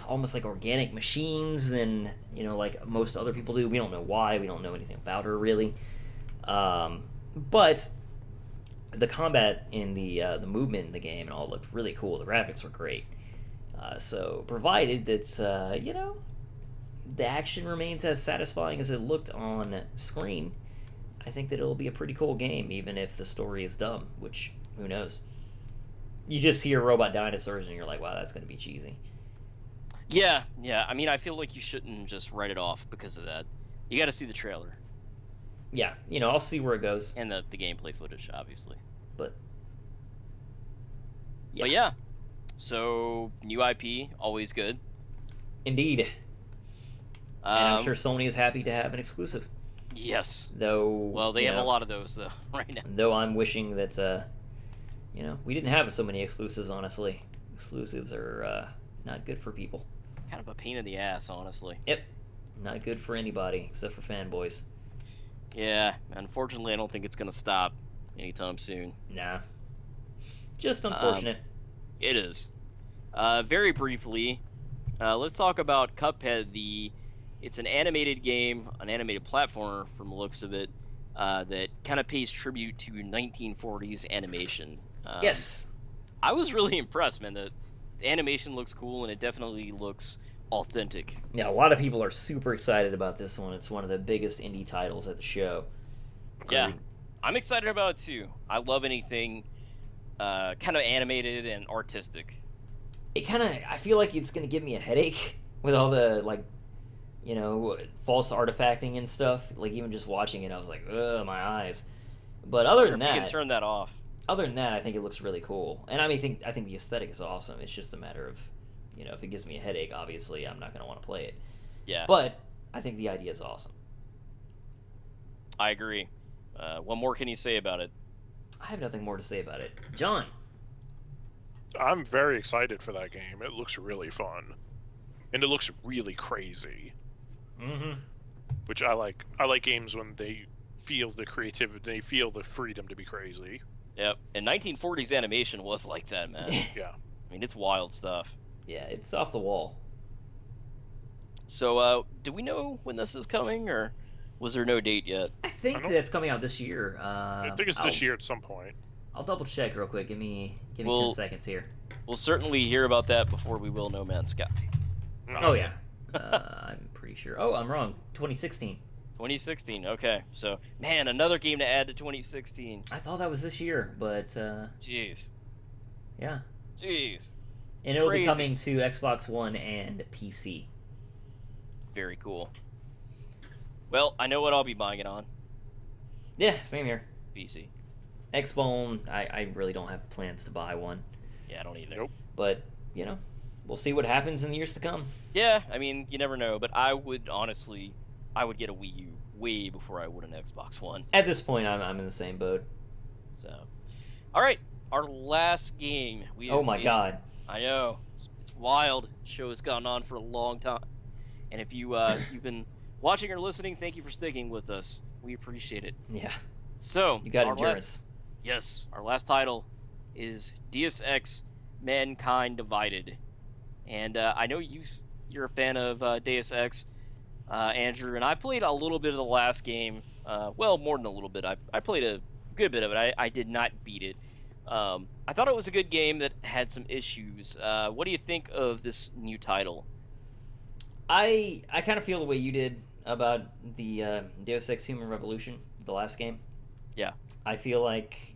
almost like organic machines than, you know, like most other people do. We don't know why. We don't know anything about her really. But the combat in the movement in the game and all looked really cool. The graphics were great. So provided that, you know, the action remains as satisfying as it looked on screen, I think that it'll be a pretty cool game, even if the story is dumb, which, who knows. You just hear robot dinosaurs and you're like, wow, that's going to be cheesy. Yeah. I mean, I feel like you shouldn't just write it off because of that. You got to see the trailer Yeah, you know, I'll see where it goes. and the gameplay footage, obviously. But But yeah. So new IP, always good. indeed. And I'm Um, sure Sony is happy to have an exclusive. Yes. Though, Well, they you have know, a lot of those though right now. Though I'm wishing that, you know, we didn't have so many exclusives, honestly. Exclusives are not good for people. Kind of a pain in the ass, honestly. Yep. Not good for anybody, except for fanboys. Yeah. Unfortunately, I don't think it's gonna stop anytime soon. Nah. Just unfortunate. It is. Very briefly, let's talk about Cuphead. It's an animated game, an animated platformer from the looks of it, that kind of pays tribute to 1940s animation. Yes. I was really impressed, man. The animation looks cool, and it definitely looks authentic. Yeah, a lot of people are super excited about this one. It's one of the biggest indie titles at the show. Yeah, I'm excited about it too. I love anything kind of animated and artistic. It kind of, I feel like it's going to give me a headache with all the, like, you know, false artifacting and stuff. Like, even just watching it, I was like, ugh, my eyes. But other If than you can that, turn that off. I think it looks really cool. And I mean, I think the aesthetic is awesome. It's just a matter of, you know, if it gives me a headache, obviously I'm not going to want to play it. Yeah, But I think the idea is awesome. I agree. What more can you say about it? I have nothing more to say about it. John. I'm very excited for that game. It looks really fun. and it looks really crazy. Mm-hmm. Which I like. I like games when they feel the creativity, they feel the freedom to be crazy. Yep. And 1940s animation was like that, man. Yeah. I mean, it's wild stuff. Yeah, it's off the wall. So, do we know when this is coming, or was there no date yet? I think that's coming out this year. I think it's this year at some point. I'll double check real quick. Give me 10 seconds here. We'll certainly hear about that before we will No Man's Sky. Oh yeah. I'm pretty sure. Oh, I'm wrong. 2016. 2016. Okay. So, man, another game to add to 2016. I thought that was this year, but Jeez. yeah. Jeez. And it'll be Crazy. coming to Xbox One and PC. Very cool. Well, I know what I'll be buying it on. Yeah, same here. PC. Xbone, I really don't have plans to buy one, Yeah, I don't either. Nope. but we'll see what happens in the years to come. Yeah, I mean, you never know, but I would get a Wii U way before I would an Xbox One. At this point, I'm in the same boat. So, all right, our last game. Oh my god. I know it's wild. The show has gone on for a long time, and if you've been watching or listening, thank you for sticking with us. We appreciate it. Yeah, So you got our endurance. Yes, our last title is Deus Ex: Mankind Divided, and I know you're a fan of Deus Ex, Andrew, and I played a little bit of the last game. Well, more than a little bit. I played a good bit of it. I did not beat it. I thought it was a good game that had some issues. What do you think of this new title? I kind of feel the way you did about the Deus Ex Human Revolution, the last game. Yeah. I feel like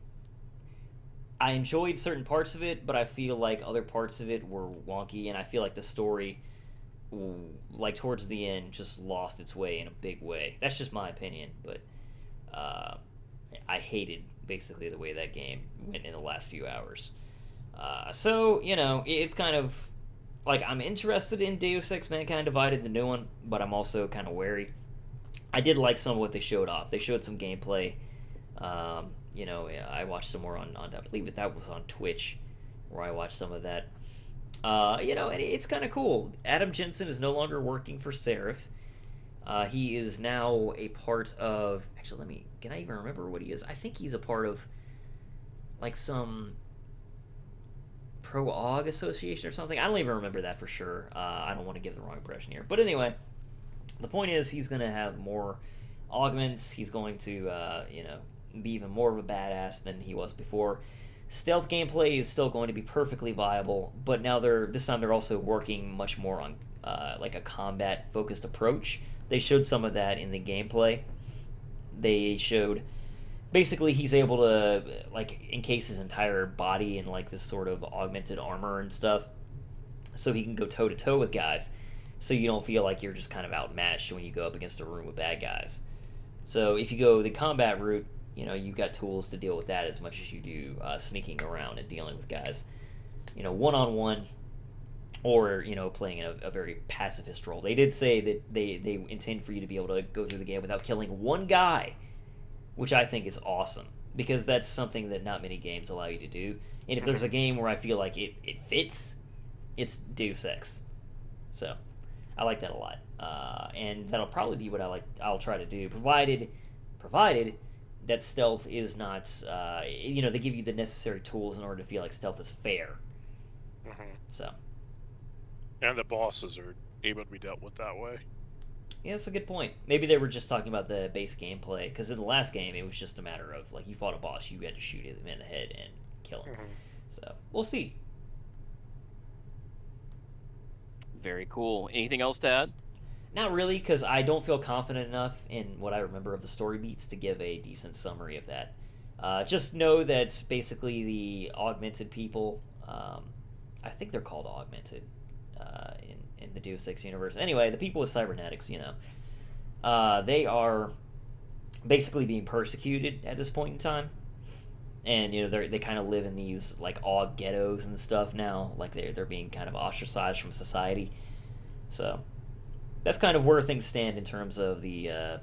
I enjoyed certain parts of it, but I feel like other parts of it were wonky, and I feel like the story, like towards the end, just lost its way in a big way. That's just my opinion, but I hated basically the way that game went in the last few hours. So it's kind of like I'm interested in Deus Ex: Mankind Divided, the new one, but I'm also kind of wary. I did like some of what they showed off. They showed some gameplay. I watched some more on I believe that was on Twitch, where I watched some of that. And it's kind of cool. Adam Jensen is no longer working for Seraph. He is now a part of. Actually, can I even remember what he is? I think he's a part of, like, some Pro Aug association or something. I don't even remember that for sure. I don't want to give the wrong impression here. But anyway, the point is he's going to have more augments. He's going to, be even more of a badass than he was before. Stealth gameplay is still going to be perfectly viable, but now this time they're also working much more on like a combat-focused approach. They showed some of that in the gameplay. They showed basically he's able to like encase his entire body in like this sort of augmented armor and stuff, so he can go toe to toe with guys. So you don't feel like you're just kind of outmatched when you go up against a room with bad guys. So if you go the combat route, you've got tools to deal with that as much as you do sneaking around and dealing with guys, one-on-one, or playing a very pacifist role. They did say that they intend for you to be able to go through the game without killing one guy, which I think is awesome, because that's something that not many games allow you to do. And if there's a game where I feel like it fits, it's Deus Ex. So I like that a lot, and that'll probably be what I'll try to do, provided that stealth is not, they give you the necessary tools in order to feel like stealth is fair. Mm-hmm. So. And the bosses are able to be dealt with that way. Yeah, that's a good point. Maybe they were just talking about the base gameplay, because in the last game it was just a matter of, like, you fought a boss, you had to shoot him in the head and kill him. Mm-hmm. So, we'll see. Very cool. Anything else to add? Not really, because I don't feel confident enough in what I remember of the story beats to give a decent summary of that. Just know that basically the augmented people, I think they're called augmented in the Deus Ex universe. Anyway, the people with cybernetics, they are basically being persecuted at this point in time. And, they kind of live in these, like, aug ghettos and stuff now. Like, they're being kind of ostracized from society. So that's kind of where things stand in terms of the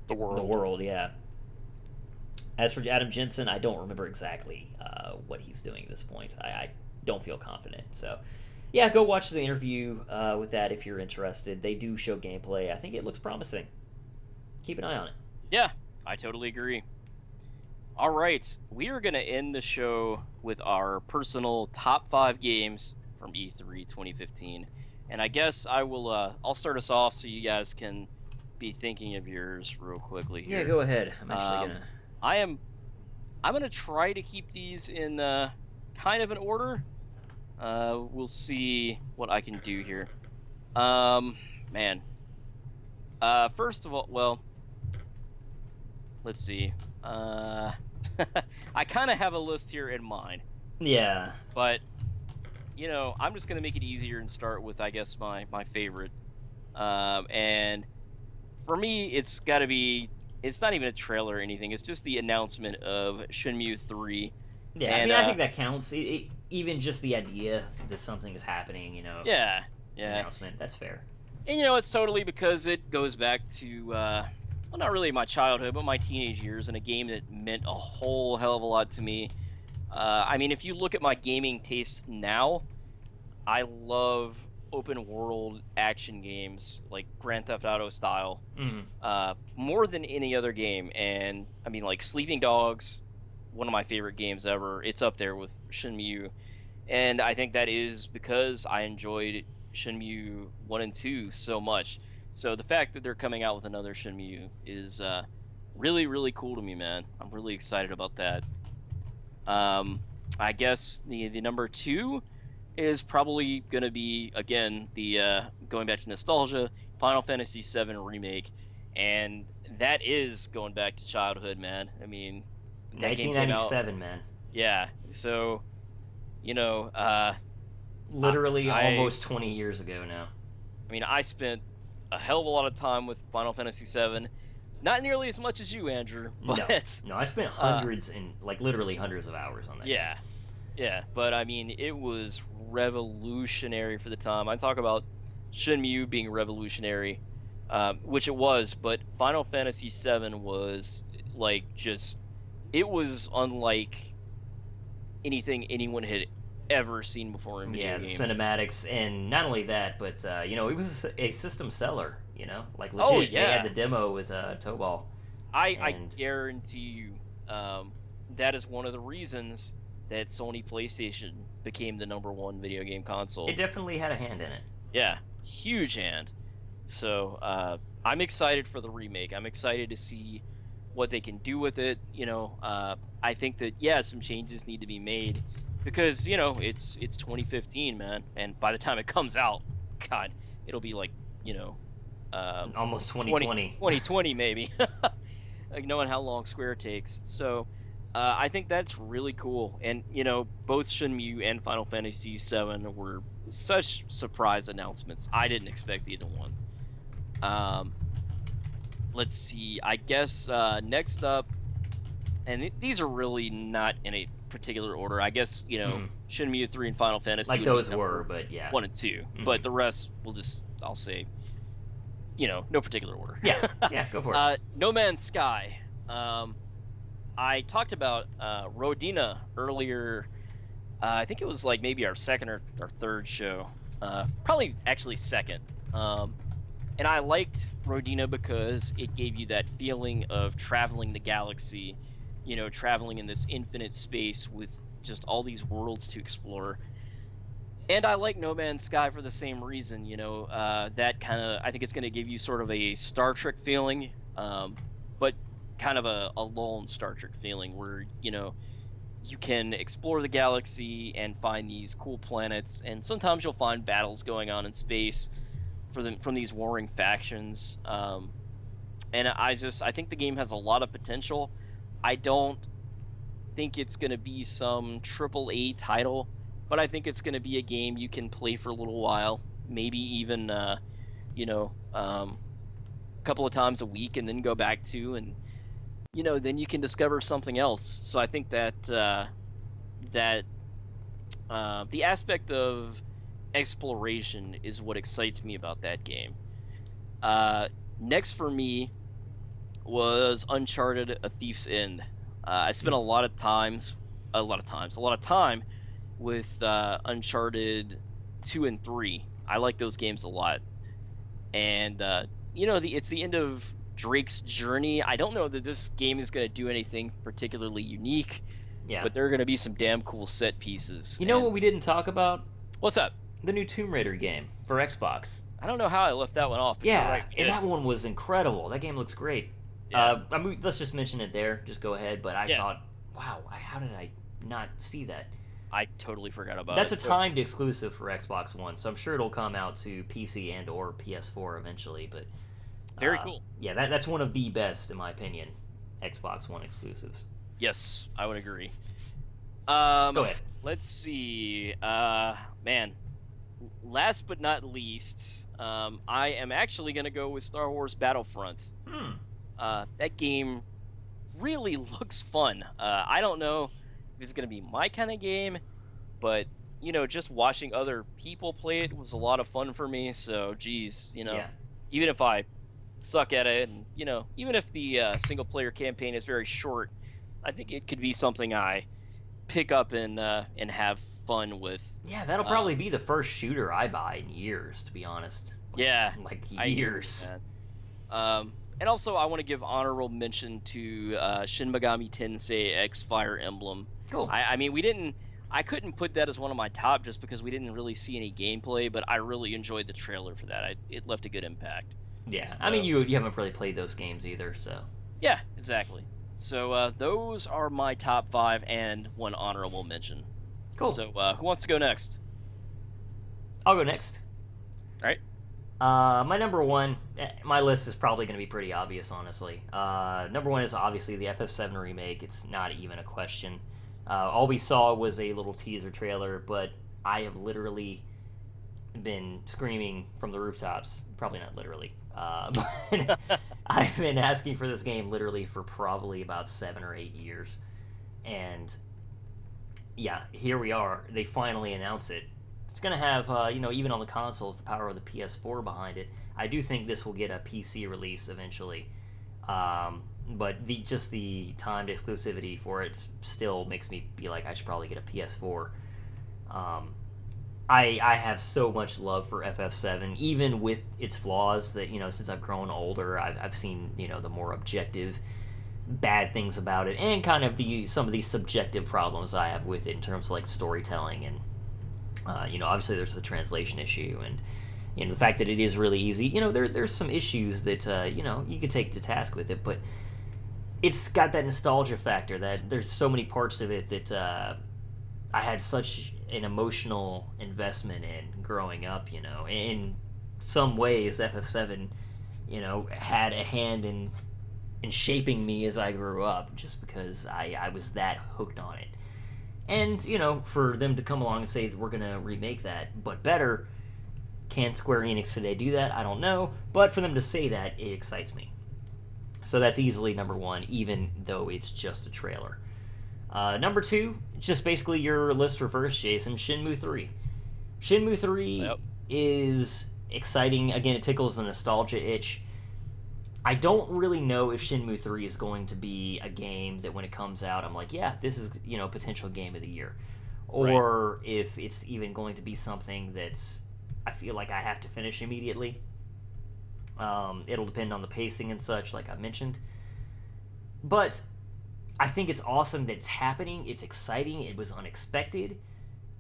world. The world, yeah. As for Adam Jensen, I don't remember exactly what he's doing at this point. I don't feel confident. So yeah, go watch the interview with that if you're interested. They do show gameplay. I think it looks promising. Keep an eye on it. Yeah, I totally agree. All right, we are going to end the show with our personal top 5 games from E3 2015. And I guess I'll start us off so you guys can be thinking of yours real quickly here. Yeah, go ahead. I'm actually I'm going to try to keep these in kind of an order. We'll see what I can do here. Man. First of all, well, let's see. I kind of have a list here in mind. Yeah. But, I'm just going to make it easier and start with, I guess, my favorite. And for me, it's got to be... It's not even a trailer or anything. It's just the announcement of Shenmue 3. Yeah, and, I think that counts. Even just the idea that something is happening, Yeah. Announcement, that's fair. And, it's totally because it goes back to, well, not really my childhood, but my teenage years, and a game that meant a whole hell of a lot to me. I mean, if you look at my gaming tastes now, I love open world action games like Grand Theft Auto style more than any other game. And I mean, like Sleeping Dogs, one of my favorite games ever. It's up there with Shenmue, and I think that is because I enjoyed Shenmue 1 and 2 so much. So the fact that they're coming out with another Shenmue is really, really cool to me, man. I'm really excited about that. I guess the number 2 is probably going to be, again, the going back to nostalgia, Final Fantasy VII Remake. And that is going back to childhood, man. I mean, that game came out, 1997, man. Yeah, so, literally almost 20 years ago now. I mean, I spent a hell of a lot of time with Final Fantasy VII. Not nearly as much as you, Andrew, but... No, I spent hundreds literally hundreds of hours on that game. Yeah, but I mean, it was revolutionary for the time. I talk about Shenmue being revolutionary, which it was, but Final Fantasy VII was, it was unlike anything anyone had ever seen before in video games. Yeah, the cinematics, and not only that, but, it was a system seller, Legit, oh, yeah. They had the demo with Tobal. I guarantee you that is one of the reasons that Sony PlayStation became the #1 video game console. It definitely had a hand in it. Yeah, huge hand. So I'm excited for the remake. I'm excited to see what they can do with it. I think that, yeah, some changes need to be made because, it's 2015, man. And by the time it comes out, God, it'll be like, almost 2020. 2020 maybe. Like knowing how long Square takes. So I think that's really cool. And, both Shenmue and Final Fantasy VII were such surprise announcements. I didn't expect either one. Let's see. I guess next up, and these are really not in a particular order. I guess, Shenmue 3 and Final Fantasy. Like those were, but yeah. 1 and 2. Mm-hmm. But the rest, I'll say, no particular order. Yeah, go for it. No Man's Sky. I talked about Rodina earlier. I think it was like maybe our second or third show. Probably actually second. And I liked Rodina because it gave you that feeling of traveling the galaxy, traveling in this infinite space with just all these worlds to explore. And I like No Man's Sky for the same reason, that kind of, I think it's going to give you sort of a Star Trek feeling, but kind of a lone Star Trek feeling where, you can explore the galaxy and find these cool planets, and sometimes you'll find battles going on in space from these warring factions. And I think the game has a lot of potential. I don't think it's going to be some AAA title, but I think it's going to be a game you can play for a little while, maybe even, a couple of times a week, and then go back to, and then you can discover something else. So I think that the aspect of exploration is what excites me about that game. Next for me was Uncharted: A Thief's End. I spent a lot of time with Uncharted 2 and 3. I like those games a lot. And it's the end of Drake's journey. I don't know that this game is going to do anything particularly unique, Yeah. but there are going to be some damn cool set pieces. You know what we didn't talk about? What's up? The new Tomb Raider game for Xbox. I don't know how I left that one off. But you're Yeah, right. and that one was incredible. That game looks great. Yeah. I mean, let's just mention it there. Just go ahead. But I Yeah. thought, wow, how did I not see that? I totally forgot about That's it. a timed exclusive for Xbox One, so I'm sure it'll come out to PC and or PS4 eventually. But Very cool. Yeah, that's one of the best, in my opinion, Xbox One exclusives. Yes, I would agree. Go ahead. Let's see. Man, last but not least, I am actually going to go with Star Wars Battlefront. That game really looks fun. I don't know if it's going to be my kind of game, but, just watching other people play it was a lot of fun for me. So, geez, Yeah. even if I suck at it, and, even if the single-player campaign is very short, I think it could be something I pick up and have fun with. Yeah, that'll probably be the first shooter I buy in years, to be honest. Yeah, Like I hear years. that. And also, I want to give honorable mention to Shin Megami Tensei X Fire Emblem. Cool. I mean, I couldn't put that as one of my top just because we didn't really see any gameplay, but I really enjoyed the trailer for that. It left a good impact. Yeah, So- I mean, you haven't really played those games either, so. Yeah, exactly. So those are my top 5 and one honorable mention. Cool. So who wants to go next? I'll go next. All right. My number one, my list is probably going to be pretty obvious, honestly. Number one is obviously the FF7 remake. It's not even a question. All we saw was a little teaser trailer, but I have literally been screaming from the rooftops. Probably not literally. But I've been asking for this game literally for probably about 7 or 8 years. And yeah, here we are. They finally announce it. It's going to have, even on the consoles, the power of the PS4 behind it. I do think this will get a PC release eventually. But just the timed exclusivity for it still makes me be like, I should probably get a PS4. I have so much love for FF7, even with its flaws that, since I've grown older, I've seen, the more objective bad things about it, and kind of some of these subjective problems I have with it in terms of, like, storytelling, and, obviously there's the translation issue, and, the fact that it is really easy. There's some issues that, you could take to task with it, but it's got that nostalgia factor that there's so many parts of it that I had such an emotional investment in growing up, in some ways FF7, had a hand in shaping me as I grew up, just because I was that hooked on it. And, for them to come along and say that we're going to remake that, but better, can Square Enix today do that? I don't know, but for them to say that, it excites me. So that's easily number one, even though it's just a trailer. Number two, just basically your list reversed, Jason. Shenmue 3. Shenmue 3 is exciting. Again, it tickles the nostalgia itch. I don't really know if Shenmue 3 is going to be a game that when it comes out, I'm like, yeah, this is, potential game of the year. Or if it's even going to be something that's, I feel like I have to finish immediately. It'll depend on the pacing and such, like I mentioned. But I think it's awesome that it's happening. It's exciting. It was unexpected.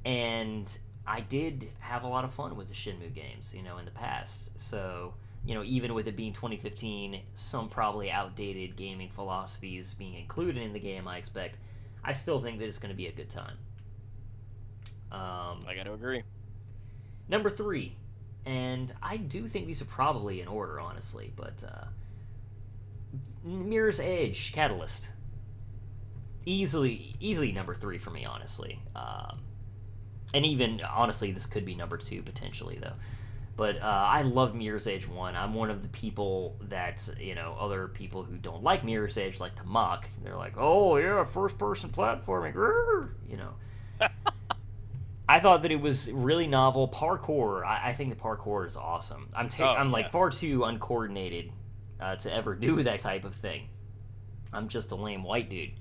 And I did have a lot of fun with the Shenmue games, in the past. So, even with it being 2015, some probably outdated gaming philosophies being included in the game, I expect, I still think that it's going to be a good time. I got to agree. Number 3, and I do think these are probably in order, honestly, but Mirror's Edge Catalyst. Easily number 3 for me, honestly. And even, honestly, this could be number 2, potentially, though. But I love Mirror's Edge 1. I'm one of the people that, other people who don't like Mirror's Edge like to mock. They're like, oh, yeah, first-person platforming, I thought that it was really novel. Parkour, I think the parkour is awesome. I'm like far too uncoordinated to ever do that type of thing. I'm just a lame white dude.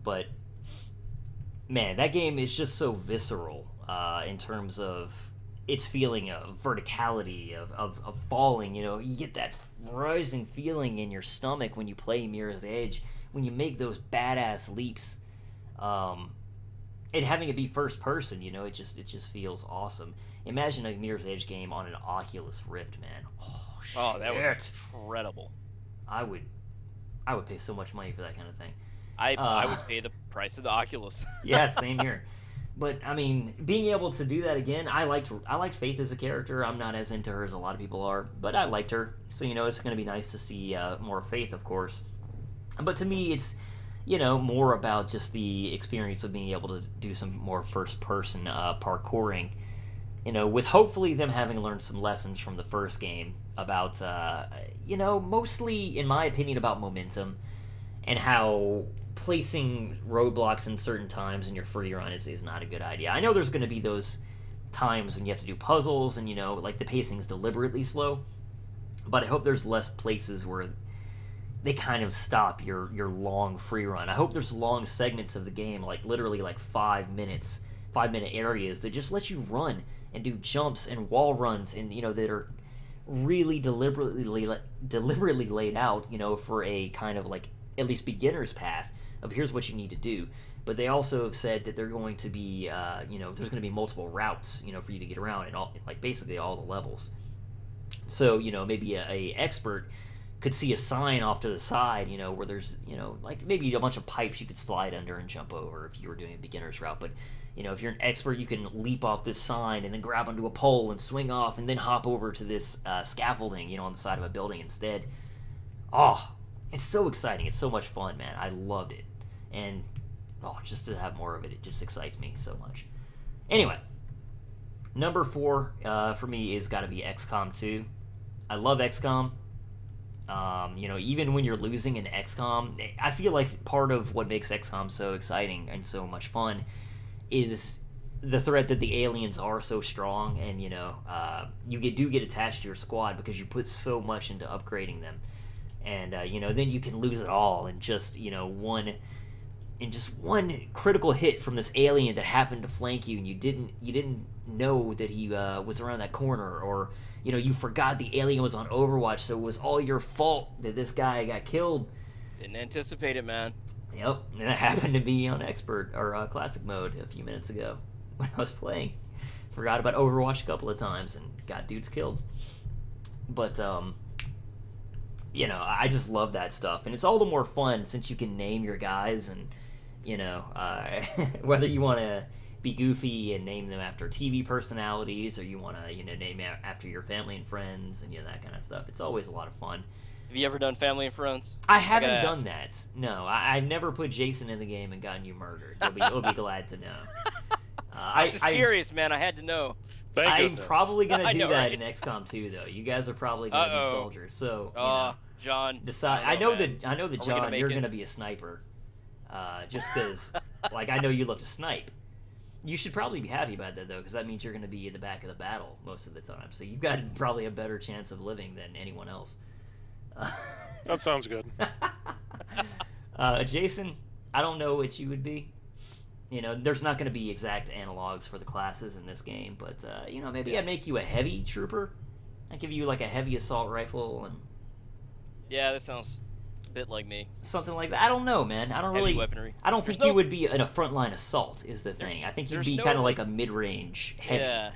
But, man, that game is just so visceral in terms of its feeling of verticality, of falling. You know, you get that rising feeling in your stomach when you play Mirror's Edge, when you make those badass leaps. And having it be first person, you know, it just feels awesome. Imagine a Mirror's Edge game on an Oculus Rift, man. Oh, that would be incredible. I would pay so much money for that kind of thing. I would pay the price of the Oculus. Yeah, same here. But I mean, being able to do that again, I liked Faith as a character. I'm not as into her as a lot of people are, but I liked her. So you know, it's going to be nice to see more Faith, of course. But to me, it's, you know, more about just the experience of being able to do some more first-person parkouring. You know, with hopefully them having learned some lessons from the first game about, you know, mostly, in my opinion, about momentum and how placing roadblocks in certain times in your free run is not a good idea. I know there's going to be those times when you have to do puzzles and, you know, like the pacing's deliberately slow, but I hope there's less places where they kind of stop your long free run. I hope there's long segments of the game, like literally like 5 minute areas that just let you run and do jumps and wall runs, and you know, that are really deliberately laid out, you know, for a kind of like at least beginner's path of here's what you need to do. But they also have said that they're going to be, you know, there's going to be multiple routes, you know, for you to get around in all, like basically all the levels. So, you know, maybe a expert could see a sign off to the side, you know, where there's, you know, like maybe a bunch of pipes you could slide under and jump over if you were doing a beginner's route. But, you know, if you're an expert, you can leap off this sign and then grab onto a pole and swing off and then hop over to this scaffolding, you know, on the side of a building instead. Oh, it's so exciting. It's so much fun, man. I loved it. And, oh, just to have more of it, it just excites me so much. Anyway, number 4 for me is got to be XCOM 2. I love XCOM. You know, even when you're losing in XCOM, I feel like part of what makes XCOM so exciting and so much fun is the threat that the aliens are so strong, and you know, you do get attached to your squad because you put so much into upgrading them, and you know, then you can lose it all in just, you know, one critical hit from this alien that happened to flank you, and you didn't know that he was around that corner, or you know, you forgot the alien was on Overwatch, so it was all your fault that this guy got killed. Didn't anticipate it, man. Yep, and that happened to me on Expert, or Classic Mode a few minutes ago when I was playing. Forgot about Overwatch a couple of times and got dudes killed. But, you know, I just love that stuff. And it's all the more fun since you can name your guys, and, you know, whether you want to be goofy and name them after TV personalities, or you want to, you know, name after your family and friends, and, you know, that kind of stuff. It's always a lot of fun. Have you ever done Family and Friends? I haven't done that. No, I've never put Jason in the game and gotten you murdered. You'll be glad to know. I'm just curious, man. I had to know. I'm probably going to do that right? in XCOM 2, though. You guys are probably going to be soldiers. So, you know, John. decide. I know that John, you're going to be a sniper. Just because, like, I know you love to snipe. You should probably be happy about that, though, because that means you're going to be in the back of the battle most of the time. So you've got probably a better chance of living than anyone else. That sounds good. Jason, I don't know what you would be. You know, there's not going to be exact analogs for the classes in this game, but, you know, maybe I'd make you a heavy trooper. I'd give you, like, a heavy assault rifle and... Yeah, that sounds a bit like me. Something like that. I don't know, man. I don't heavy really... weaponry. I don't think you would be in a frontline assault, is the thing. I think you'd be kind of like a mid-range heavy. Yeah.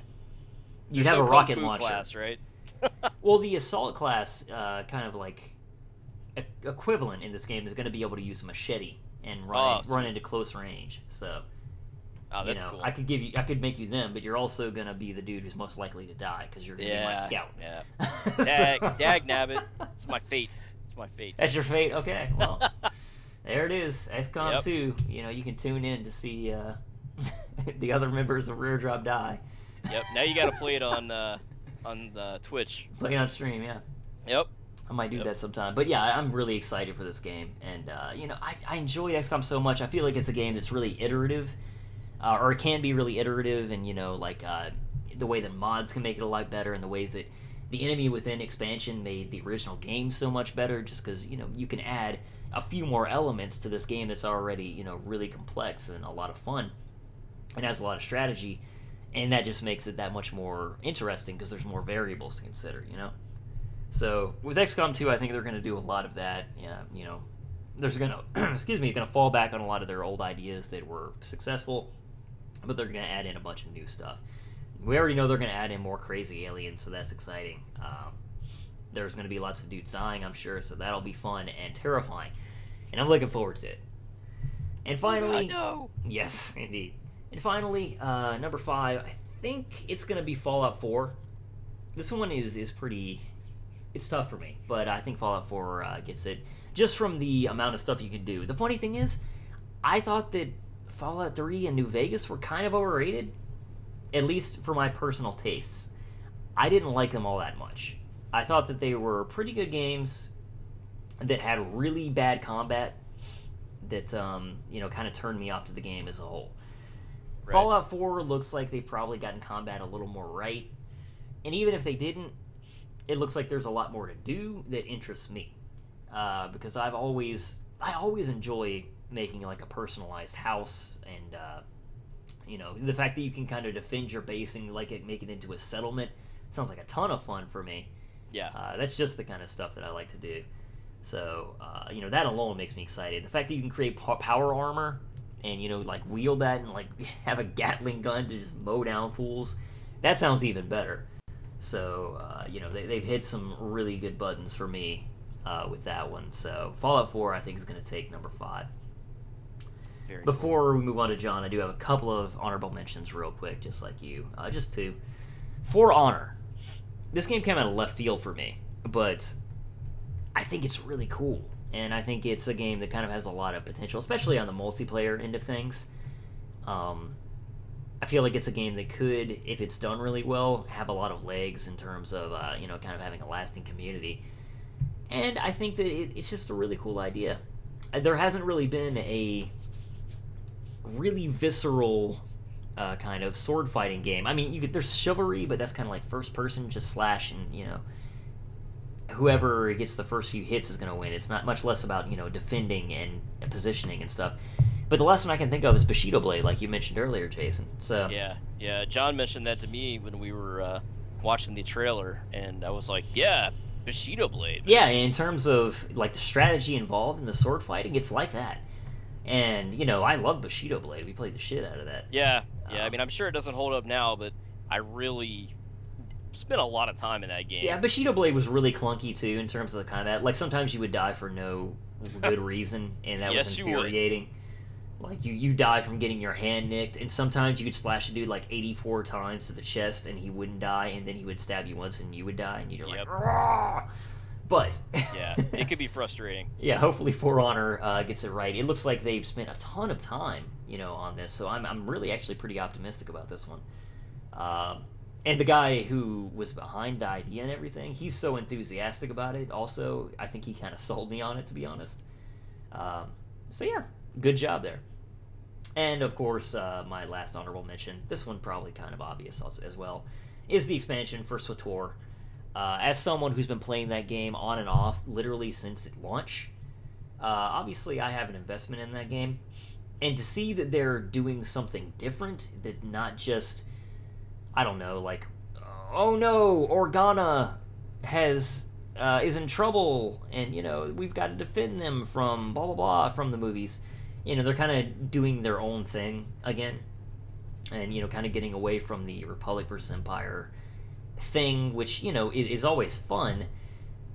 You'd have a rocket Kung Fu launcher. class, right? Well, the assault class, kind of like equivalent in this game, is going to be able to use a machete and run into close range. So, that's you know, cool. I could make you them, but you're also going to be the dude who's most likely to die because you're going to be my scout. Yeah. Dag nabbit. It's my fate. It's my fate. That's your fate. Okay. Well, there it is. XCOM 2. You know, you can tune in to see the other members of Rare Drop die. Yep. Now you got to play it on the Twitch. Play it on stream, yeah. Yep. I might do that sometime. But yeah, I'm really excited for this game. And, you know, I enjoy XCOM so much. I feel like it's a game that's really iterative. Or it can be really iterative. And, you know, like the way that mods can make it a lot better. And the way that the enemy within expansion made the original game so much better. Just because, you know, you can add a few more elements to this game that's already, you know, really complex and a lot of fun. It has a lot of strategy. and that just makes it that much more interesting because there's more variables to consider, you know. So with XCOM 2, I think they're going to do a lot of that. Yeah, you know, there's going to going to fall back on a lot of their old ideas that were successful, but they're going to add in a bunch of new stuff. We already know they're going to add in more crazy aliens, so that's exciting. There's going to be lots of dudes dying, I'm sure, so that'll be fun and terrifying, and I'm looking forward to it. And finally, no. Yes, indeed. And finally, number 5, I think it's going to be Fallout 4. This one is pretty... It's tough for me, but I think Fallout 4 gets it, just from the amount of stuff you can do. The funny thing is, I thought that Fallout 3 and New Vegas were kind of overrated, at least for my personal tastes. I didn't like them all that much. I thought that they were pretty good games that had really bad combat that, you know, kind of turned me off to the game as a whole. Right. Fallout 4 looks like they've probably gotten combat a little more right, and even if they didn't, it looks like there's a lot more to do that interests me, because I always enjoy making like a personalized house, and you know, the fact that you can kind of defend your base and like make it into a settlement sounds like a ton of fun for me. Yeah, that's just the kind of stuff that I like to do. So you know, that alone makes me excited. The fact that you can create power armor and, you know, like wield that and like have a Gatling gun to just mow down fools, that sounds even better. So, you know, they've hit some really good buttons for me with that one. So, Fallout 4, I think, is going to take number 5. Before we move on to John, I do have a couple of honorable mentions real quick, just like you. Just 2. For Honor. This game came out of left field for me, but I think it's really cool. And I think it's a game that kind of has a lot of potential, especially on the multiplayer end of things. I feel like it's a game that could, if it's done really well, have a lot of legs in terms of, you know, kind of having a lasting community. And I think that it's just a really cool idea. There hasn't really been a really visceral kind of sword fighting game. I mean, there's Chivalry, but that's kind of like first person, just slash, and, you know, whoever gets the first few hits is going to win. It's not much less about, you know, defending and positioning and stuff. But the last one I can think of is Bushido Blade, like you mentioned earlier, Jason. So yeah. John mentioned that to me when we were watching the trailer, and I was like, yeah, Bushido Blade. Yeah, in terms of like the strategy involved in the sword fighting, it's like that. And, you know, I love Bushido Blade. We played the shit out of that. Yeah. I mean, I'm sure it doesn't hold up now, but I really spent a lot of time in that game. Yeah, Bushido Blade was really clunky too in terms of the combat. Like sometimes you would die for no good reason, and that was infuriating. Like, you die from getting your hand nicked, and sometimes you could slash a dude like 84 times to the chest, and he wouldn't die, and then he would stab you once, and you would die, and you're like, Rah! But... yeah, it could be frustrating. Yeah, hopefully For Honor gets it right. It looks like they've spent a ton of time, you know, on this, so I'm really actually pretty optimistic about this one. And the guy who was behind the idea and everything, he's so enthusiastic about it, also. I think he kind of sold me on it, to be honest. So yeah, good job there. And, of course, my last honorable mention, this one probably kind of obvious also, as well, is the expansion for SWTOR. As someone who's been playing that game on and off literally since its launch, obviously I have an investment in that game. And to see that they're doing something different, that's not just, I don't know, like, oh no, Organa is in trouble, and, you know, we've got to defend them from blah blah blah from the movies. You know, they're kind of doing their own thing again, and, you know, kind of getting away from the Republic versus Empire thing, which, you know, is always fun,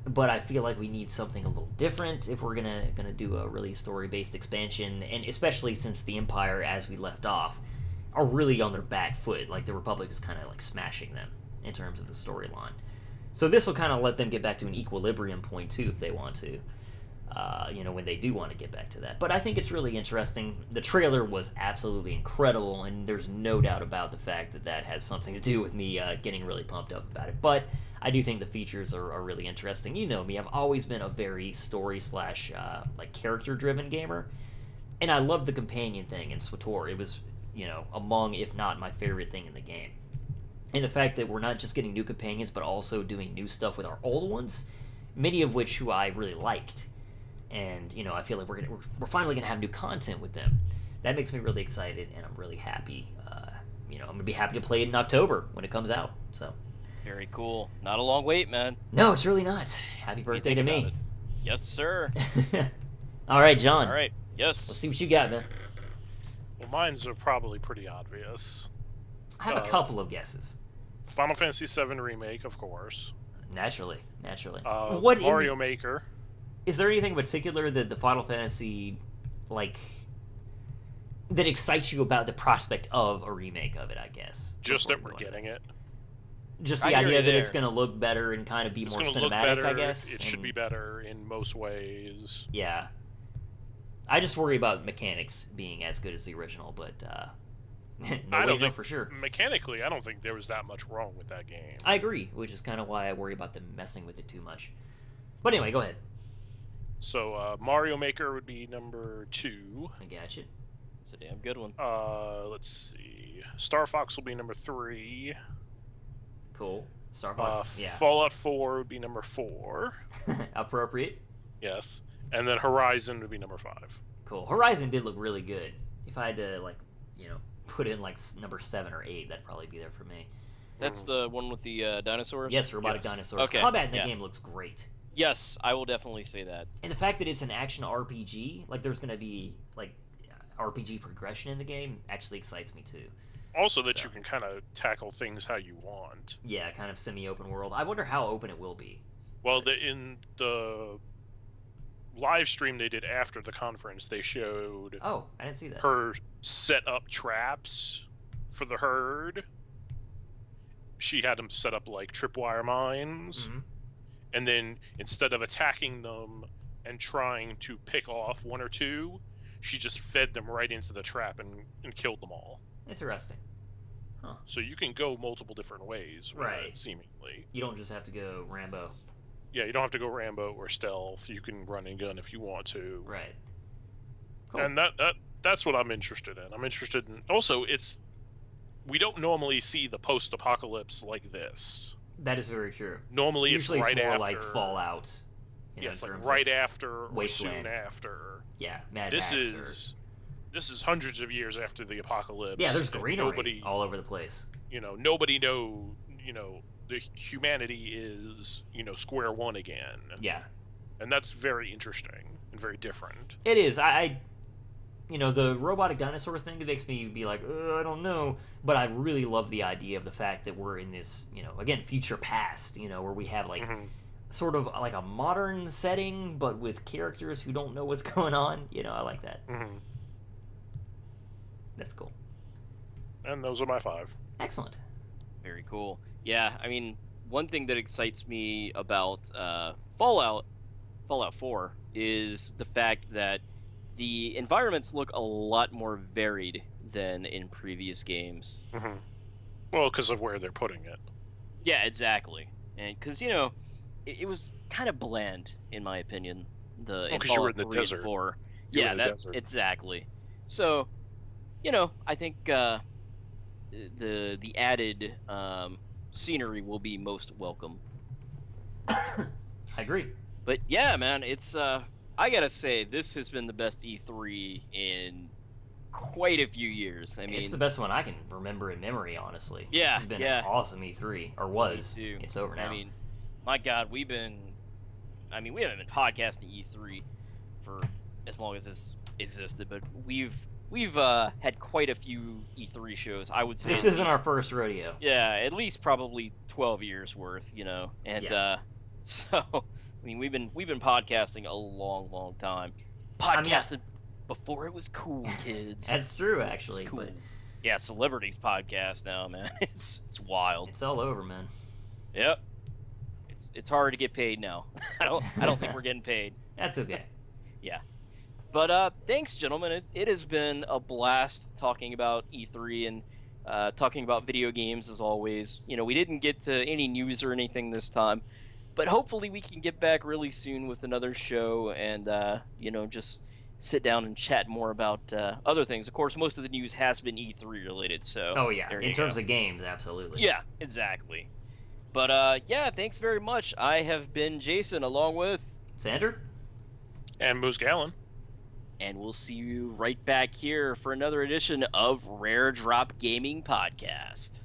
but I feel like we need something a little different if we're gonna do a really story-based expansion, and especially since the Empire, as we left off, are really on their back foot. Like, the Republic is kind of like smashing them in terms of the storyline. So this will kind of let them get back to an equilibrium point too, if they want to. You know, when they do want to get back to that. But I think it's really interesting. The trailer was absolutely incredible, and there's no doubt about the fact that that has something to do with me getting really pumped up about it. But I do think the features are really interesting. You know me, I've always been a very story slash like character-driven gamer, and I love the companion thing in SWTOR. It was, you know, among, if not my favorite thing in the game. And the fact that we're not just getting new companions, but also doing new stuff with our old ones, many of which who I really liked. And, you know, I feel like we're finally going to have new content with them. That makes me really excited, and I'm really happy I'm gonna be happy to play it in October when it comes out. So. Very cool. Not a long wait, man. No, it's really not. Happy birthday to me. Yes, sir. All right, John. All right. Yes. Let's see what you got, man. Well, mine's are probably pretty obvious. I have a couple of guesses. Final Fantasy VII Remake, of course. Naturally. What Mario Maker. Is there anything in particular that the Final Fantasy, like, that excites you about the prospect of a remake of it, I guess? Just that we're getting it. Just the idea that it's going to look better and kind of be more cinematic, I guess? It should be better in most ways. Yeah. I just worry about mechanics being as good as the original, but no way to know for sure. Mechanically, I don't think there was that much wrong with that game. I agree, which is kind of why I worry about them messing with it too much. But anyway, go ahead. So, Mario Maker would be number 2. I got you. It's a damn good one. Let's see. Star Fox will be number 3. Cool. Star Fox, yeah. Fallout 4 would be number 4. Appropriate. Yes. And then Horizon would be number 5. Cool. Horizon did look really good. If I had to, put in, number 7 or 8, that'd probably be there for me. That's the one with the dinosaurs? Yes, robotic dinosaurs. Okay. Combat in the game looks great. Yes, I will definitely say that. And the fact that it's an action RPG, there's going to be, RPG progression in the game, actually excites me, too. Also that you can kind of tackle things how you want. Yeah, kind of semi-open world. I wonder how open it will be. Well, in the live stream they did after the conference, they showed... Oh, I didn't see that. ...her set up traps for the herd. She had them set up like tripwire mines. Mm-hmm. And then instead of attacking them and trying to pick off one or two, she just fed them right into the trap and killed them all. Interesting. Huh. So you can go multiple different ways, right? Seemingly. You don't just have to go Rambo. Yeah, you don't have to go Rambo or stealth. You can run and gun if you want to. Right. Cool. And that's what I'm interested in. I'm interested in... Also, we don't normally see the post-apocalypse like this. That is very true. Normally usually it's right more after... like Fallout. Yeah, it's like right after or soon after. Yeah, Mad Max. This is hundreds of years after the apocalypse. Yeah, there's greenery all over the place. Nobody the humanity is, square one again. Yeah. And that's very interesting and very different. It is. The robotic dinosaur thing, it makes me be like, I don't know. But I really love the idea of the fact that we're in this, again, future past, where we have, sort of like a modern setting, but with characters who don't know what's going on. I like that. Mm-hmm. That's cool. And those are my 5. Excellent. Very cool. Yeah, I mean, one thing that excites me about Fallout 4 is the fact that the environments look a lot more varied than in previous games. Mm-hmm. Well, because of where they're putting it. Yeah, exactly. And because, it was kind of bland, in my opinion. Because you were in the desert. 4. Yeah, exactly. So, I think the added scenery will be most welcome. I agree. But yeah, man, it's I gotta say this has been the best E3 in quite a few years. I mean, it's the best one I can remember in memory, honestly. Yeah, this has been an awesome E3, or was. Me too. It's over now. I mean, my God, we haven't been podcasting E3 for as long as this existed, but we've had quite a few E3 shows. I would say this isn't our first rodeo. Yeah, at least probably 12 years worth, and so I mean we've been podcasting a long time. Podcasted before it was cool, kids. That's true, actually. It's cool. But... yeah, celebrities podcast now, man. It's wild. It's all over, man. Yep. It's hard to get paid now. I don't think we're getting paid. That's okay. Yeah. But thanks, gentlemen. It has been a blast talking about E3 and talking about video games as always. We didn't get to any news or anything this time, but hopefully we can get back really soon with another show and just sit down and chat more about other things. Of course, most of the news has been E3 related. So oh yeah, in terms of games, absolutely. Yeah, exactly. But yeah, thanks very much. I have been Jason, along with Sander and Moose Gallon. And we'll see you right back here for another edition of Rare Drop Gaming Podcast.